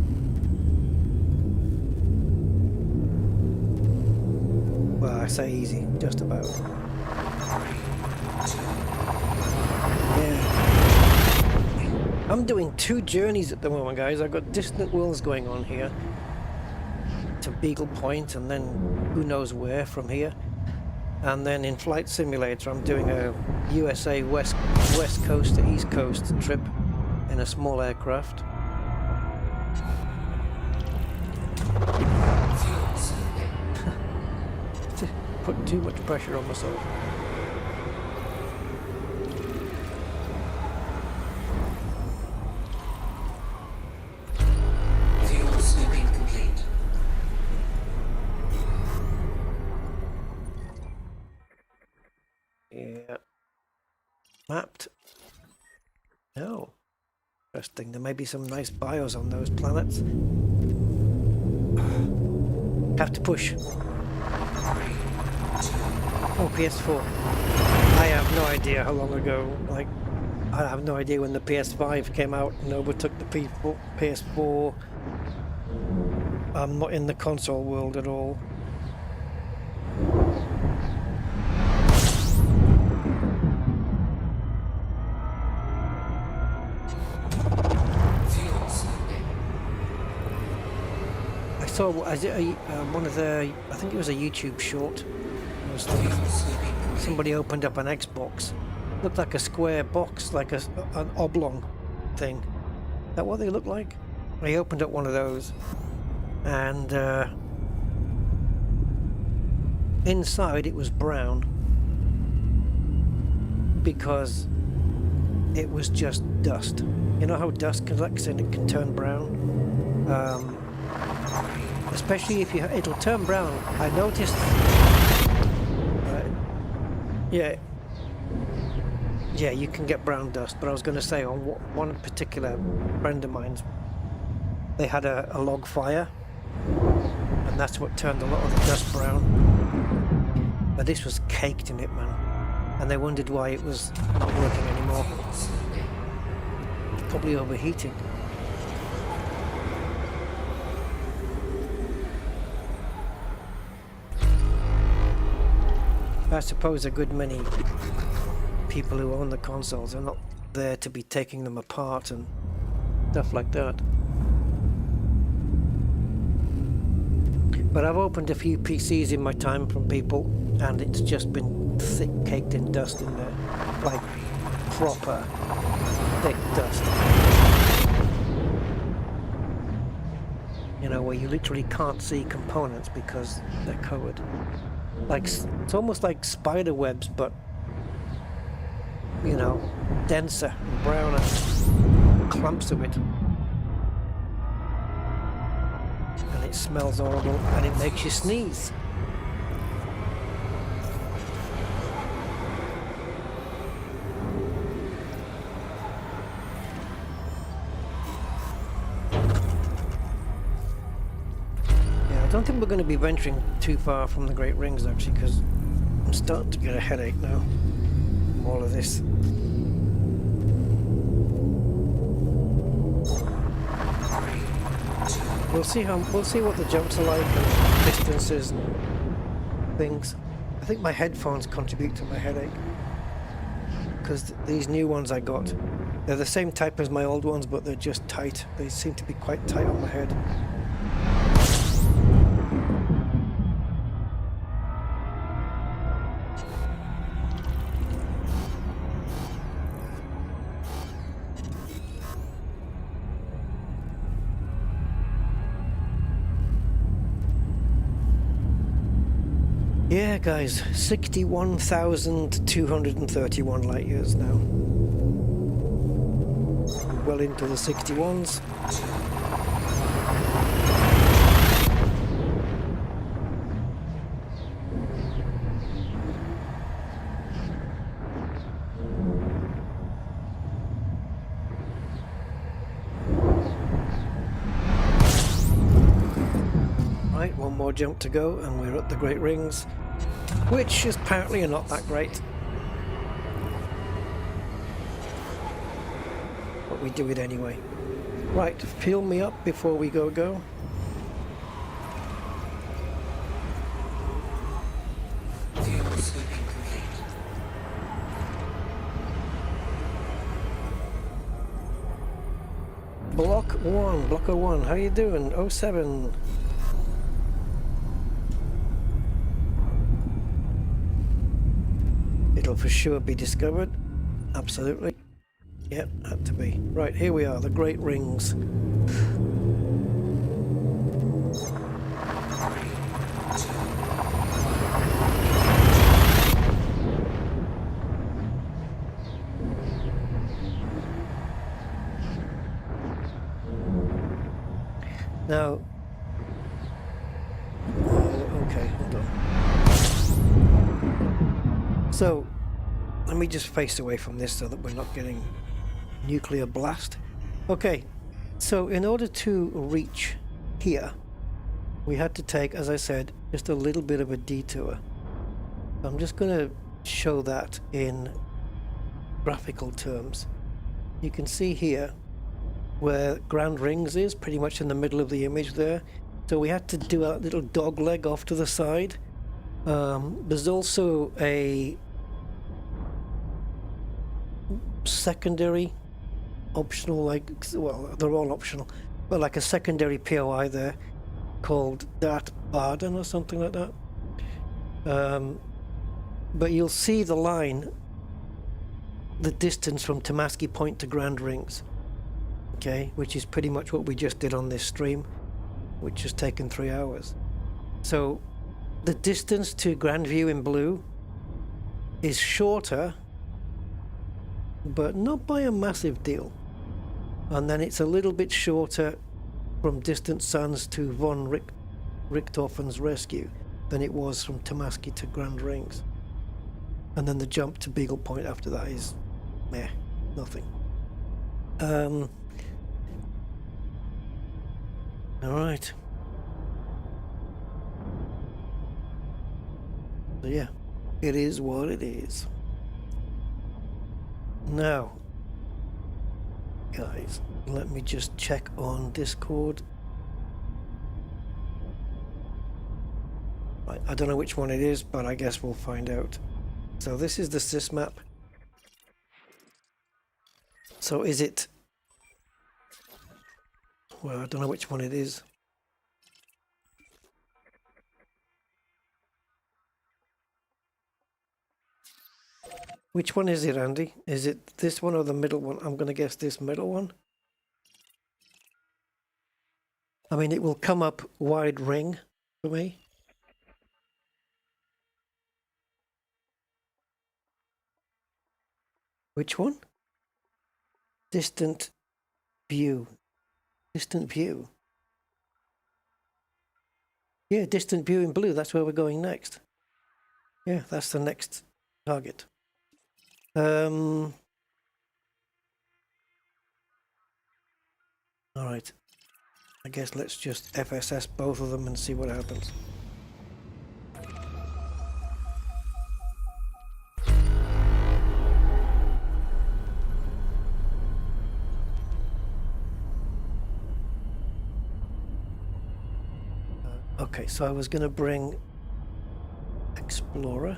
Well, I say easy, just about. Yeah. I'm doing 2 journeys at the moment, guys. I've got distant wheels going on here to Beagle Point, and then who knows where from here. And then in Flight Simulator, I'm doing a USA West Coast to East Coast trip in a small aircraft. Fuel slipping. Put too much pressure on myself. Fuel slipping complete. Yeah. Mapped. No. Interesting. There may be some nice bios on those planets. Have to push. Oh, PS4. I have no idea how long ago. Like, I have no idea when the PS5 came out and overtook the PS4. I'm not in the console world at all. Fuel slipping. I saw one of the, I think it was a YouTube short. It was Fuel slipping complete. somebody opened up an Xbox. Looked like a square box, like an oblong thing. Is that what they look like? They opened up one of those, and inside it was brown because it was just dust. You know how dust collects and it can turn brown? Especially if it'll turn brown. I noticed. Yeah, you can get brown dust. But I was going to say on one particular friend of mine's, they had a log fire, and that's what turned a lot of the dust brown. But this was caked in it, man, and they wondered why it was not working anymore. Fuel slipping. Probably overheating. I suppose a good many people who own the consoles are not there to be taking them apart and stuff like that. But I've opened a few PCs in my time from people, and it's just been thick, caked in dust in there, like proper thick dust. You know, where you literally can't see components because they're covered. Like, it's almost like spider webs, but, you know, denser and browner. Clumps of it. And it smells horrible, and it makes you sneeze. think we're going to be venturing too far from the Great Rings, actually, because I'm starting to get a headache now from all of this. We'll see what the jumps are like and distances and things. I think my headphones contribute to my headache, because these new ones I got, they're the same type as my old ones, but they're just tight. They seem to be quite tight on my head. Yeah, guys, 61,231 light years now. Well into the 61s. Right, one more jump to go and we're at the Great Rings, which is apparently are not that great. But we do it anyway. Right, fuel me up before we go. Fuel sweeping complete. Block 01, how you doing? 07. It'll for sure be discovered. Absolutely. Yep, had to be. Right, here we are, the Great Rings. Now, okay, hold on. So, let me just face away from this so that we're not getting nuclear blast. Okay, so in order to reach here, we had to take, as I said, just a little bit of a detour. I'm just going to show that in graphical terms. You can see here where Grand Rings is, pretty much in the middle of the image there. So we had to do a little dog leg off to the side. There's also a secondary optional, like, well, they're all optional, but like a secondary POI there called Dat Baden or something like that. But you'll see the line, the distance from Tamaski Point to Grand Rings, okay, which is pretty much what we just did on this stream, which has taken 3 hours. So the distance to Grandview in blue is shorter, but not by a massive deal. And then it's a little bit shorter from Distant Suns to von Richthofen's Rescue than it was from Tamaski to Grand Rings. And then the jump to Beagle Point after that is meh, nothing. Alright. So yeah, it is what it is. Now, guys, let me just check on Discord. I don't know which one it is, but I guess we'll find out. So this is the sysmap. So is it... Well, I don't know which one it is. Which one is it, Andy? Is it this one or the middle one? I'm going to guess this middle one. I mean, it will come up wide ring for me. Which one? Distant view. Distant view. Yeah, distant view in blue. That's where we're going next. Yeah, that's the next target. All right. I guess let's just FSS both of them and see what happens. Okay, so I was going to bring Explorer.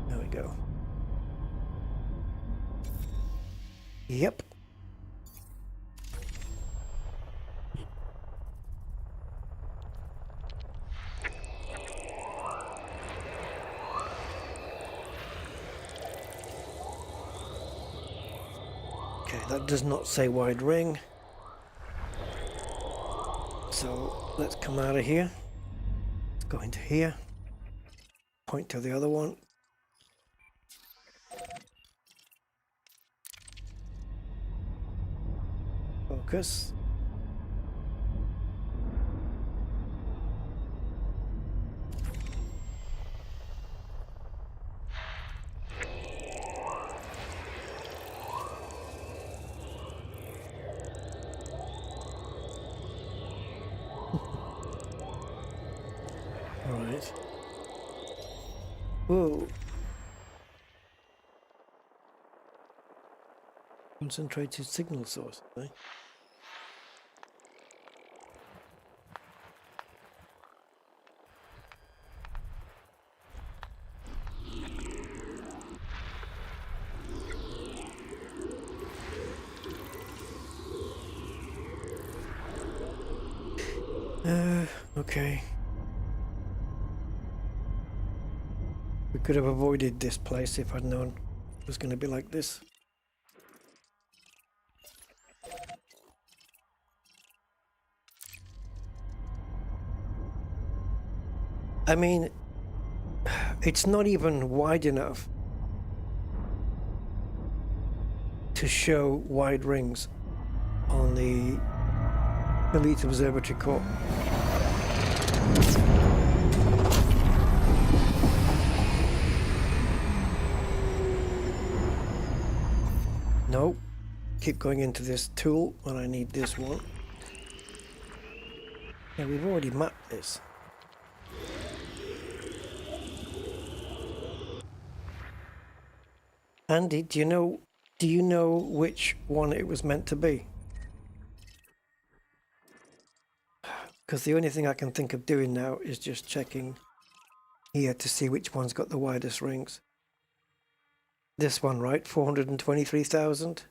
There we go. Yep. Okay, that does not say wide ring. So let's come out of here. Let's go into here. Point to the other one. Focus. All right. Whoa. Concentrated signal source, eh? Okay. We could have avoided this place if I'd known it was going to be like this. I mean, it's not even wide enough to show wide rings on the Elite Observatory Core. No, keep going into this tool when I need this one. Yeah, we've already mapped this. Andy, do you know which one it was meant to be? Because the only thing I can think of doing now is just checking here to see which one's got the widest rings. This one, right? 423,000.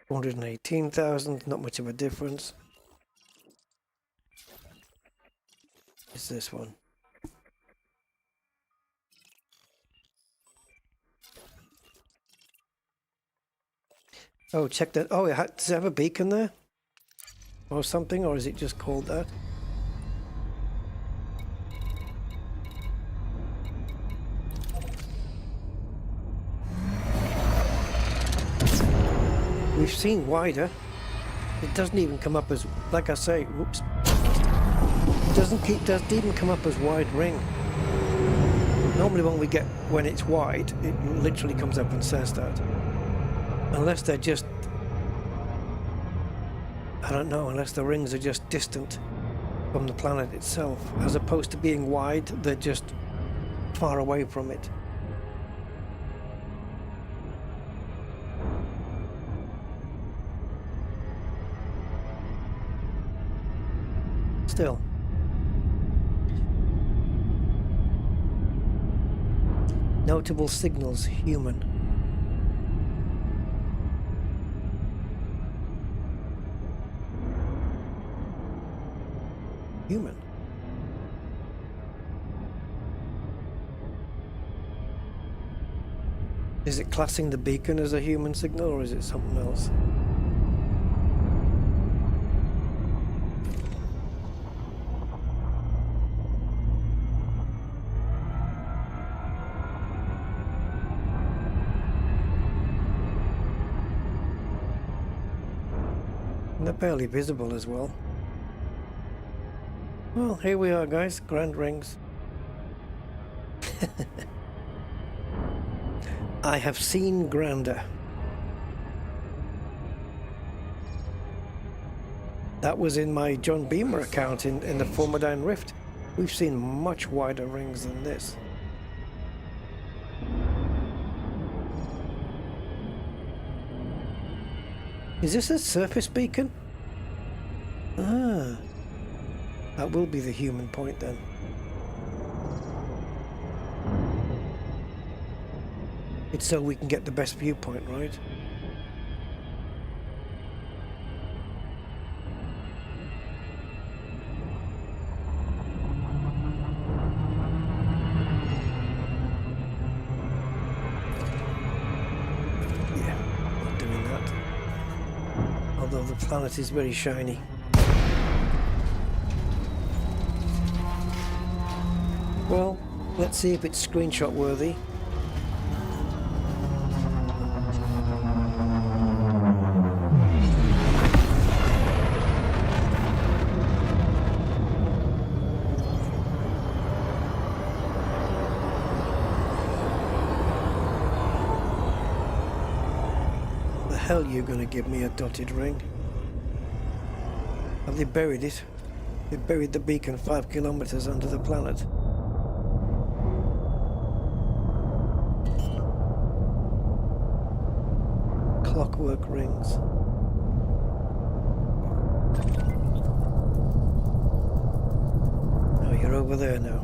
418,000, not much of a difference. It's this one. Oh, check that. Oh, does it have a beacon there? Or something? Or is it just called that? We've seen wider. It doesn't even come up as, like I say, whoops. It doesn't even come up as wide ring. Normally when it's wide, it literally comes up and says that. Unless they're just, I don't know, unless the rings are just distant from the planet itself. As opposed to being wide, they're just far away from it. Still. Notable signals, human. Human. Is it classing the beacon as a human signal or is it something else? And they're barely visible as well. Well, here we are, guys. Grand rings. I have seen grander. That was in my John Beamer account in the Formadine Rift. We've seen much wider rings than this. Is this a surface beacon? Ah, that will be the human point then. It's so we can get the best viewpoint, right? Yeah, not doing that. Although the planet is very shiny. Well, let's see if it's screenshot worthy. The hell you're gonna give me a dotted ring? Have they buried it? They buried the beacon 5 kilometers under the planet. Clockwork rings. Oh, you're over there now.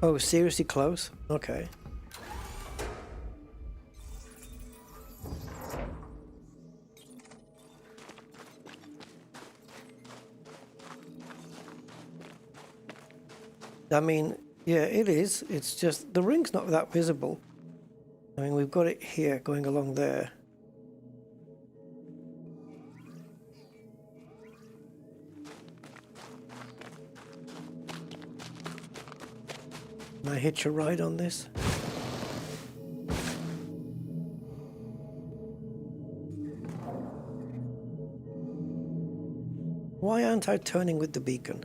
Oh, seriously close? Okay. I mean, yeah, it is. It's just the ring's not that visible. I mean, we've got it here going along there. Can I hitch a ride on this? Why aren't I turning with the beacon?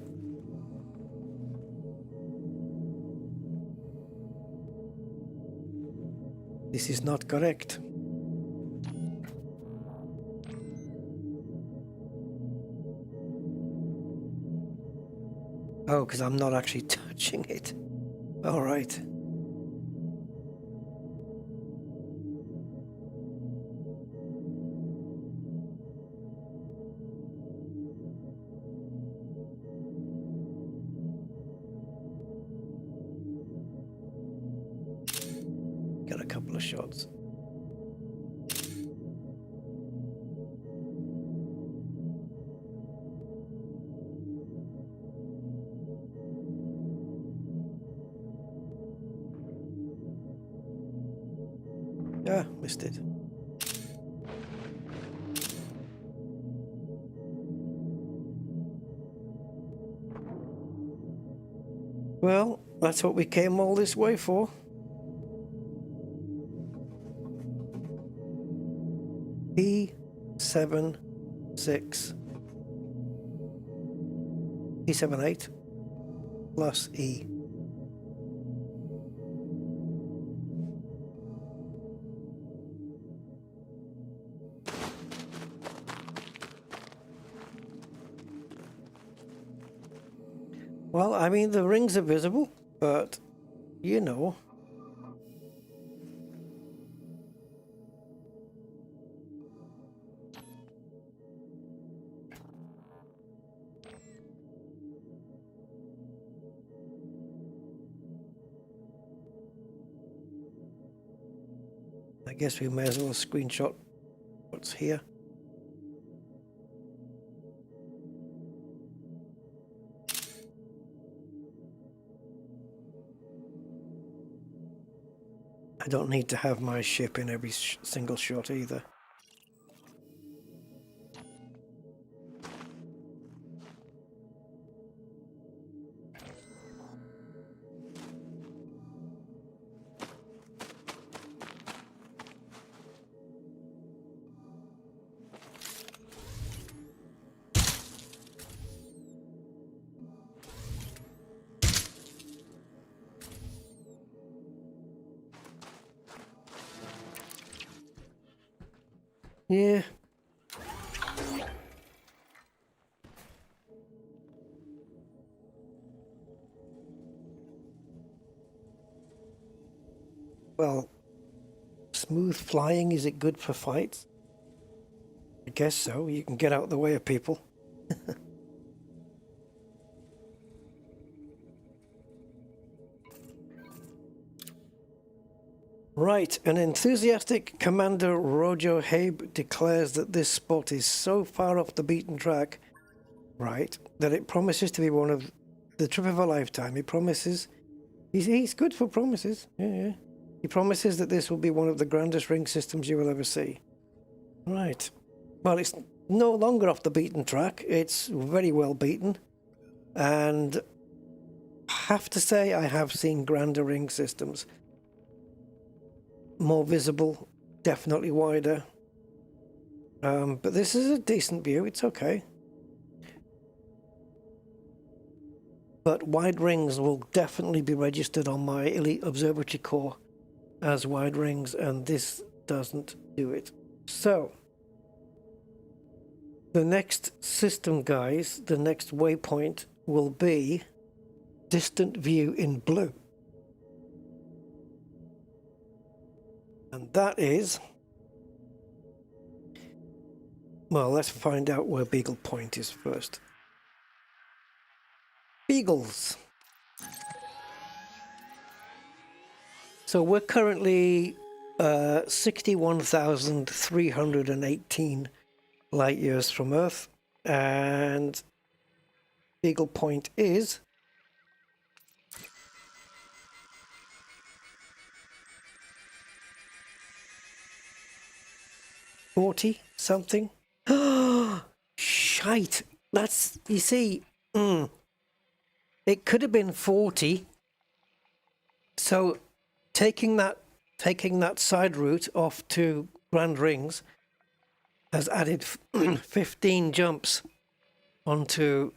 This is not correct. Oh, because I'm not actually touching it. All right. Got a couple of shots. Ah, missed it. Well, that's what we came all this way for. P78 plus E. Well, I mean, the rings are visible, but, you know. I guess we may as well screenshot what's here. I don't need to have my ship in every single shot either. Yeah. Well, smooth flying, is it good for fights? I guess so. You can get out of the way of people. Right, an enthusiastic Commander Rojo Habe declares that this spot is so far off the beaten track, right, that it promises to be one of the trip of a lifetime. He promises, he's good for promises, yeah. He promises that this will be one of the grandest ring systems you will ever see. Right, well, it's no longer off the beaten track, it's very well beaten, and I have to say I have seen grander ring systems. More visible, definitely wider. But this is a decent view, it's okay. But wide rings will definitely be registered on my Elite Observatory core as wide rings, and this doesn't do it. So, the next system, guys, the next waypoint will be distant view in blue. And that is, well, let's find out where Beagle Point is first. Beagles. So we're currently 61,318 light years from Earth, and Beagle Point is 40 something. Shite. That's, you see, it could have been 40. So taking that side route off to Grand Rings has added 15 jumps onto.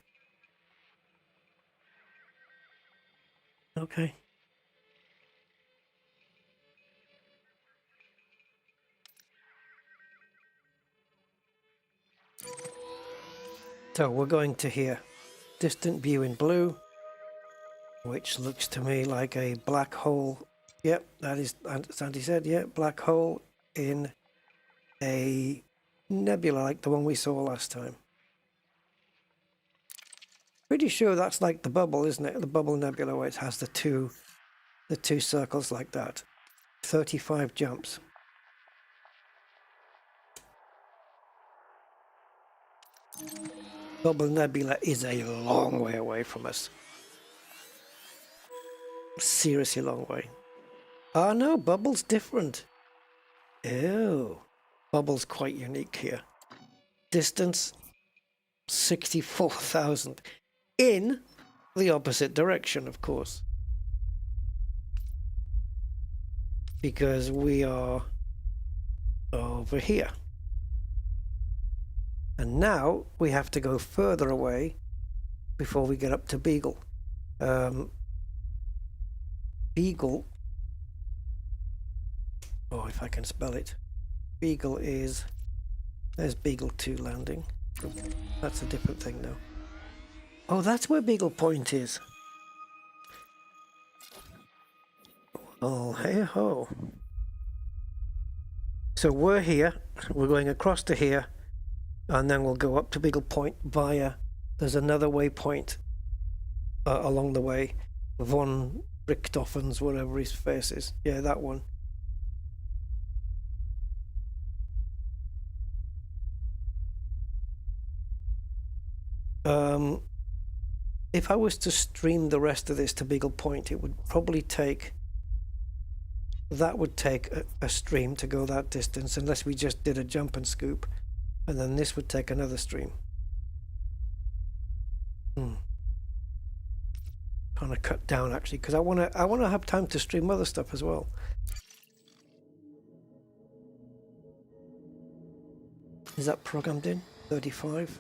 Okay. So we're going to here. Distant view in blue, which looks to me like a black hole. Yep, that is, Sandy said, yeah, black hole in a nebula like the one we saw last time. Pretty sure that's like the bubble, isn't it? The bubble nebula where it has the two circles like that. 35 jumps. Bubble nebula is a long way away from us. Seriously long way. Ah no, bubble's different. Ew. Bubble's quite unique here. Distance 64,000 in the opposite direction, of course, because we are over here, and now we have to go further away before we get up to Beagle. Beagle, oh, if I can spell it, Beagle is, there's Beagle 2 landing. That's a different thing now. Oh, that's where Beagle Point is. Oh, hey ho. So we're here, we're going across to here, and then we'll go up to Beagle Point via, there's another waypoint along the way, Von Richthofen's, whatever his face is. Yeah, that one. If I was to stream the rest of this to Beagle Point, it would probably take that would take a stream to go that distance, unless we just did a jump and scoop, and then this would take another stream. Trying to cut down actually, because I want to have time to stream other stuff as well. Is that programmed in? 35.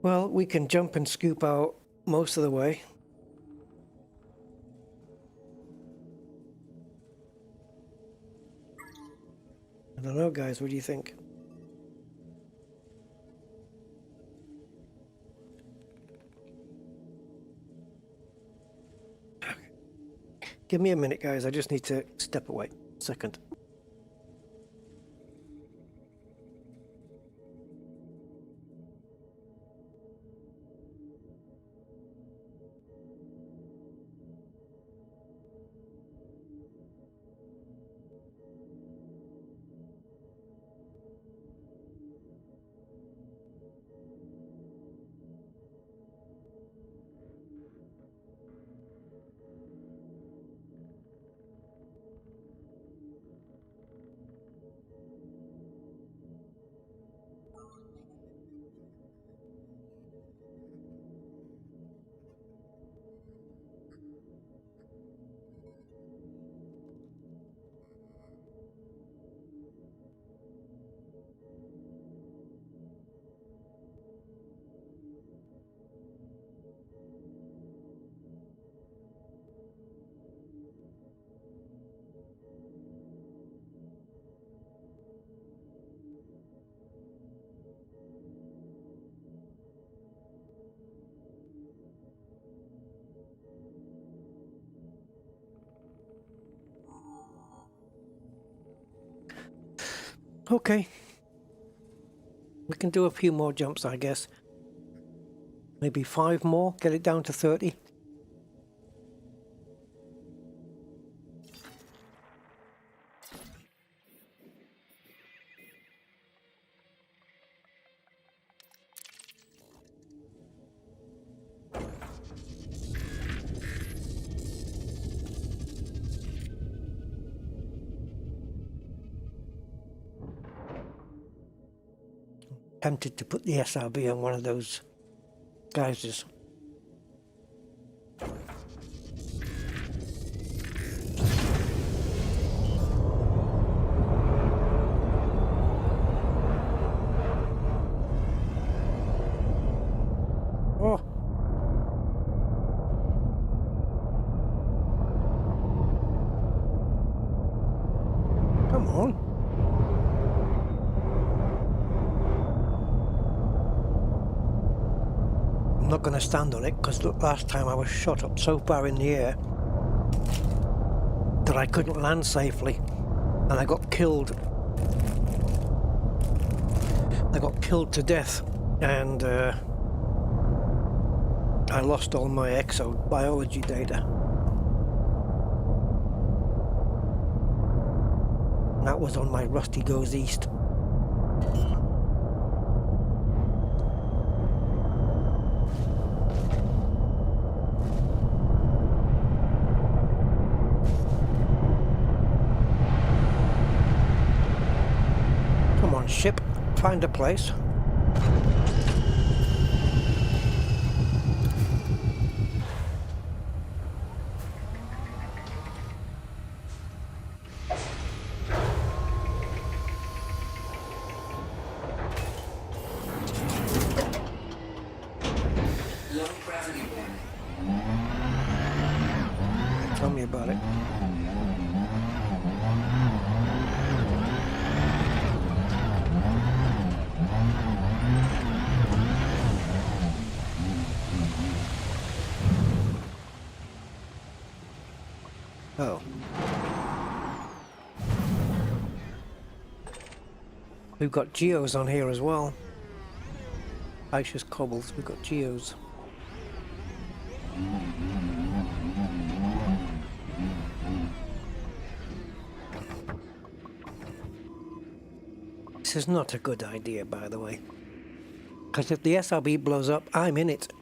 Well, we can jump and scoop out most of the way. I don't know, guys, what do you think? Give me a minute, guys. I just need to step away. Second. Okay. We can do a few more jumps, I guess. Maybe 5 more, get it down to 30. Tempted to put the SRB on one of those geysers. Oh. Come on. I'm not going to stand on it because last time I was shot up so far in the air that I couldn't land safely, and I got killed. I got killed to death, and I lost all my exobiology data. And that was on my Rusty Goes East. Ship, find a place. Low gravity warning. Tell me about it. Oh. We've got geos on here as well. Ice's cobbles, we've got geos. This is not a good idea, by the way. Because if the SRB blows up, I'm in it.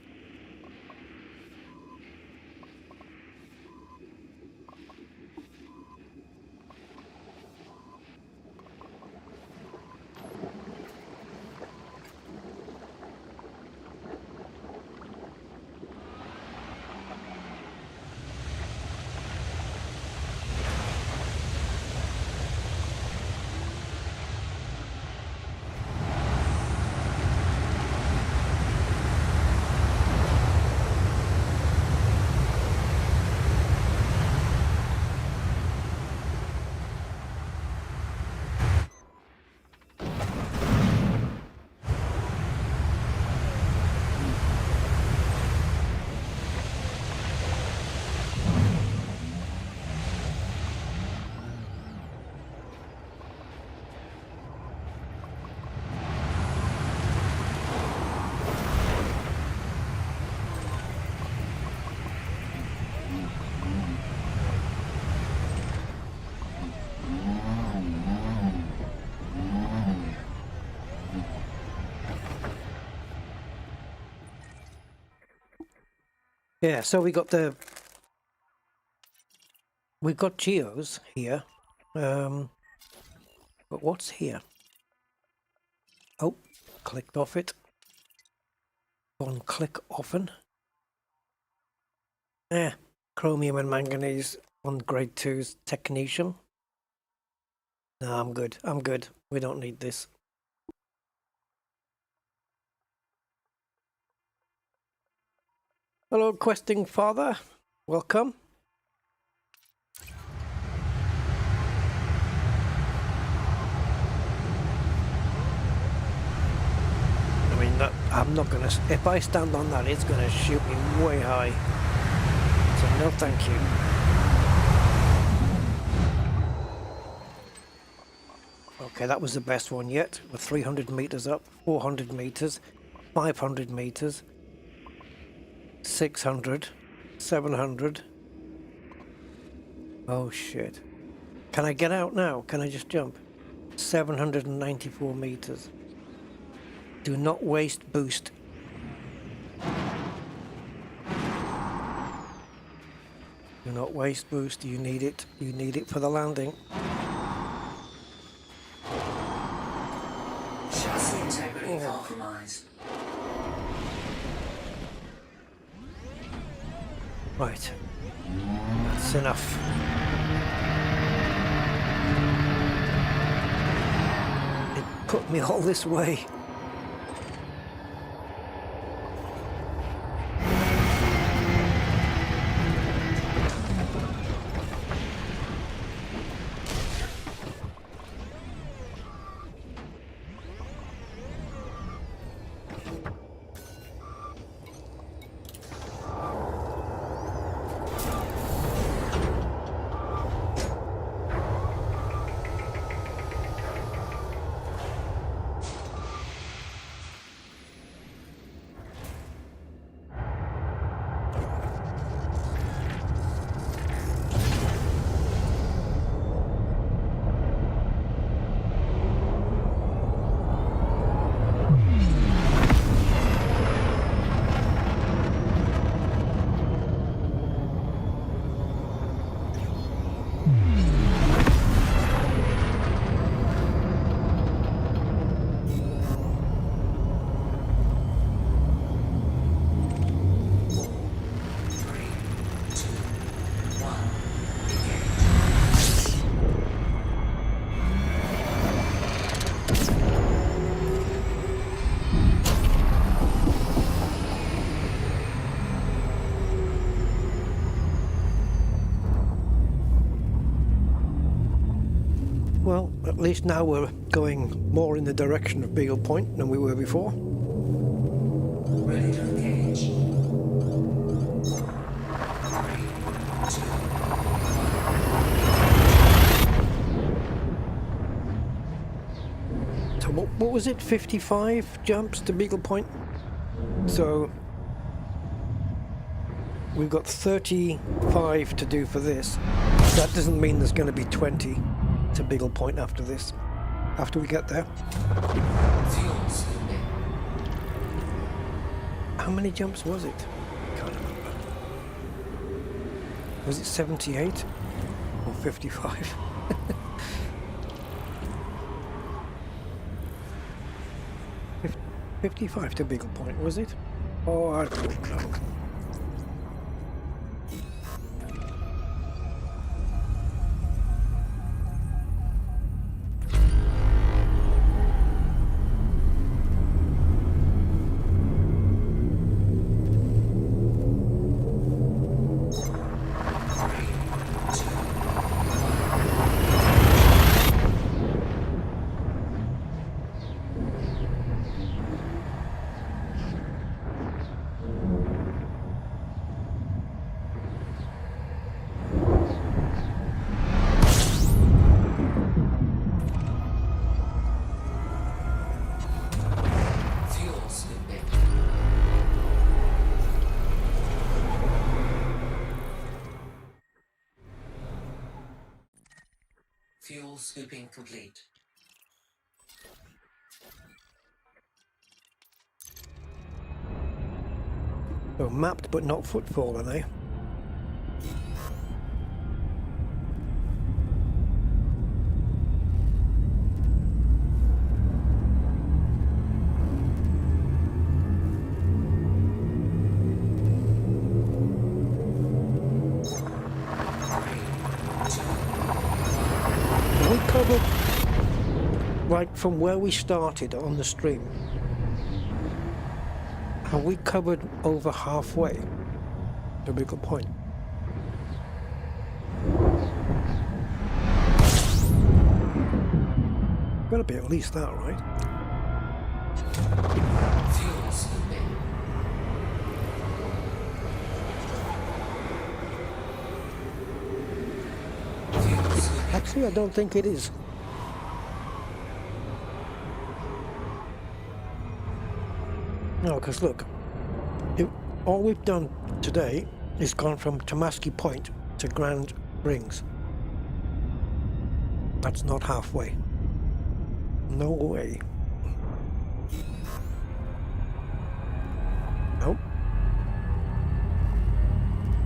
Yeah, so we got geos here. But what's here? Oh, clicked off it. One click often. Chromium and manganese on grade 2's technetium. No, I'm good. I'm good. We don't need this. Hello, questing father. Welcome. I mean, I'm not gonna. If I stand on that, it's gonna shoot me way high. So no, thank you. Okay, that was the best one yet. We're 300 meters up, 400 meters, 500 meters, 600, 700. Oh shit. Can I get out now? Can I just jump? 794 meters. Do not waste boost. Do not waste boost. You need it. You need it for the landing. Chassis integrity compromised. Right. That's enough. It put me all this way. Well, at least now we're going more in the direction of Beagle Point than we were before. Ready to engage. 3, 2, 1. So what was it? 55 jumps to Beagle Point? So we've got 35 to do for this. That doesn't mean there's going to be 20 to Beagle Point after this, after we get there. Fuel scooping. How many jumps was it? Can't remember. Was it 78 or 55? 55 to Beagle Point, was it? Oh, I don't know. Fuel scooping complete. So mapped but not footfallen, eh? We covered right from where we started on the stream. And we covered over halfway to Beagle Point. Gotta be at least that, right? Fuel scooping. Fuel scooping. Actually, I don't think it is. No, because look, all we've done today is gone from Tomaski Point to Grand Rings. That's not halfway. No way. Nope.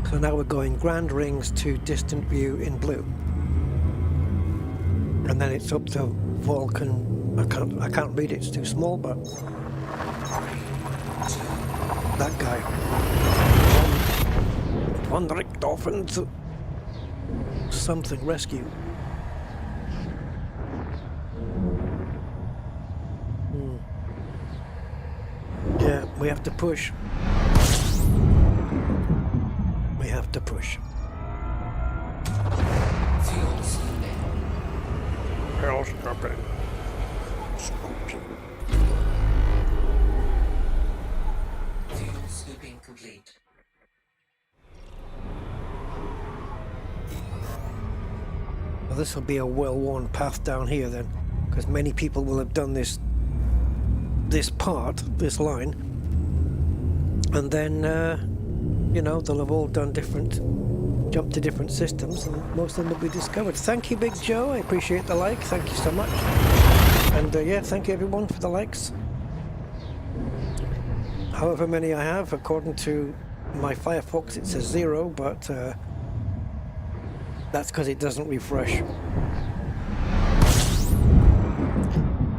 So now we're going Grand Rings to Distant View in blue. And then it's up to Vulcan. I can't read it, it's too small, but that guy. Von Richthofen's something rescue. Yeah, we have to push. We have to push. Fuel scooping. Hell, stop it. Scooping. Fuel scooping complete. Well, this will be a well-worn path down here then, because many people will have done this line, and then you know, they'll have all done jumped to different systems, and most of them will be discovered. Thank you, Big Joe. I appreciate the like. Thank you so much. And yeah, thank you everyone for the likes. However many I have, according to my Firefox, it says 0, but that's because it doesn't refresh.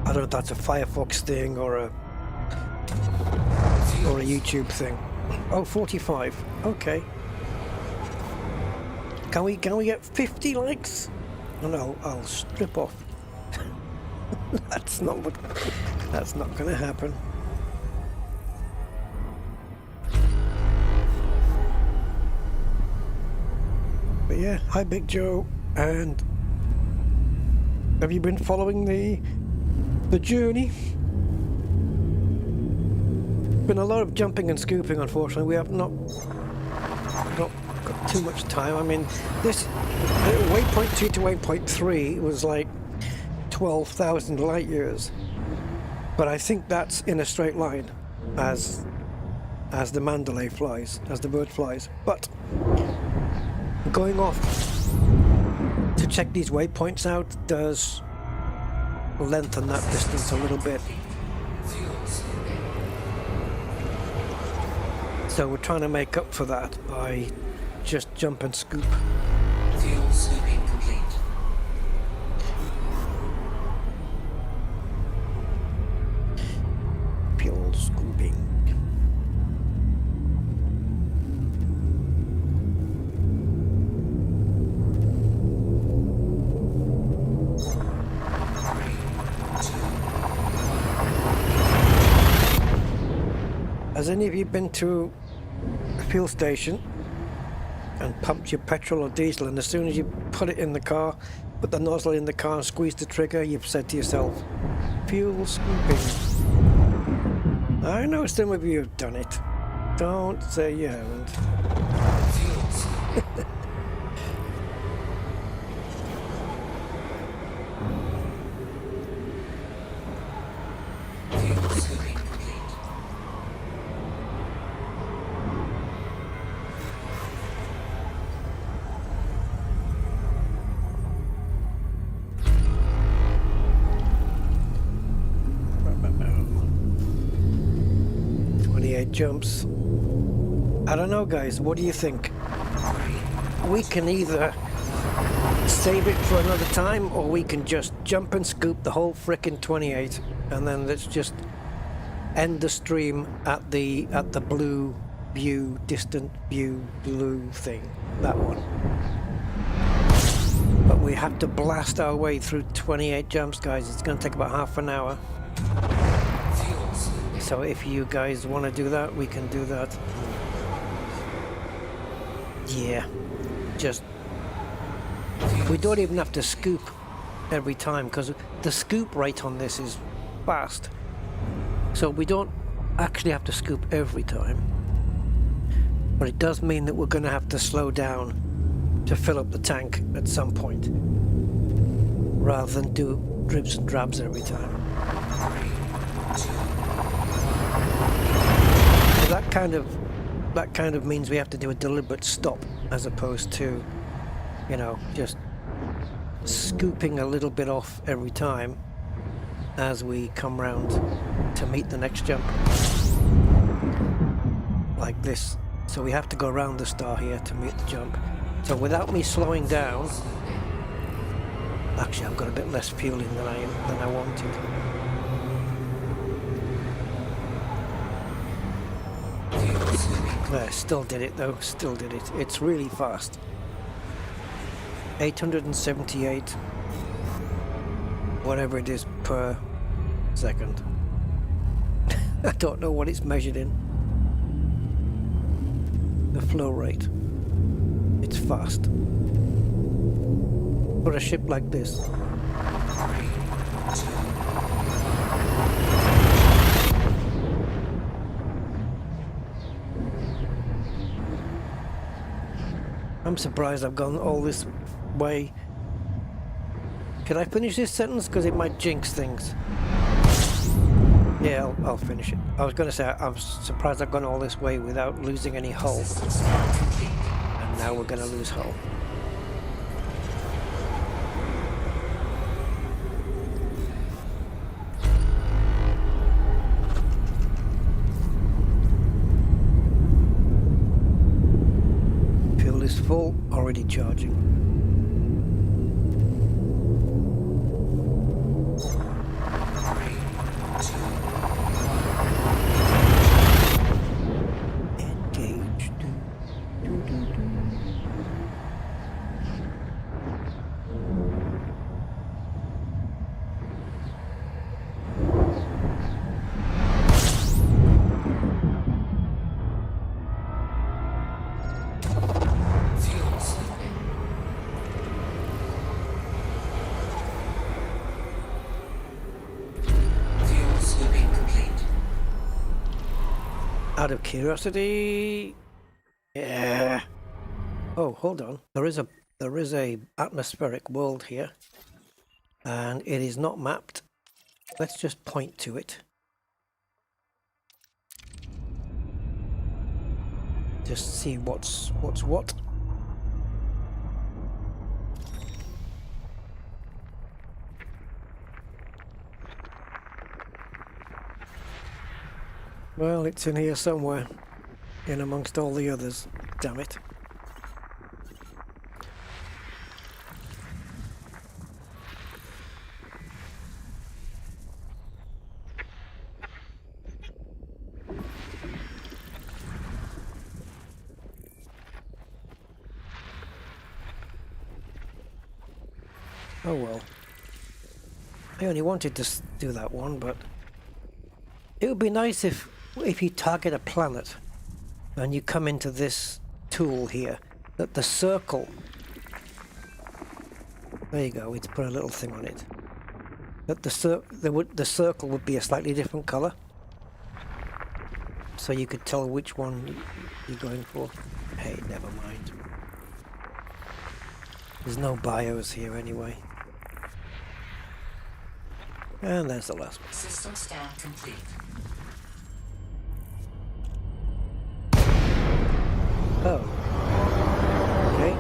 I don't know if that's a Firefox thing or a YouTube thing. Oh, 45. Okay. Can we get 50 likes? No, I'll strip off. That's not going to happen. But yeah, hi Big Joe, and have you been following the journey? Been a lot of jumping and scooping, unfortunately. We have not got too much time. I mean, this waypoint 2 to waypoint 3 was like 12,000 light years, but I think that's in a straight line as the Mandalay flies, as the bird flies. But going off to check these waypoints out does lengthen that distance a little bit. Fuel scooping. So we're trying to make up for that by just jump and scoop. Fuel scooping complete. Fuel scooping. Has any of you been to a fuel station and pumped your petrol or diesel, and as soon as you put it in the car, put the nozzle in the car and squeeze the trigger, you've said to yourself, fuel scooping? I know some of you have done it. Don't say you haven't. Fuel scooping. Fuel scooping complete. Jumps. I don't know, guys. What do you think? We can either save it for another time, or we can just jump and scoop the whole frickin' 28, and then let's just end the stream at the blue view, distant view, blue thing. That one. But we have to blast our way through 28 jumps, guys. It's going to take about half an hour. So if you guys want to do that, we can do that. Yeah, just we don't even have to scoop every time, because the scoop rate on this is fast. So we don't actually have to scoop every time. But it does mean that we're going to have to slow down to fill up the tank at some point, rather than do dribs and drabs every time. So that kind of means we have to do a deliberate stop, as opposed to, you know, just scooping a little bit off every time as we come round to meet the next jump, like this. So we have to go around the star here to meet the jump. So without me slowing down, actually I've got a bit less fuel in than I wanted. There, still did it though, still did it. It's really fast. 878, whatever it is per second. I don't know what it's measured in. The flow rate. It's fast. For a ship like this. I'm surprised I've gone all this way. Can I finish this sentence? Because it might jinx things. Yeah, I'll finish it. I was going to say, I'm surprised I've gone all this way without losing any hull. And now we're going to lose hull. Fuel is full, already charging. Out of curiosity, yeah. Oh, hold on. There is a atmospheric world here, and it is not mapped. Let's just point to it. Just see what's what. Well, it's in here somewhere, in amongst all the others. Damn it. Oh well. I only wanted to do that one, but it would be nice if you target a planet and you come into this tool here, that the circle, there you go, it's put a little thing on it, that the circle would be a slightly different color, so you could tell which one you're going for. Hey, never mind. There's no bios here anyway. And there's the last one. System scan complete. Oh. Okay.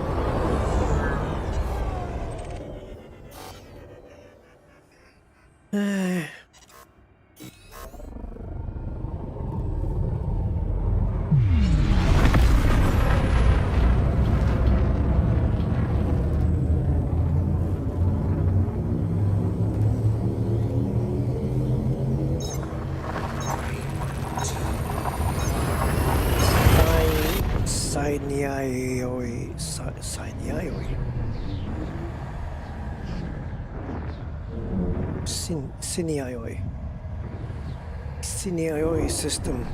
Siniaioi. Siniaioi system.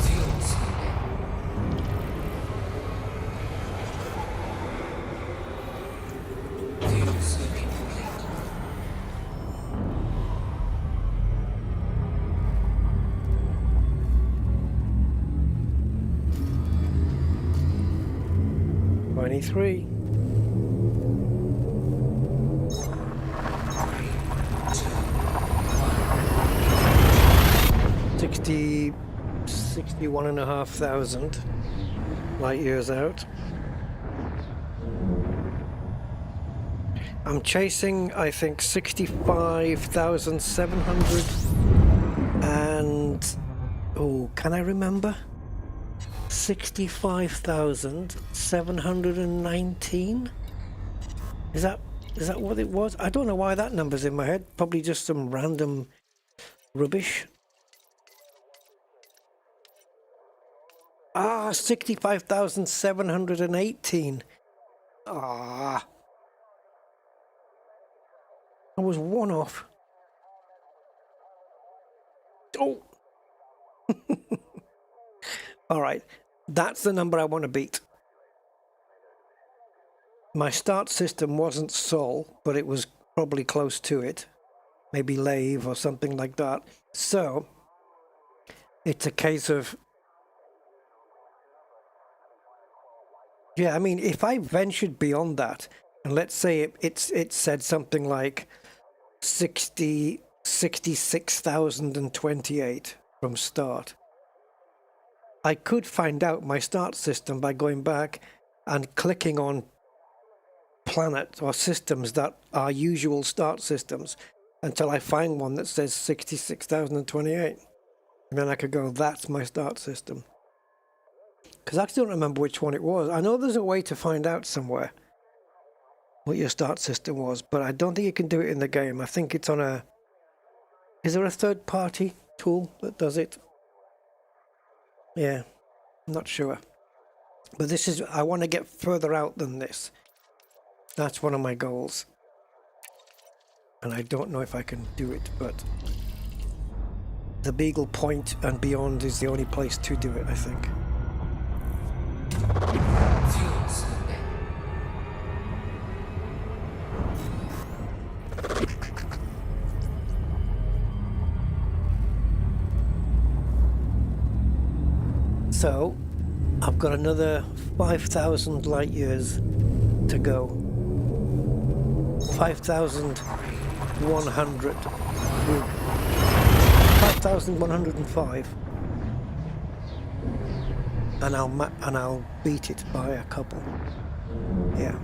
Fuel scooping. Fuel scooping complete. Three. 61,500 light years out. I'm chasing, I think, 65,700 and oh, can I remember? 65,719? Is that what it was? I don't know why that number's in my head. Probably just some random rubbish. 65,718. I was one off. Oh. All right. That's the number I want to beat. My start system wasn't Sol, but it was probably close to it. Maybe Lave or something like that. So it's a case of, yeah, I mean, if I ventured beyond that, and let's say it said something like 66,028 from start, I could find out my start system by going back and clicking on planets or systems that are usual start systems until I find one that says 66,028. And then I could go, that's my start system. Because I still don't remember which one it was. I know there's a way to find out somewhere what your start system was, but I don't think you can do it in the game. I think it's on a... Is there a third-party tool that does it? Yeah, I'm not sure. But this is... I want to get further out than this. That's one of my goals. And I don't know if I can do it, but... the Beagle Point and beyond is the only place to do it, I think. Fuel scooping. So, I've got another 5,000 light years to go. 5,100. 5,105. And I'll beat it by a couple. Yeah.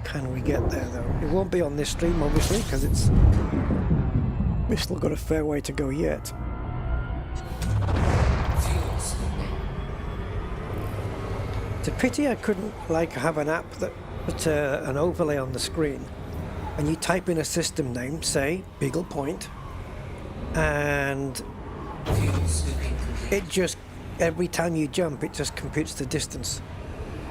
Can we get there though? It won't be on this stream obviously because we've still got a fair way to go yet. It's a pity I couldn't have an app that put an overlay on the screen and you type in a system name, say Beagle Point, and it just, every time you jump, it just computes the distance.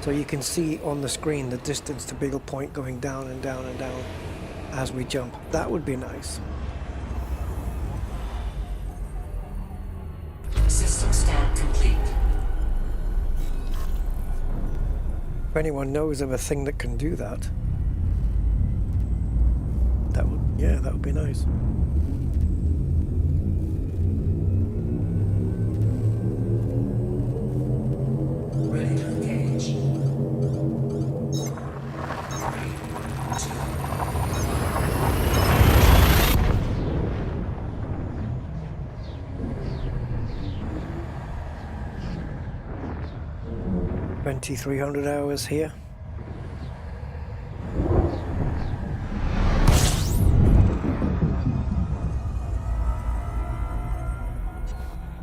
So you can see on the screen the distance to Beagle Point going down and down and down as we jump. That would be nice. System scan complete. If anyone knows of a thing that can do that, that would be nice. Ready to engage. 2,300 hours here.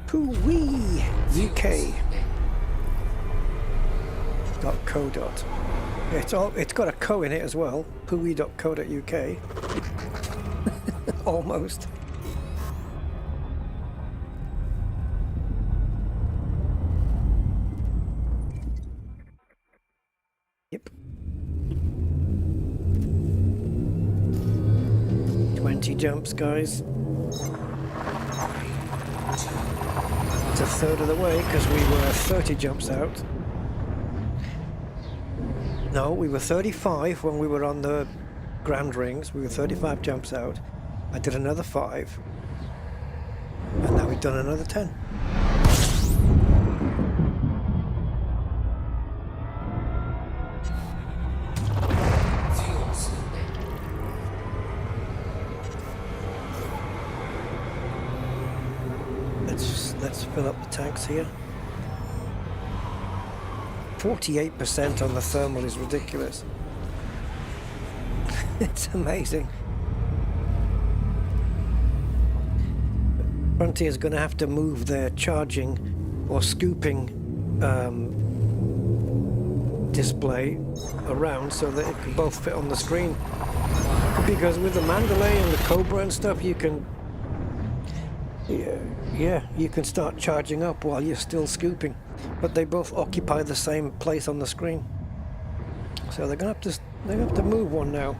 Poo-wee! UK.co. It's got a co in it as well. Pooey.co.uk. Almost. Yep. 20 jumps, guys. It's a third of the way because we were 30 jumps out. No, we were 35 when we were on the Grand Rings. We were 35 jumps out. I did another 5. And now we've done another 10. Let's fill up the tanks here. 48% on the thermal is ridiculous. It's amazing. Frontier's going to have to move their charging or scooping display around so that it can both fit on the screen. Because with the Mandalay and the Cobra and stuff, you can you can start charging up while you're still scooping, but they both occupy the same place on the screen. So they're gonna have to move one now.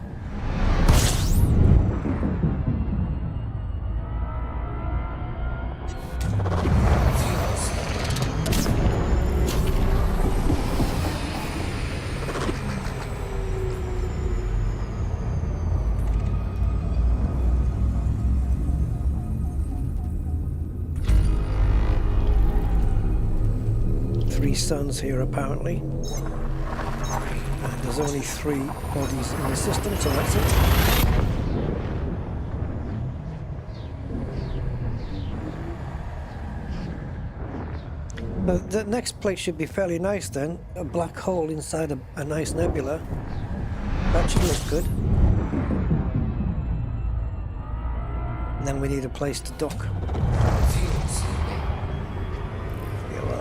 Suns here apparently, and there's only 3 bodies in the system, so that's it. The next place should be fairly nice then, a black hole inside a nice nebula. That should look good. And then we need a place to dock.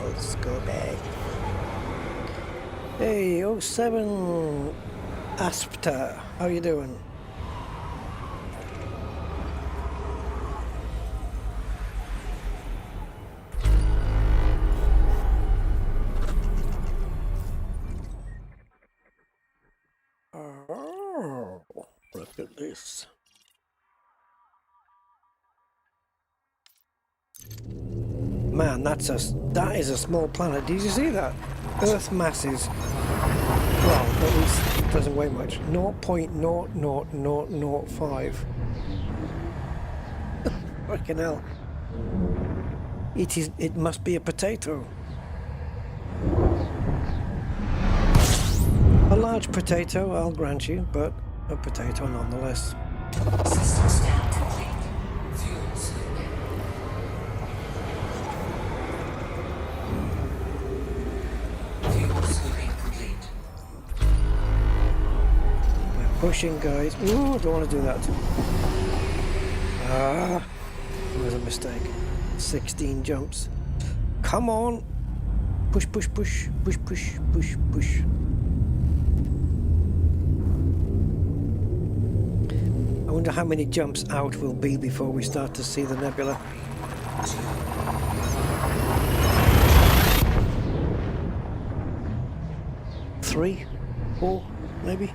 Let's go back. Hey, 07 Aspta, how you doing? Oh, look at this. Man, that is a small planet. Did you see that? Earth mass is, well, at least it doesn't weigh much. 0.00005. Fucking hell. It must be a potato. A large potato, I'll grant you, but a potato nonetheless. System scan complete. Fuels loaded. Fuels loading complete. We're pushing, guys. Ooh, don't want to do that. Ah, it was a mistake. 16 jumps. Come on. Push, push, push, push, push, push, push. I wonder how many jumps out will be before we start to see the nebula. 3, 4, maybe.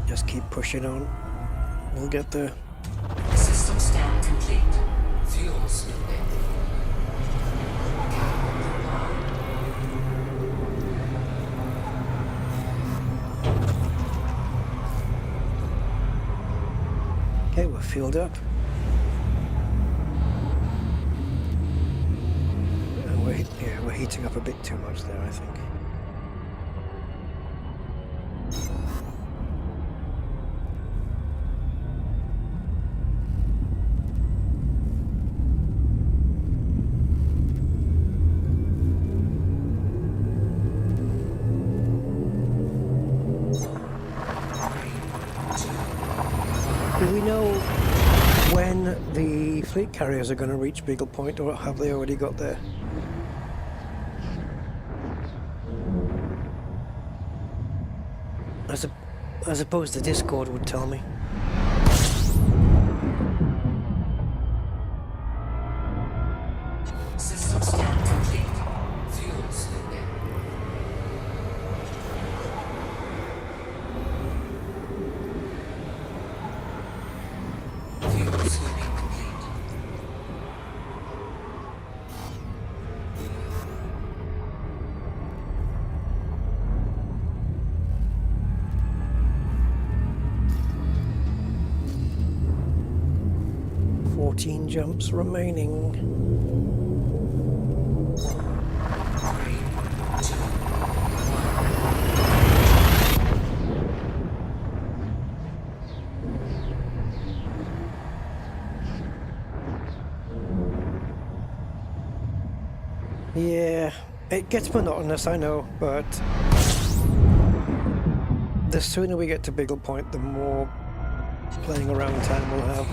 Just keep pushing on. We'll get there. System scan complete. Fuels loaded. Okay, we're fueled up. And we're heating up a bit too much there, I think. Do we know when the fleet carriers are going to reach Beagle Point, or have they already got there? I suppose the Discord would tell me. System scan complete. Fuel scooping. Fuel scooping complete. Jumps remaining. 3, 2, 1. Yeah, it gets monotonous, I know, but the sooner we get to Beagle Point, the more playing around time we'll have.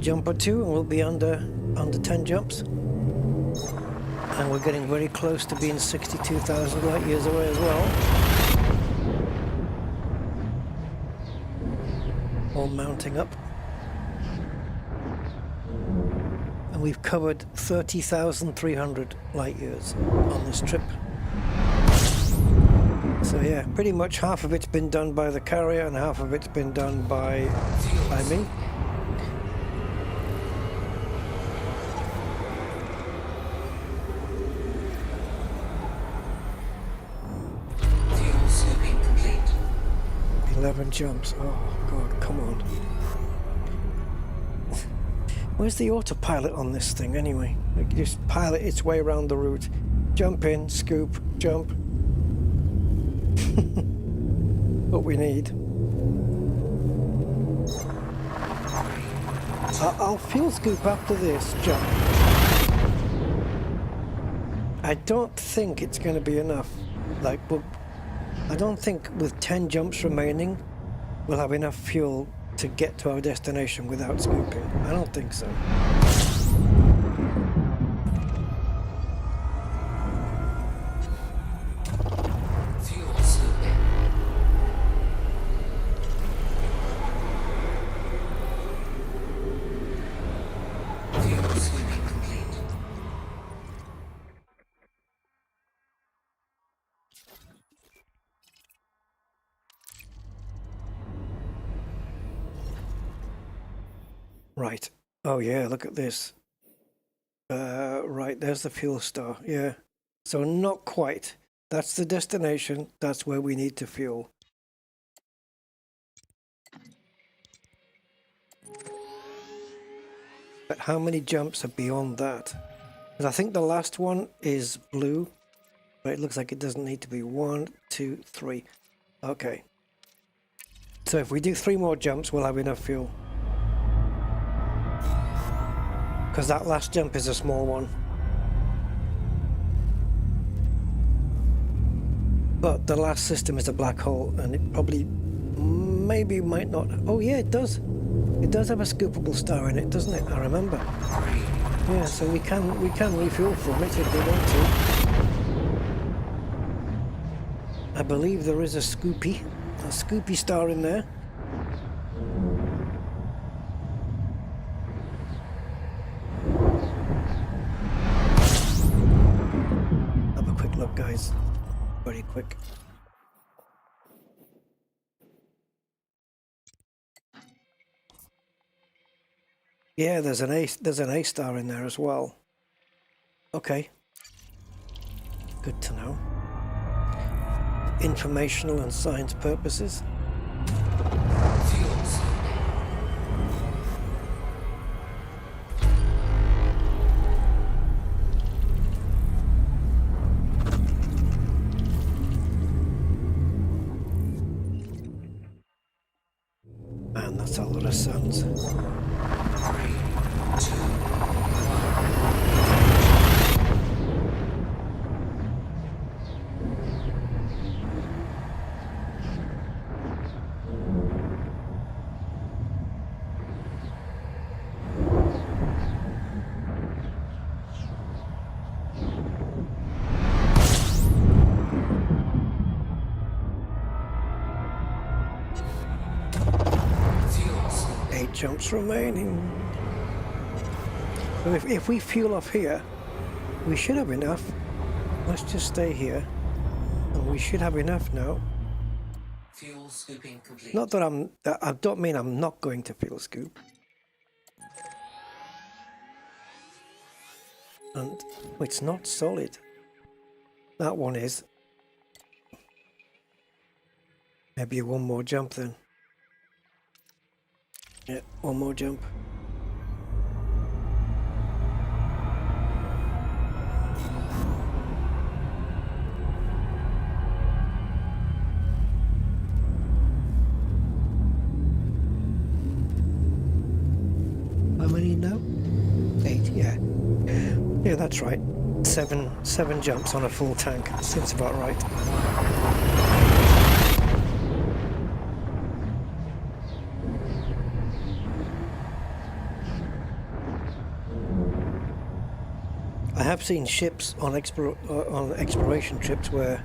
Jump or two and we'll be under 10 jumps, and we're getting very close to being 62,000 light years away as well. All mounting up, and we've covered 30,300 light years on this trip. So yeah, pretty much half of it's been done by the carrier and half of it's been done by me. Jumps. Oh god, come on. Where's the autopilot on this thing anyway? Like, just pilot its way around the route. Jump in, scoop, jump. What we need. I'll fuel scoop after this jump. I don't think it's going to be enough. Like, I don't think with 10 jumps remaining we'll have enough fuel to get to our destination without scooping. I don't think so. Fuel scooping. Fuel scooping complete. Right. Oh yeah, look at this. Right, there's the fuel star. Yeah. So not quite. That's the destination. That's where we need to fuel. But how many jumps are beyond that? Because I think the last one is blue. But it looks like it doesn't need to be 1, 2, 3. Okay. So if we do 3 more jumps, we'll have enough fuel. Because that last jump is a small one. But the last system is a black hole, and it probably, maybe might not. Oh yeah, it does. It does have a scoopable star in it, doesn't it? I remember. Yeah, so we can refuel from it if we want to. I believe there is a Scoopy star in there. Have a quick look, guys. Very quick. Yeah, there's an A star in there as well. Okay. Good to know. Informational and science purposes. Fuel souping. Man, that's a lot of suns. 3, 2, fuel souping. 8 jumps remaining. So if we fuel off here, we should have enough. Let's just stay here. And we should have enough now. Fuel scooping complete. Not that I don't mean I'm not going to fuel scoop. And it's not solid. That one is. Maybe one more jump then. Yeah, one more jump. How many now? 8, yeah. Yeah, that's right. Seven jumps on a full tank. Seems about right. I have seen ships on exploration trips where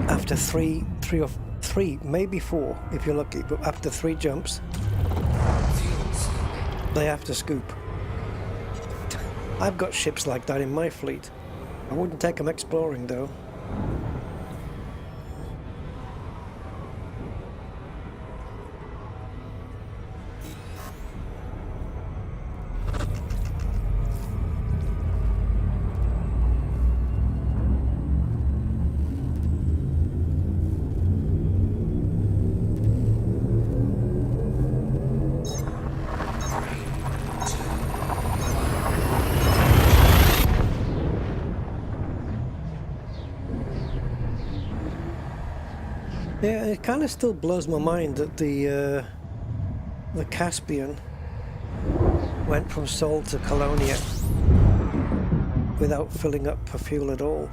after three, maybe 4, if you're lucky, but after 3 jumps, Fuel souping. they have to scoop. I've got ships like that in my fleet. I wouldn't take them exploring though. Yeah, it kind of still blows my mind that the Caspian went from Seoul to Colonia without filling up for fuel at all,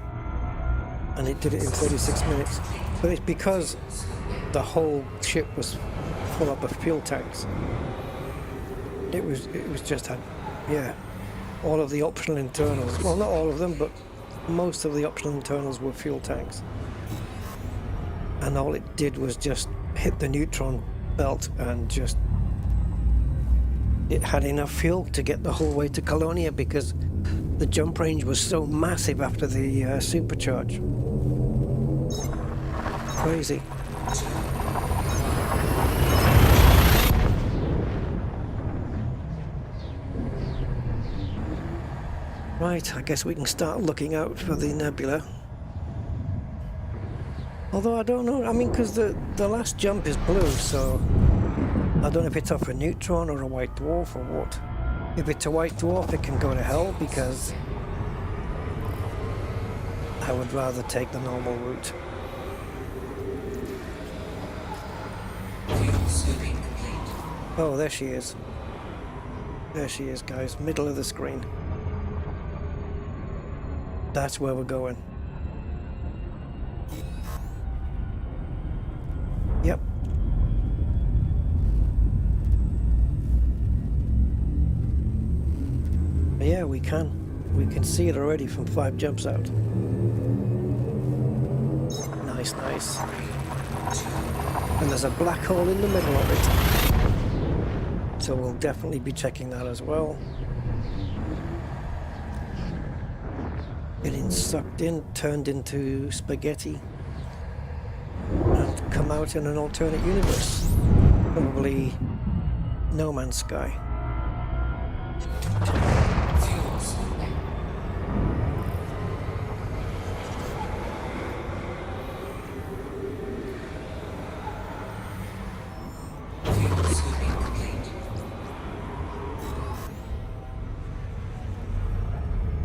and it did it in 36 minutes. But it's because the whole ship was full up of fuel tanks. It was just had, yeah, all of the optional internals. Well, not all of them, but most of the optional internals were fuel tanks. And all it did was just hit the neutron belt and just... It had enough fuel to get the whole way to Colonia because the jump range was so massive after the supercharge. Crazy. Right, I guess we can start looking out for the nebula. Although I don't know, I mean, because the last jump is blue, so I don't know if it's off a neutron or a white dwarf or what. If it's a white dwarf, it can go to hell because I would rather take the normal route. Fuel scooping complete. Oh, there she is. There she is, guys, middle of the screen. That's where we're going. Yep. Yeah, we can. We can see it already from 5 jumps out. Nice, nice. And there's a black hole in the middle of it. So we'll definitely be checking that as well. Getting sucked in, turned into spaghetti. And come out in an alternate universe. Probably No Man's Sky. Fuel scooping. Fuel scooping complete.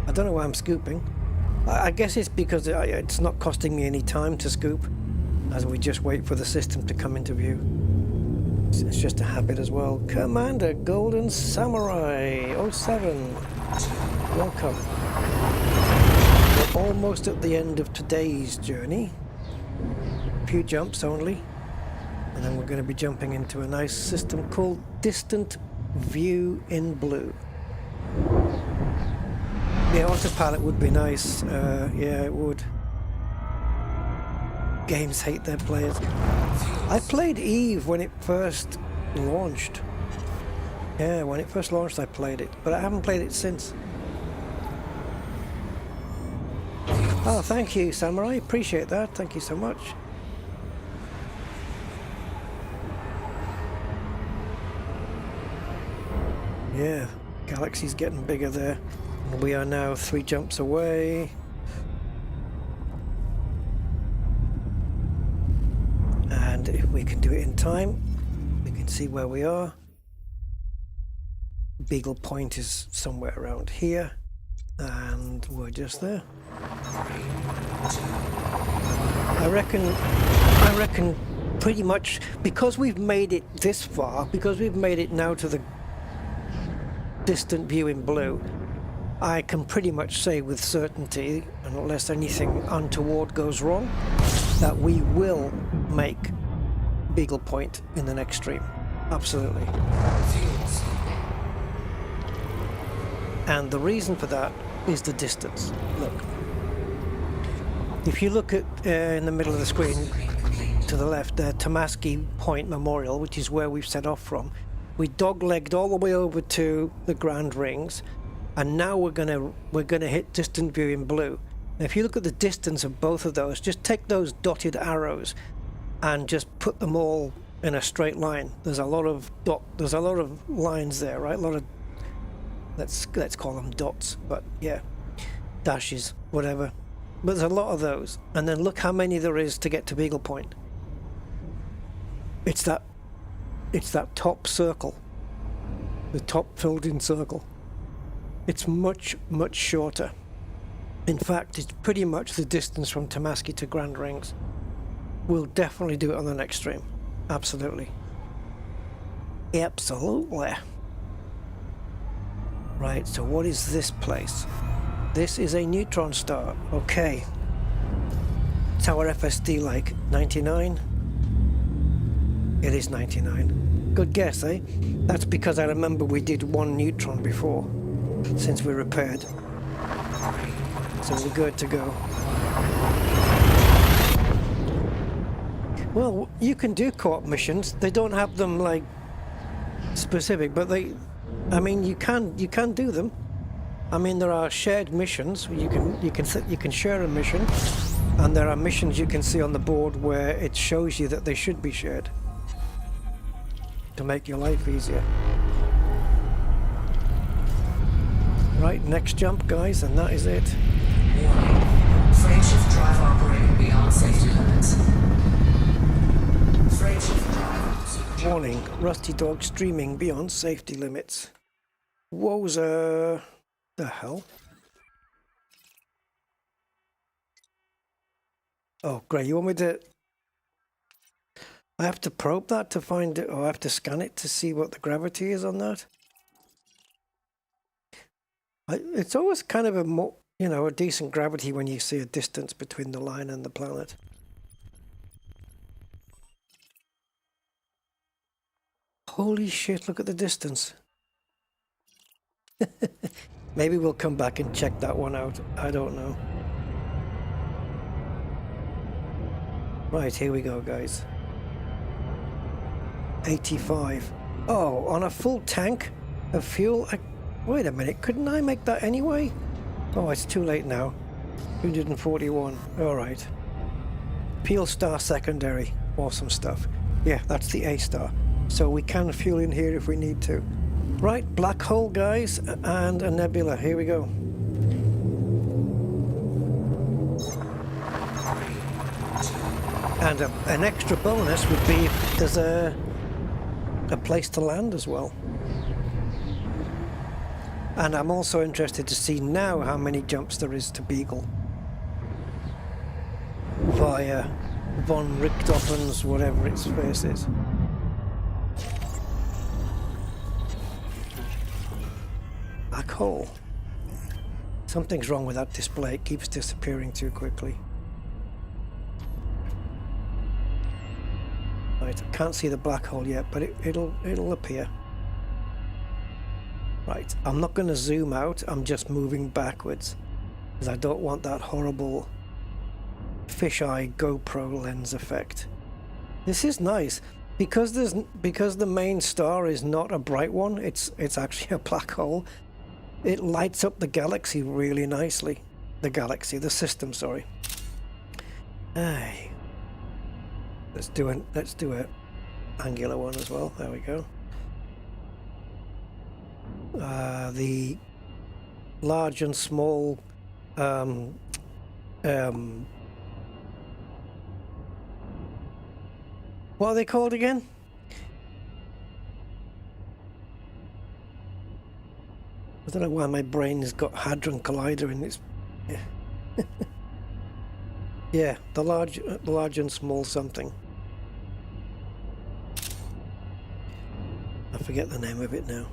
I don't know why I'm scooping. I guess it's because it's not costing me any time to scoop, as we just wait for the system to come into view. It's just a habit as well. Commander Golden Samurai 07. Welcome. We're almost at the end of today's journey. A few jumps only. And then we're going to be jumping into a nice system called Distant View in Blue. Yeah, autopilot would be nice. Yeah, it would. Games hate their players. I played Eve when it first launched. Yeah, when it first launched I played it, but I haven't played it since. Oh, thank you, Samurai. Appreciate that. Thank you so much. Yeah, galaxy's getting bigger there. We are now 3 jumps away. And if we can do it in time, we can see where we are. Beagle Point is somewhere around here. And we're just there. I reckon pretty much, because we've made it this far, because we've made it now to the distant view in blue, I can pretty much say with certainty, unless anything untoward goes wrong, that we will make Beagle Point in the next stream. Absolutely. And the reason for that is the distance. Look. If you look at in the middle of the screen to the left, the Tamaski Point Memorial, which is where we've set off from, we dog-legged all the way over to the Grand Rings. And now we're gonna hit distant view in blue. Now if you look at the distance of both of those, just take those dotted arrows and just put them all in a straight line. There's a lot of lines there, right? A lot of let's call them dots, but yeah, dashes, whatever. But there's a lot of those. And then look how many there is to get to Beagle Point. It's that top circle, the top filled in circle. It's much, much shorter. In fact, it's pretty much the distance from Tamaski to Grand Rings. We'll definitely do it on the next stream. Absolutely. Absolutely. Right, so what is this place? This is a neutron star. Okay. Tower FSD like 99? It is 99. Good guess, eh? That's because I remember we did 1 neutron before. Since we're repaired. So we're good to go. Well, you can do co-op missions. They don't have them like specific, but I mean you can do them. I mean there are shared missions. You can share a mission, and there are missions you can see on the board where it shows you that they should be shared to make your life easier. Right, next jump, guys, and that is it. Warning. Frameshift drive operating beyond safety limits. Frameshift drive. Warning, Rusty Dog streaming beyond safety limits. Wowza. The hell? Oh, great, you want me to... I have to probe that to find it, or I have to scan it to see what the gravity is on that? It's always kind of a decent gravity when you see a distance between the line and the planet. Holy shit, look at the distance. Maybe we'll come back and check that one out. I don't know. Right, here we go, guys. 85. Oh, on a full tank of fuel? Wait a minute, couldn't I make that anyway? Oh, it's too late now. 241. Alright. Peel star secondary. Awesome stuff. Yeah, that's the A star. So we can fuel in here if we need to. Right, black hole, guys, and a nebula. Here we go. And an extra bonus would be if there's a place to land as well. And I'm also interested to see now how many jumps there is to Beagle via von Richthofen's whatever its face is. Black hole. Something's wrong with that display. It keeps disappearing too quickly. Right, I can't see the black hole yet, but it'll appear. Right, I'm not going to zoom out. I'm just moving backwards because I don't want that horrible fisheye GoPro lens effect. This is nice because the main star is not a bright one. It's actually a black hole. It lights up the galaxy really nicely. The system, sorry. Hey. Let's do a angular one as well. There we go. The large and small what are they called again? I don't know why my brain has got Hadron Collider in its... Yeah, yeah, the large and small something. I forget the name of it now.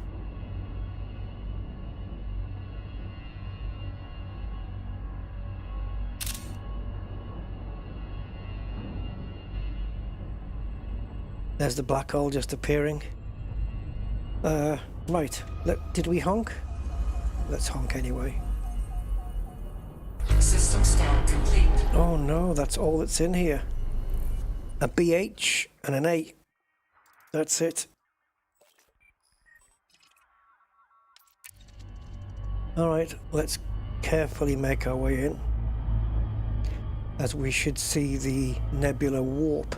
There's the black hole just appearing. Right. Did we honk? Let's honk anyway. System scan complete. Oh no, that's all that's in here. A BH and an A. That's it. Alright, let's carefully make our way in, as we should see the nebula warp.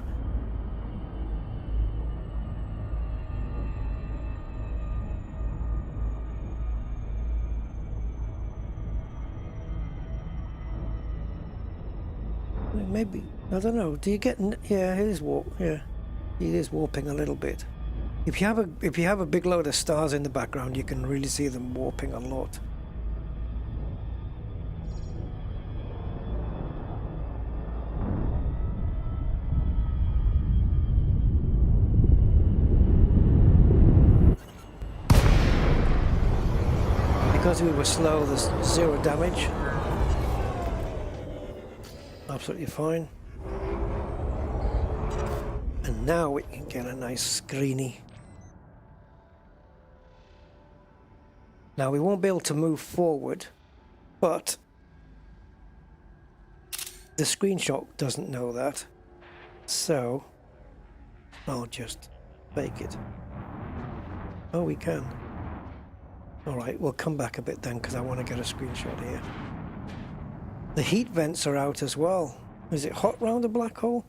Maybe, I don't know, do you get... Yeah, it is warp, yeah. It is warping a little bit. If you have a big load of stars in the background, you can really see them warping a lot. Because we were slow, there's zero damage. Absolutely fine. And now we can get a nice screeny. Now we won't be able to move forward, but the screenshot doesn't know that. So I'll just fake it. Oh, we can. Alright, we'll come back a bit then because I want to get a screenshot here. The heat vents are out as well. Is it hot round the black hole?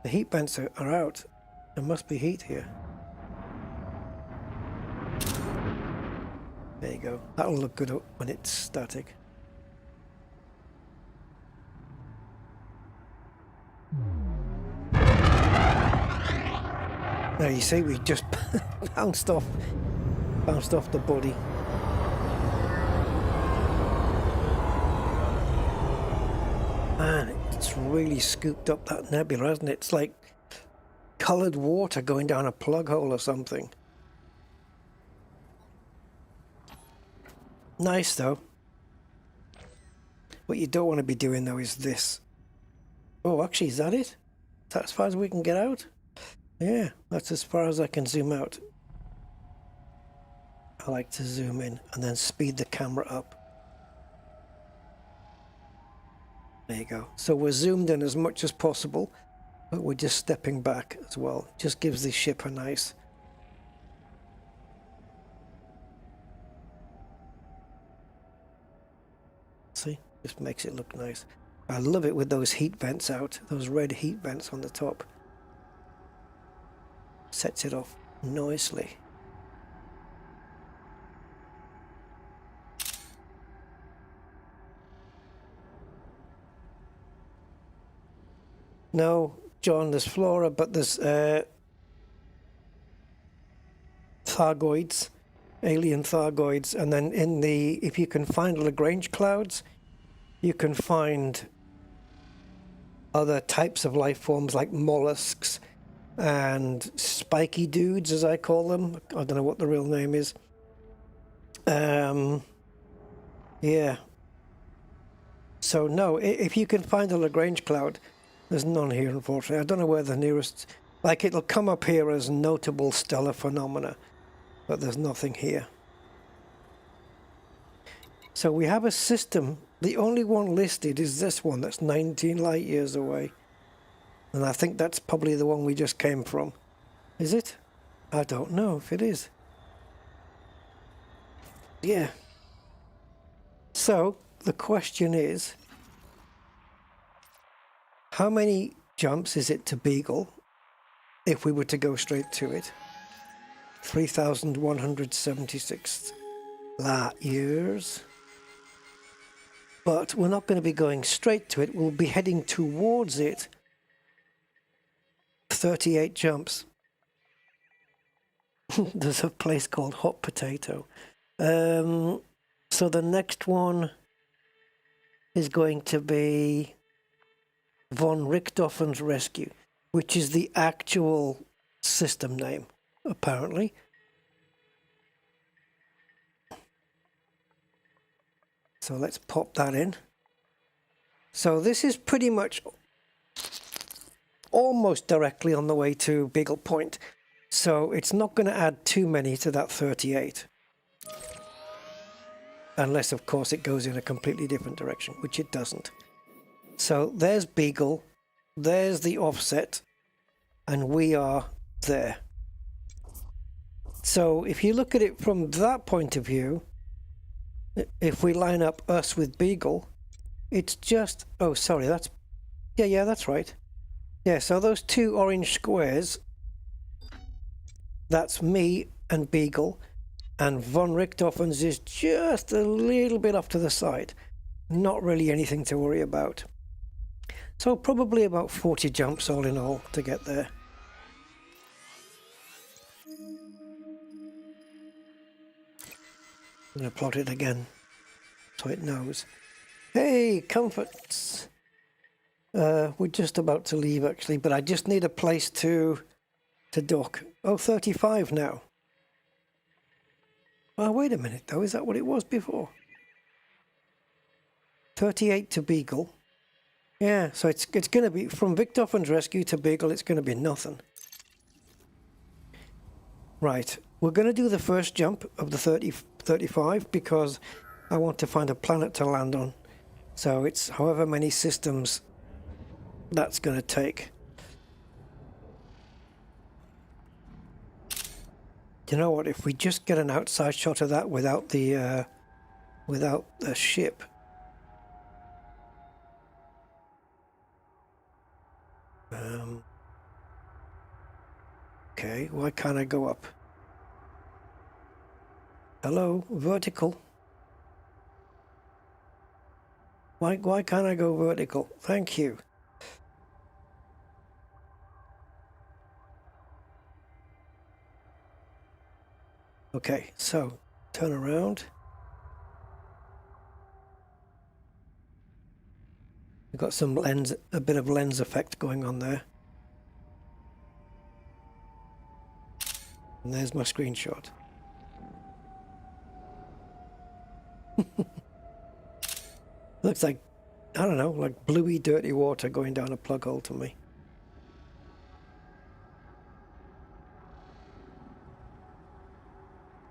The heat vents are out. There must be heat here. There you go. That'll look good when it's static. Now you see we just bounced off the body. Man, it's really scooped up that nebula, hasn't it? It's like coloured water going down a plug hole or something. Nice though. What you don't want to be doing though is this. Oh, actually, is that it? Is that as far as we can get out? Yeah, that's as far as I can zoom out. I like to zoom in and then speed the camera up. There you go. So we're zoomed in as much as possible, but we're just stepping back as well. Just gives the ship a nice... See? Just makes it look nice. I love it with those heat vents out, those red heat vents on the top. Sets it off nicely. No, John, there's flora, but there's Thargoids, alien Thargoids, and then in the, if you can find Lagrange clouds, you can find other types of life forms like mollusks and spiky dudes, as I call them. I don't know what the real name is. Yeah. So no, if you can find a Lagrange cloud, there's none here, unfortunately. I don't know where the nearest... Like, it'll come up here as notable stellar phenomena, but there's nothing here. So we have a system. The only one listed is this one that's 19 light years away. And I think that's probably the one we just came from. Is it? I don't know if it is. Yeah. So, the question is... How many jumps is it to Beagle if we were to go straight to it? 3,176 light years. But we're not going to be going straight to it. We'll be heading towards it. 38 jumps. There's a place called Hot Potato. So the next one is going to be von Richthofen's Rescue, which is the actual system name, apparently. So let's pop that in. So this is pretty much almost directly on the way to Beagle Point. So it's not going to add too many to that 38. Unless, of course, it goes in a completely different direction, which it doesn't. So there's Beagle, there's the offset, and we are there. So if you look at it from that point of view, if we line up us with Beagle, it's just... Oh, sorry, that's... Yeah, that's right. Yeah, so those two orange squares, that's me and Beagle, and von Richthofen's is just a little bit off to the side. Not really anything to worry about. So probably about 40 jumps all in all to get there. I'm going to plot it again so it knows. Hey, comforts! We're just about to leave actually, but I just need a place to dock. Oh, 35 now. Oh, wait a minute though, is that what it was before? 38 to Beagle. Yeah, so it's going to be, from Richthofen's Rescue to Beagle, it's going to be nothing. Right, we're going to do the first jump of the 35 because I want to find a planet to land on. So it's however many systems that's going to take. You know what, if we just get an outside shot of that without the ship... Okay, why can't I go up? Hello, vertical. Why can't I go vertical? Thank you. Okay, so turn around. We've got some lens, a bit of lens effect going on there. And there's my screenshot. Looks like, I don't know, like bluey, dirty water going down a plug hole to me.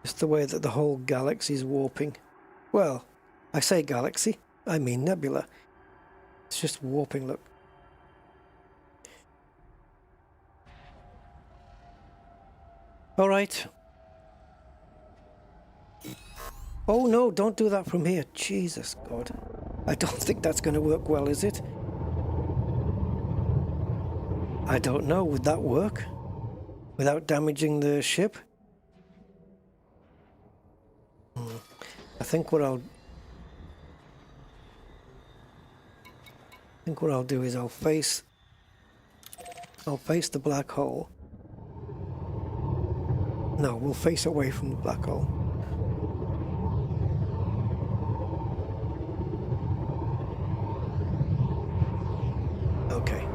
Just the way that the whole galaxy is warping. Well, I say galaxy, I mean nebula. It's just warping, look. All right. Oh no, don't do that from here. Jesus God. I don't think that's going to work well, is it? I don't know. Would that work? Without damaging the ship? I think what I'll do is I'll face the black hole. No, we'll face away from the black hole. Okay.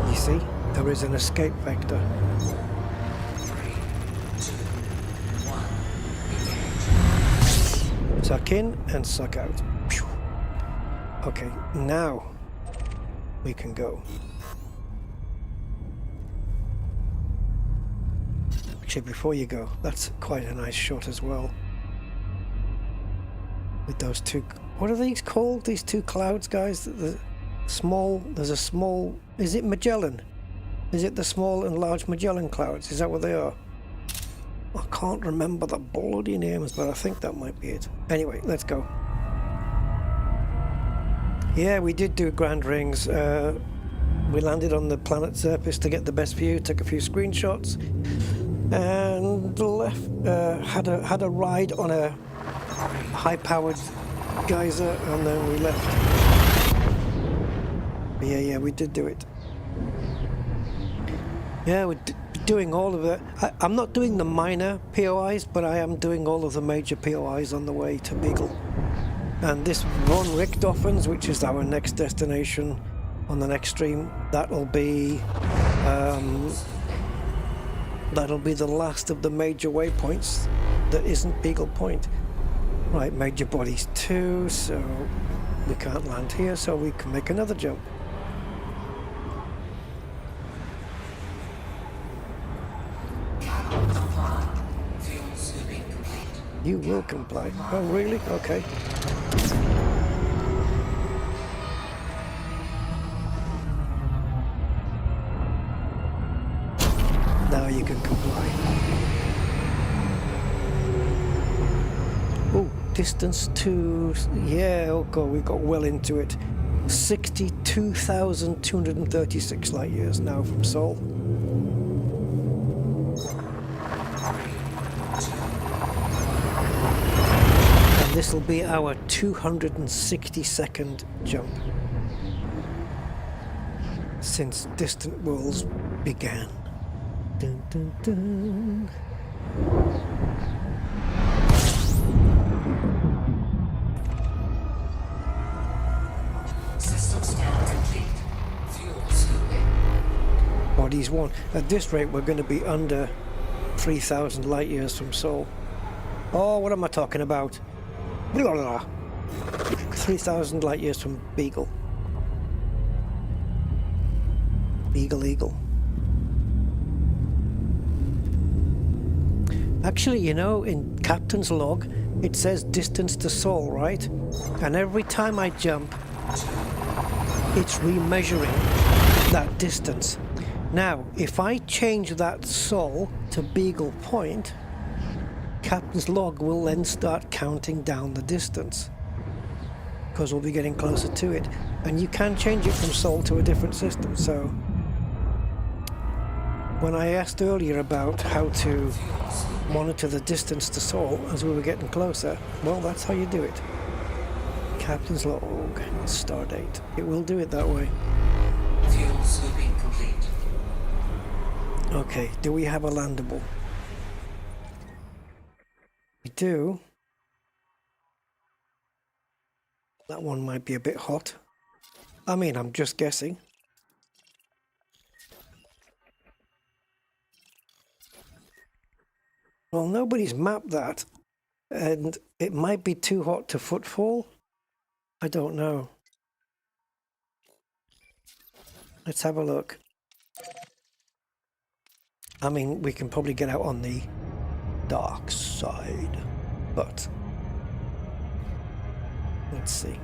You see, there is an escape vector. 3, 2, 1, engage. Suck in and suck out. Okay, now we can go. Actually, before you go, that's quite a nice shot as well. With those two, what are these called? These two clouds, guys? There's a small, is it Magellan? Is it the small and large Magellan clouds? Is that what they are? I can't remember the bloody names, but I think that might be it. Anyway, let's go. Yeah, we did do grand rings. We landed on the planet's surface to get the best view, took a few screenshots, and left. Had a ride on a high-powered geyser, and then we left. Yeah, we did do it. Yeah, we're doing all of it. I'm not doing the minor POIs, but I am doing all of the major POIs on the way to Beagle. And this Von Richthofen's, which is our next destination on the next stream, that'll be the last of the major waypoints that isn't Beagle Point. Right, major bodies 2, so we can't land here, so we can make another jump. You will comply. Oh, really? Okay. Now you can comply. Oh, distance to... Yeah, oh God, we got well into it. 62,236 light years now from Sol. This will be our 262nd jump since Distant Worlds began. Dun, dun, dun. System scan complete. Fuel scooping. Bodies 1. At this rate, we're going to be under 3,000 light years from Sol. Oh, what am I talking about? 3,000 light years from Beagle. Beagle Eagle. Actually, you know, in Captain's log, it says distance to Sol, right? And every time I jump, it's remeasuring that distance. Now, if I change that Sol to Beagle Point, Captain's log will then start counting down the distance because we'll be getting closer to it, and you can change it from Sol to a different system. So when I asked earlier about how to monitor the distance to Sol as we were getting closer, well, that's how you do it. Captain's log, stardate. It will do it that way. Fuel scooping complete. Okay, do we have a landable? We do. That one might be a bit hot. I mean, I'm just guessing. Well, nobody's mapped that, and it might be too hot to footfall. I don't know. Let's have a look. I mean, we can probably get out on the dark side, but Let's see.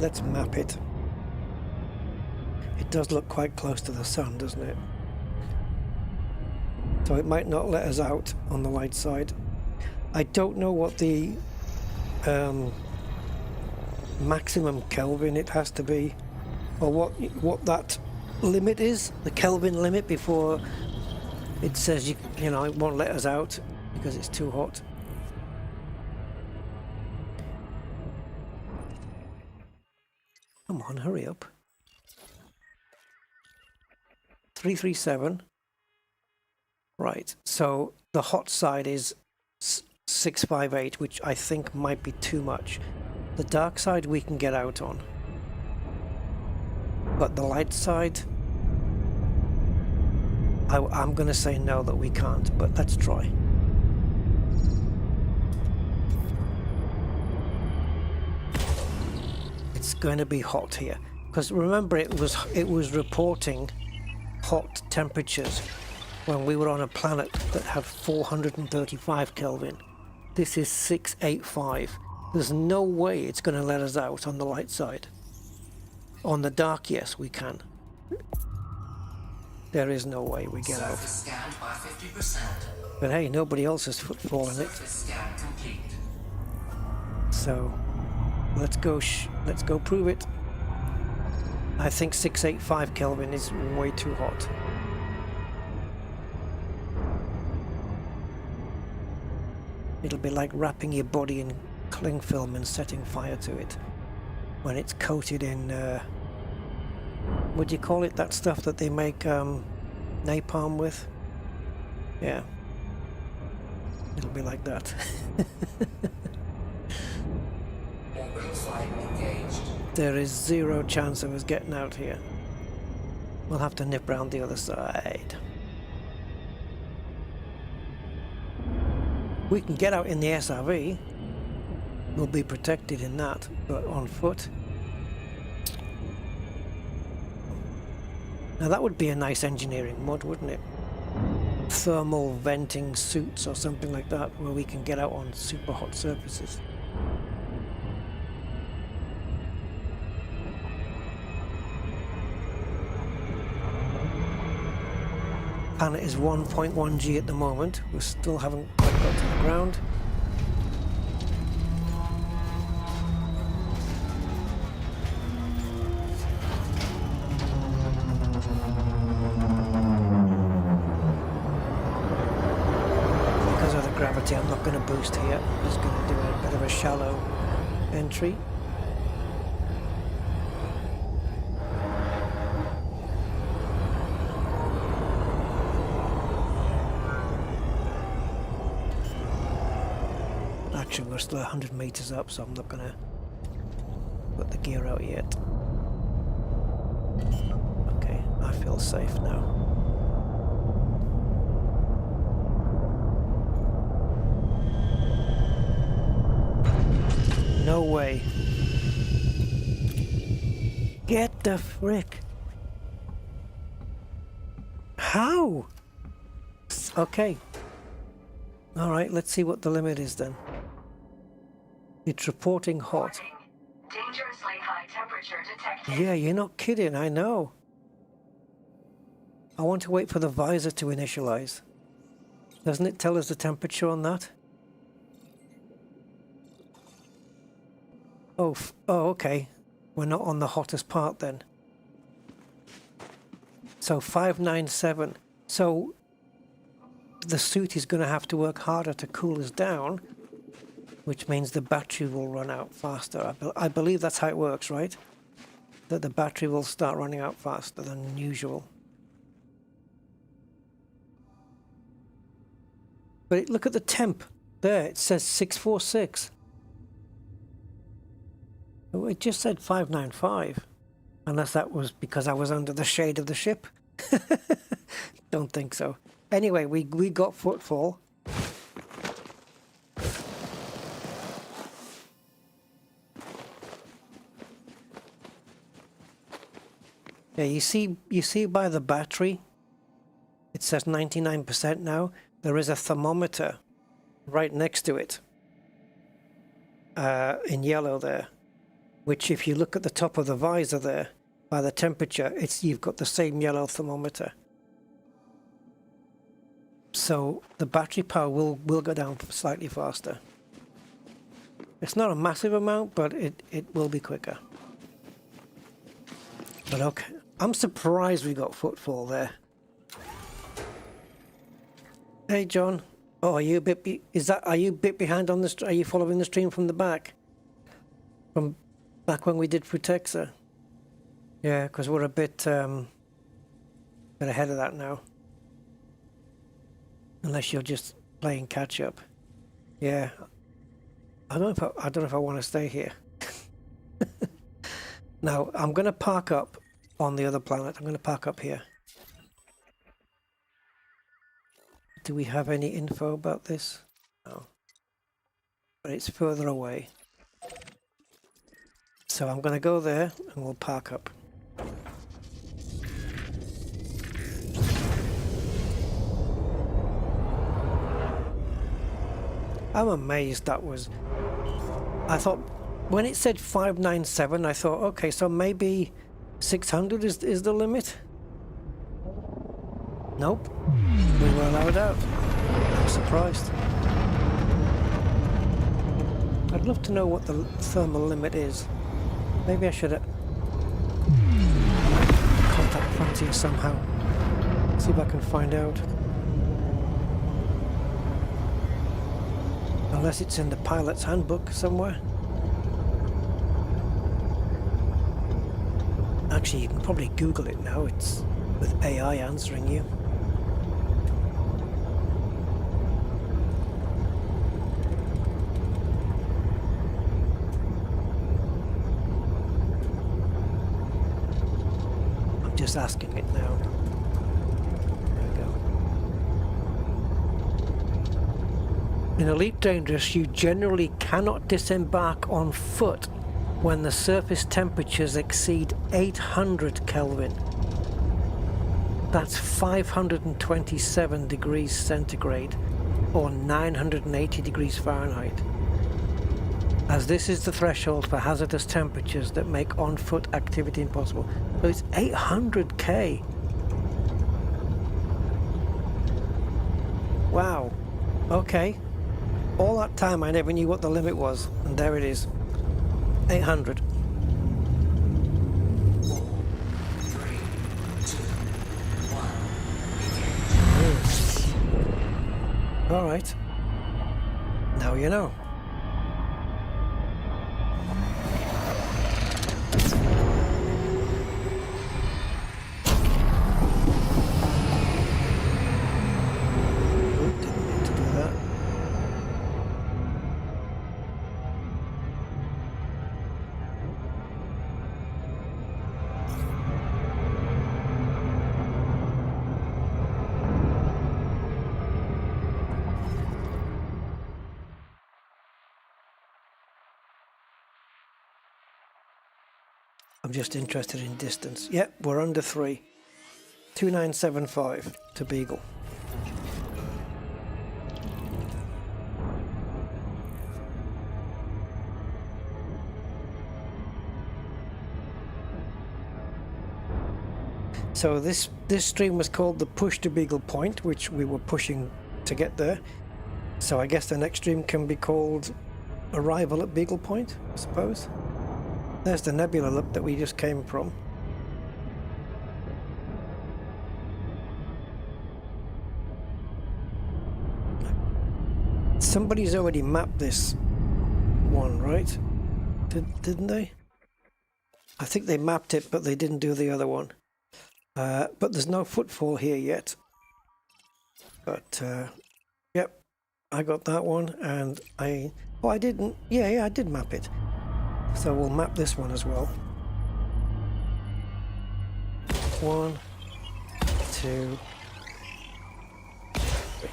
Let's map it. It does look quite close to the sun, doesn't it? So it might not let us out on the light side. I don't know what the maximum Kelvin it has to be, or what that limit is, the Kelvin limit, before it says you know, it won't let us out because it's too hot. Come on, hurry up. 337. Right, so the hot side is 658, which I think might be too much. The dark side we can get out on, but the light side, I'm going to say no, that we can't, but let's try. It's going to be hot here, because remember it was reporting hot temperatures when we were on a planet that had 435 Kelvin. This is 685. There's no way it's going to let us out on the light side. On the dark, yes, we can. There is no way we get out. Scanned by 50%. But hey, nobody else has fallen it. Scan complete. So let's go prove it. I think 685 Kelvin is way too hot. It'll be like wrapping your body in cling film and setting fire to it when it's coated in what do you call it, that stuff that they make napalm with? Yeah, it'll be like that. Orbital flight engaged. There is zero chance of us getting out here. We'll have to nip round the other side. We can get out in the SRV. We'll be protected in that, but on foot. Now that would be a nice engineering mod, wouldn't it? Thermal venting suits or something like that, where we can get out on super hot surfaces. Planet is 1.1 G at the moment. We still haven't quite got to the ground. Because of the gravity, I'm not going to boost here. I'm just going to do a bit of a shallow entry. Actually, we're still 100 meters up, so I'm not going to put the gear out yet. Okay, I feel safe now. No way. Get the frick. How? Okay. Alright, let's see what the limit is then. It's reporting hot. Dangerously high temperature detected. Yeah, you're not kidding, I know. I want to wait for the visor to initialize. Doesn't it tell us the temperature on that? Oh, okay. We're not on the hottest part then. So 597. So the suit is going to have to work harder to cool us down, which means the battery will run out faster. I believe that's how it works, right? That the battery will start running out faster than usual. But look at the temp. There, it says 646. It just said 595. Unless that was because I was under the shade of the ship. Don't think so. Anyway, we got footfall. Yeah, you see by the battery, it says 99% now. There is a thermometer right next to it. in yellow there, which if you look at the top of the visor there, by the temperature, you've got the same yellow thermometer. So the battery power will go down slightly faster. It's not a massive amount, but it will be quicker. But okay, I'm surprised we got footfall there. Hey John, oh, are you a bit? Are you a bit behind on the? Are you following the stream from the back? From back when we did Frutexa? Yeah, because we're a bit ahead of that now. Unless you're just playing catch up. Yeah. I don't know if I want to stay here. Now, I'm going to park up on the other planet. I'm going to park up here. Do we have any info about this? No. But it's further away. So I'm going to go there and we'll park up. I'm amazed that was... I thought, when it said 597, I thought, okay, so maybe 600 is the limit? Nope. We were allowed out. I'm surprised. I'd love to know what the thermal limit is. Maybe I should contact Frontier somehow. See if I can find out. Unless it's in the pilot's handbook somewhere. Actually, you can probably Google it now. It's with AI answering you. I'm just asking it now. In Elite Dangerous, you generally cannot disembark on foot when the surface temperatures exceed 800 Kelvin. That's 527 degrees centigrade or 980 degrees Fahrenheit. As this is the threshold for hazardous temperatures that make on-foot activity impossible. So it's 800 K. Wow. Okay. All that time I never knew what the limit was, and there it is. 800. 4, 3, 2, 1. Alright. Now you know. I'm just interested in distance. Yep, we're under 3. 2975 to Beagle. So this stream was called the push to Beagle point, which we were pushing to get there. So I guess the next stream can be called Arrival at Beagle Point, I suppose. There's the nebula look that we just came from. Somebody's already mapped this one, right? Didn't they? I think they mapped it, but they didn't do the other one. But there's no footfall here yet. But, yep, I got that one, and I didn't. Yeah, I did map it. So we'll map this one as well. 1, 2, 3.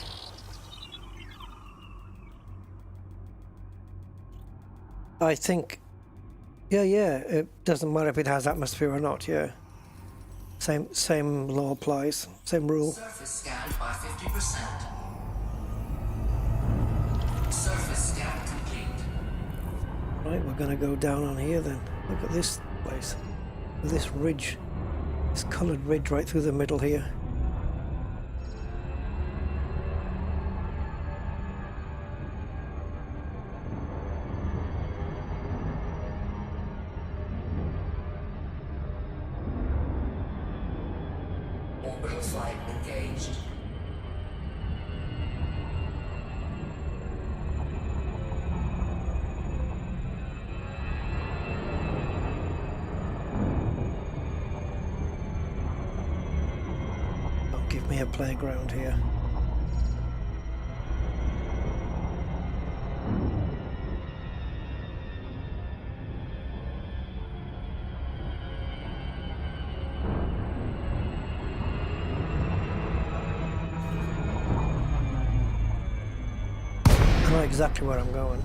I think, yeah, it doesn't matter if it has atmosphere or not, yeah. Same law applies, same rule. Surface scanned by 50%. Surface scan complete. Right, we're gonna go down on here then. Look at this place. This ridge. This coloured ridge right through the middle here. Orbital flight engaged. Don't give me a playground here. I know exactly where I'm going.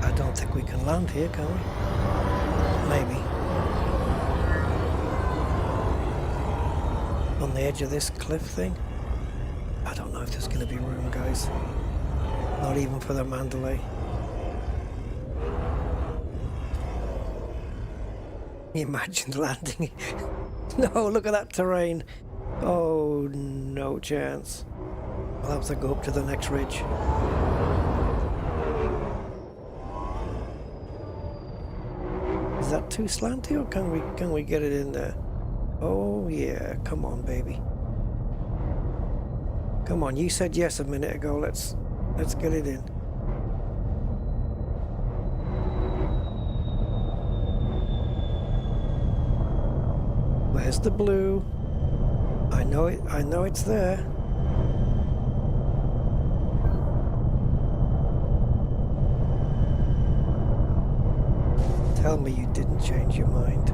I don't think we can land here, can we? Maybe. On the edge of this cliff thing? I don't know if there's going to be room, guys. Not even for the Mandalay. Imagine landing. No, look at that terrain. Oh, no chance. I'll have to go up to the next ridge. Is that too slanty, or can we get it in there? Oh yeah, come on, baby. Come on, you said yes a minute ago. Let's get it in. Where's the blue? I know it's there. Tell me you didn't change your mind.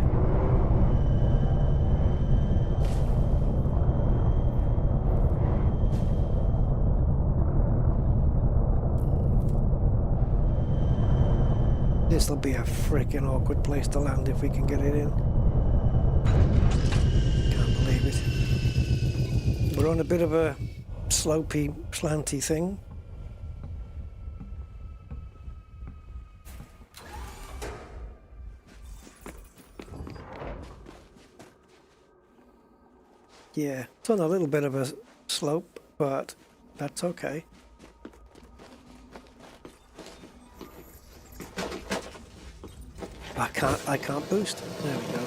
This'll be a freaking awkward place to land if we can get it in. Can't believe it. We're on a bit of a slopey, slanty thing. Yeah, it's on a little bit of a slope, but that's okay. I can't boost. There we go.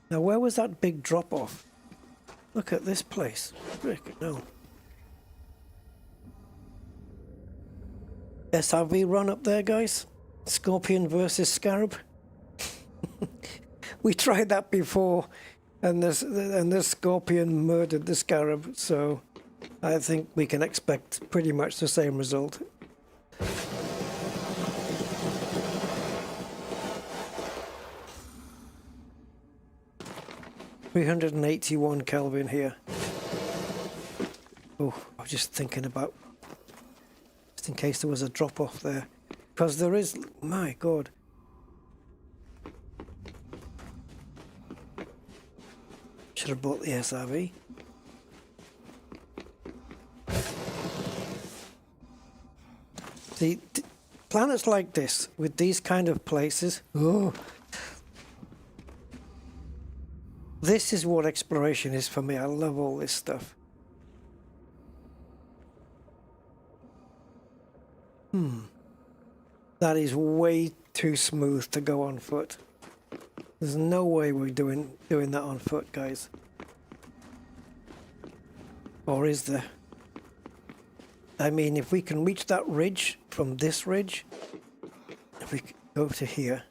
Now where was that big drop off? Look at this place. Frick, no. SRV run up there, guys. Scorpion versus Scarab. We tried that before, and the Scorpion murdered the Scarab, so I think we can expect pretty much the same result. $381 Kelvin here. Oh, I was just thinking about, just in case there was a drop off there, because there is. My God. Should have bought the SRV. See, planets like this, with these kind of places, oh, this is what exploration is for me. I love all this stuff. That is way too smooth to go on foot. There's no way we're doing that on foot, guys. Or is there? I mean, if we can reach that ridge from this ridge, if we go to here.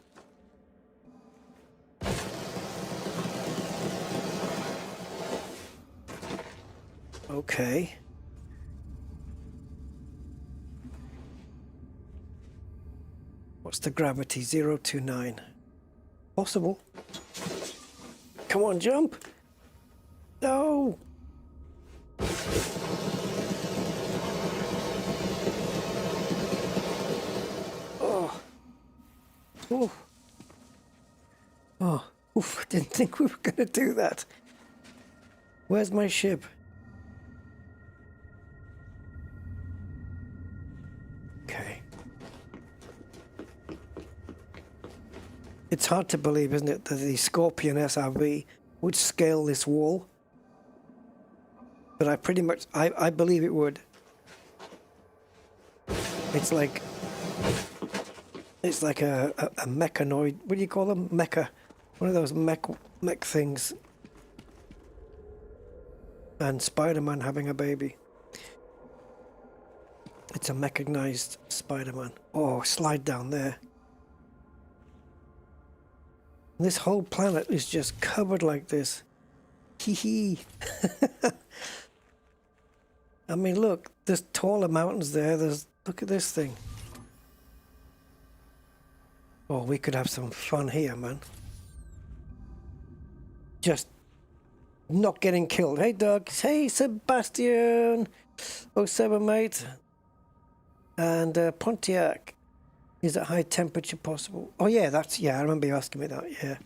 Okay. What's the gravity? 029. Possible. Come on, jump. No. Oh. Oh. Oof, I didn't think we were going to do that. Where's my ship? Okay. It's hard to believe, isn't it, that the Scorpion SRV would scale this wall? But I believe it would. It's like a mechanoid. What do you call them? Mecha. One of those mech things. And Spider-Man having a baby. It's a mechanized Spider-Man. Oh, slide down there. This whole planet is just covered like this. Hee hee. I mean, look, there's taller mountains there. Look at this thing. Oh, we could have some fun here, man. Just not getting killed. Hey, Doug. Hey, Sebastian. 07, mate. And Pontiac. Is at high temperature possible? Oh, yeah, I remember you asking me that. Yeah.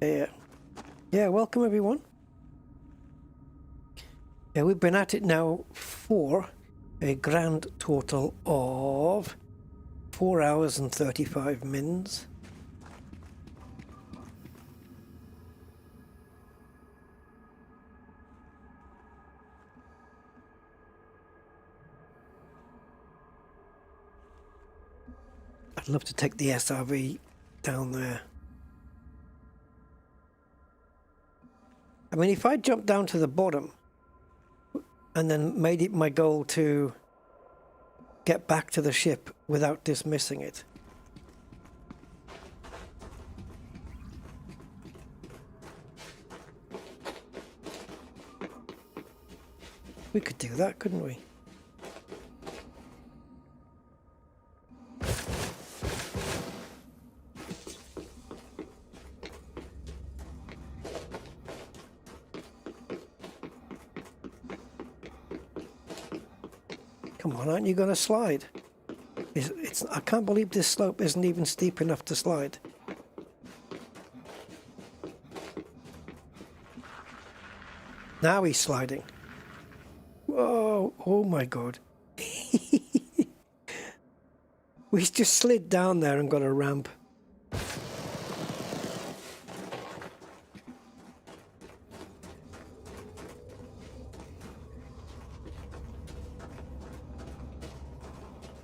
Yeah. Yeah, welcome, everyone. Yeah, we've been at it now for a grand total of 4 hours and 35 mins. I'd love to take the SRV down there. I mean, if I jumped down to the bottom and then made it my goal to get back to the ship without dismissing it. We could do that, couldn't we? Come on, aren't you going to slide? I can't believe this slope isn't even steep enough to slide. Now he's sliding. Whoa, oh my God. We just slid down there and got a ramp.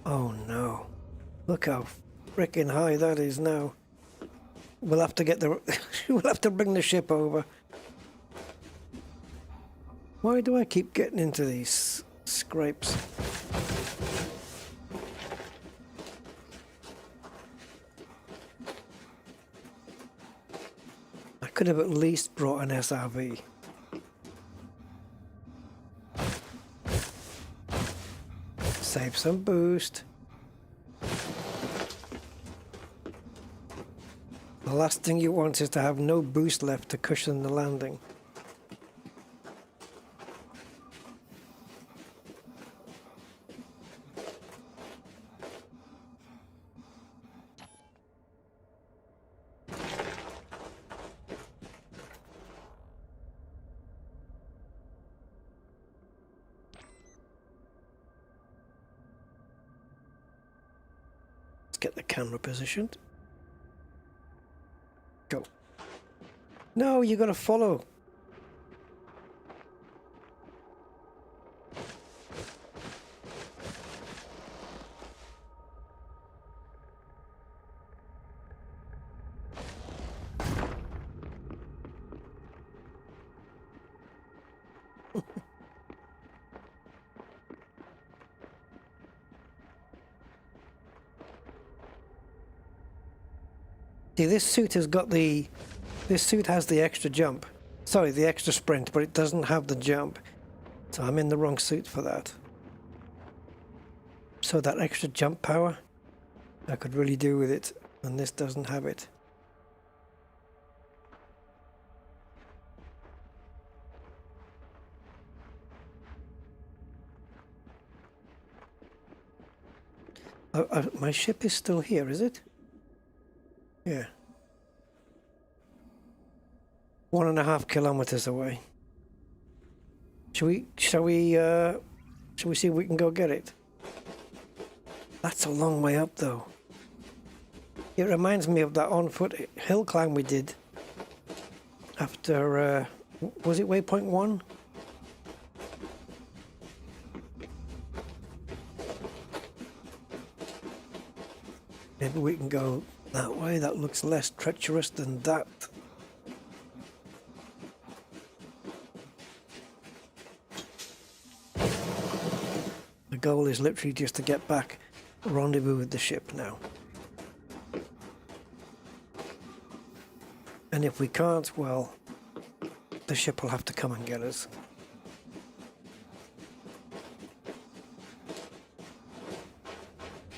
Oh no. Look how freaking high that is now. We'll have to we'll have to bring the ship over. Why do I keep getting into these scrapes? I could have at least brought an SRV. Save some boost. The last thing you want is to have no boost left to cushion the landing. Get the camera positioned. Go. No, you gotta follow. See, this suit has the extra jump. Sorry, the extra sprint, but it doesn't have the jump. So I'm in the wrong suit for that. So that extra jump power, I could really do with it, and this doesn't have it. My ship is still here, is it? Yeah. 1.5 kilometers away. Shall we see if we can go get it? That's a long way up though. It reminds me of that on-foot hill climb we did after, was it waypoint 1? Maybe we can go that way. That looks less treacherous than that. The goal is literally just to get back, rendezvous with the ship now. And if we can't, well, the ship will have to come and get us.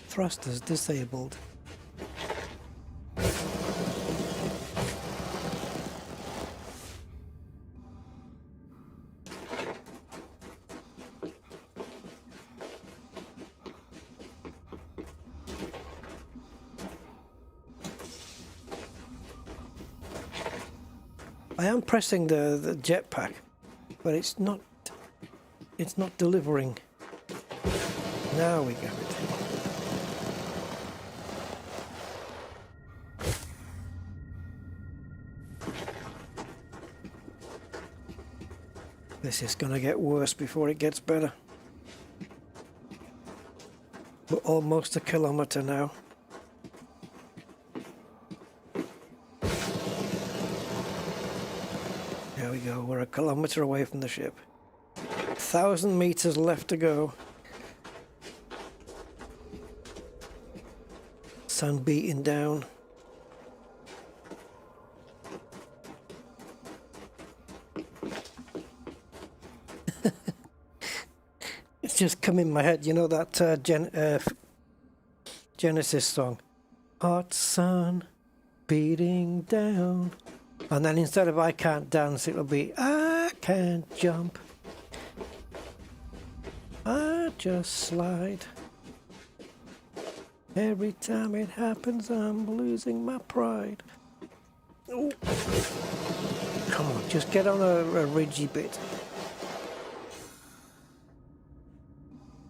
Thrusters disabled. I am pressing the jetpack, but it's not delivering. Now we got it. This is gonna get worse before it gets better. We're almost a kilometer now. There we go, we're a kilometer away from the ship. 1,000 meters left to go. Sun beating down. It's just come in my head, you know that Genesis song? Hot sun beating down. And then instead of I can't dance, it'll be I can't jump. I just slide. Every time it happens, I'm losing my pride. Ooh. Come on, just get on a ridgy bit.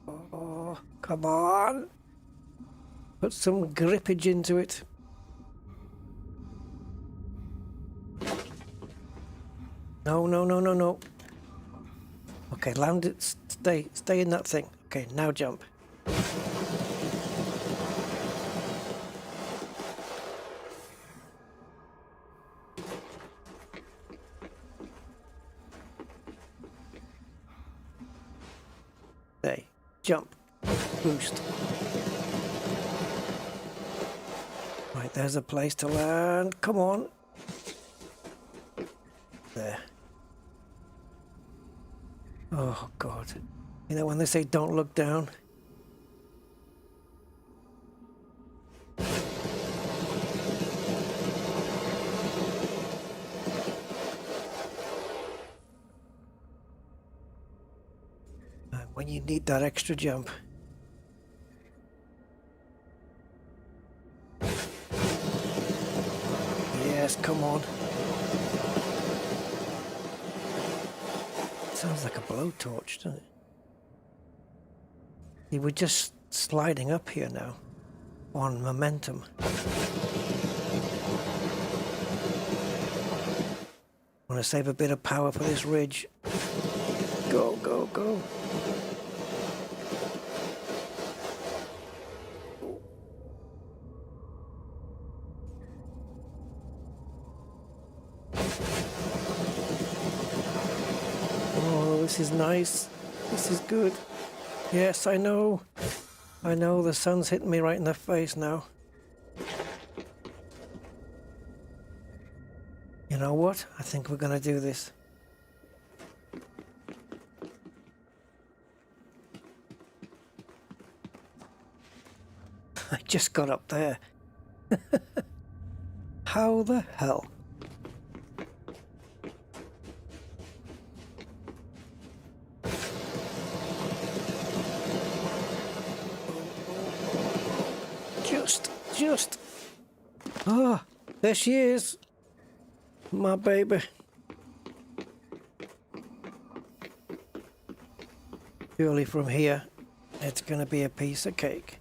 Oh, come on. Put some grippage into it. No, no, no, no, no. Okay, land it. Stay in that thing. Okay, now jump. There, jump, boost. Right, there's a place to land. Come on. There. Oh, God. You know when they say don't look down? When you need that extra jump. Yes, come on. Sounds like a blowtorch, doesn't it? See, we're just sliding up here now on momentum. Want to save a bit of power for this ridge. Go, go, go. This is nice. This is good. Yes, I know. I know the sun's hitting me right in the face now. You know what? I think we're gonna do this. I just got up there. How the hell? Just. Ah, there she is. My baby. Surely from here, it's going to be a piece of cake.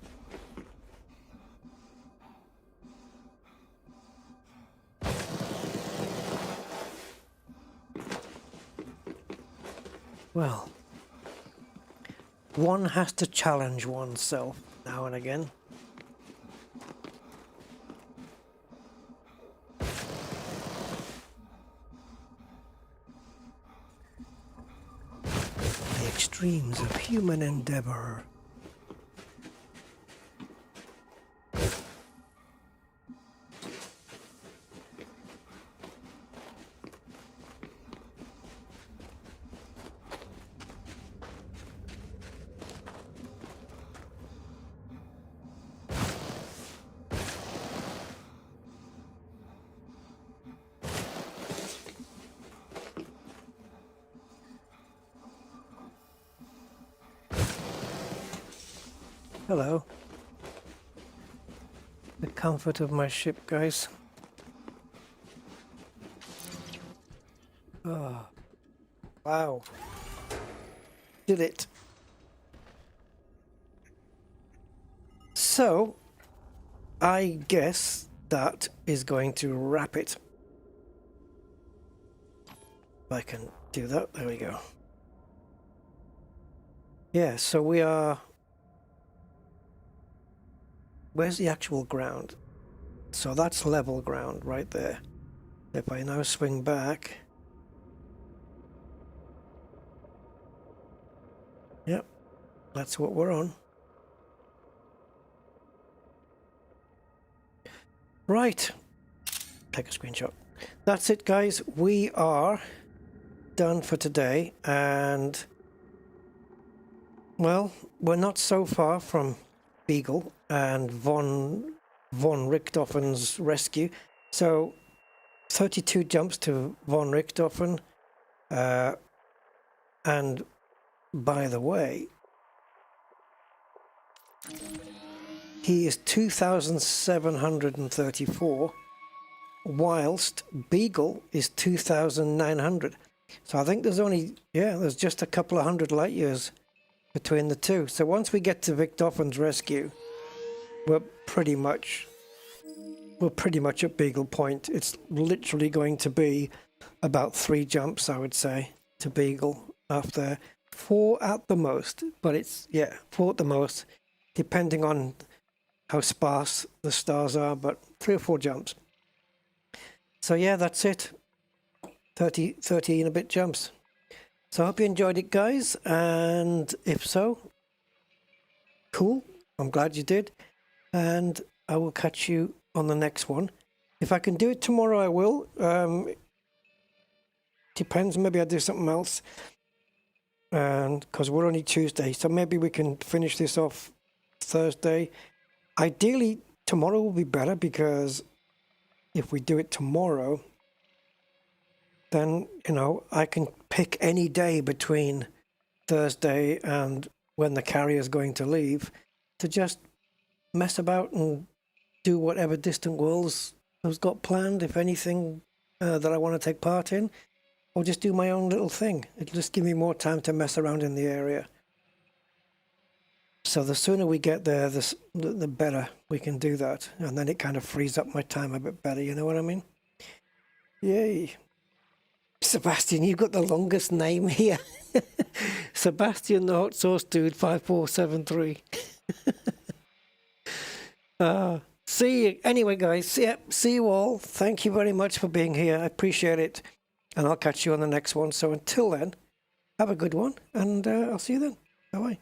Well, one has to challenge oneself now and again. The extremes of human endeavor. Hello. The comfort of my ship, guys. Oh. Wow. Did it. So, I guess that is going to wrap it. If I can do that, there we go. Yeah, so we are... Where's the actual ground? So that's level ground right there. If I now swing back... Yep, that's what we're on. Right. Take a screenshot. That's it, guys. We are done for today, and... Well, we're not so far from Beagle and von Richthofen's rescue. So 32 jumps to von Richthofen, and by the way, he is 2,734, whilst Beagle is 2,900. So I think there's only, there's just a couple of hundred light years between the two. So once we get to Richthofen's rescue, we're pretty much at Beagle Point. It's literally going to be about 3 jumps, I would say, to Beagle after 4 at the most. But it's 4 at the most, depending on how sparse the stars are, but 3 or 4 jumps. So yeah, that's it. 30 and a bit jumps. So I hope you enjoyed it, guys, and if so, cool. I'm glad you did, and I will catch you on the next one. If I can do it tomorrow, I will. Depends, maybe I'll do something else, and because we're only Tuesday, so maybe we can finish this off Thursday. Ideally, tomorrow will be better, because if we do it tomorrow, then, you know, I can pick any day between Thursday and when the carrier is going to leave to just mess about and do whatever Distant Worlds has got planned, if anything that I want to take part in, or just do my own little thing. It'll just give me more time to mess around in the area. So the sooner we get there, the better we can do that. And then it kind of frees up my time a bit better, you know what I mean? Yay. Sebastian, you've got the longest name here. Sebastian the Hot Sauce Dude 5473. See you. Anyway, guys, see you all. Thank you very much for being here. I appreciate it. And I'll catch you on the next one. So until then, have a good one. And I'll see you then. Bye-bye.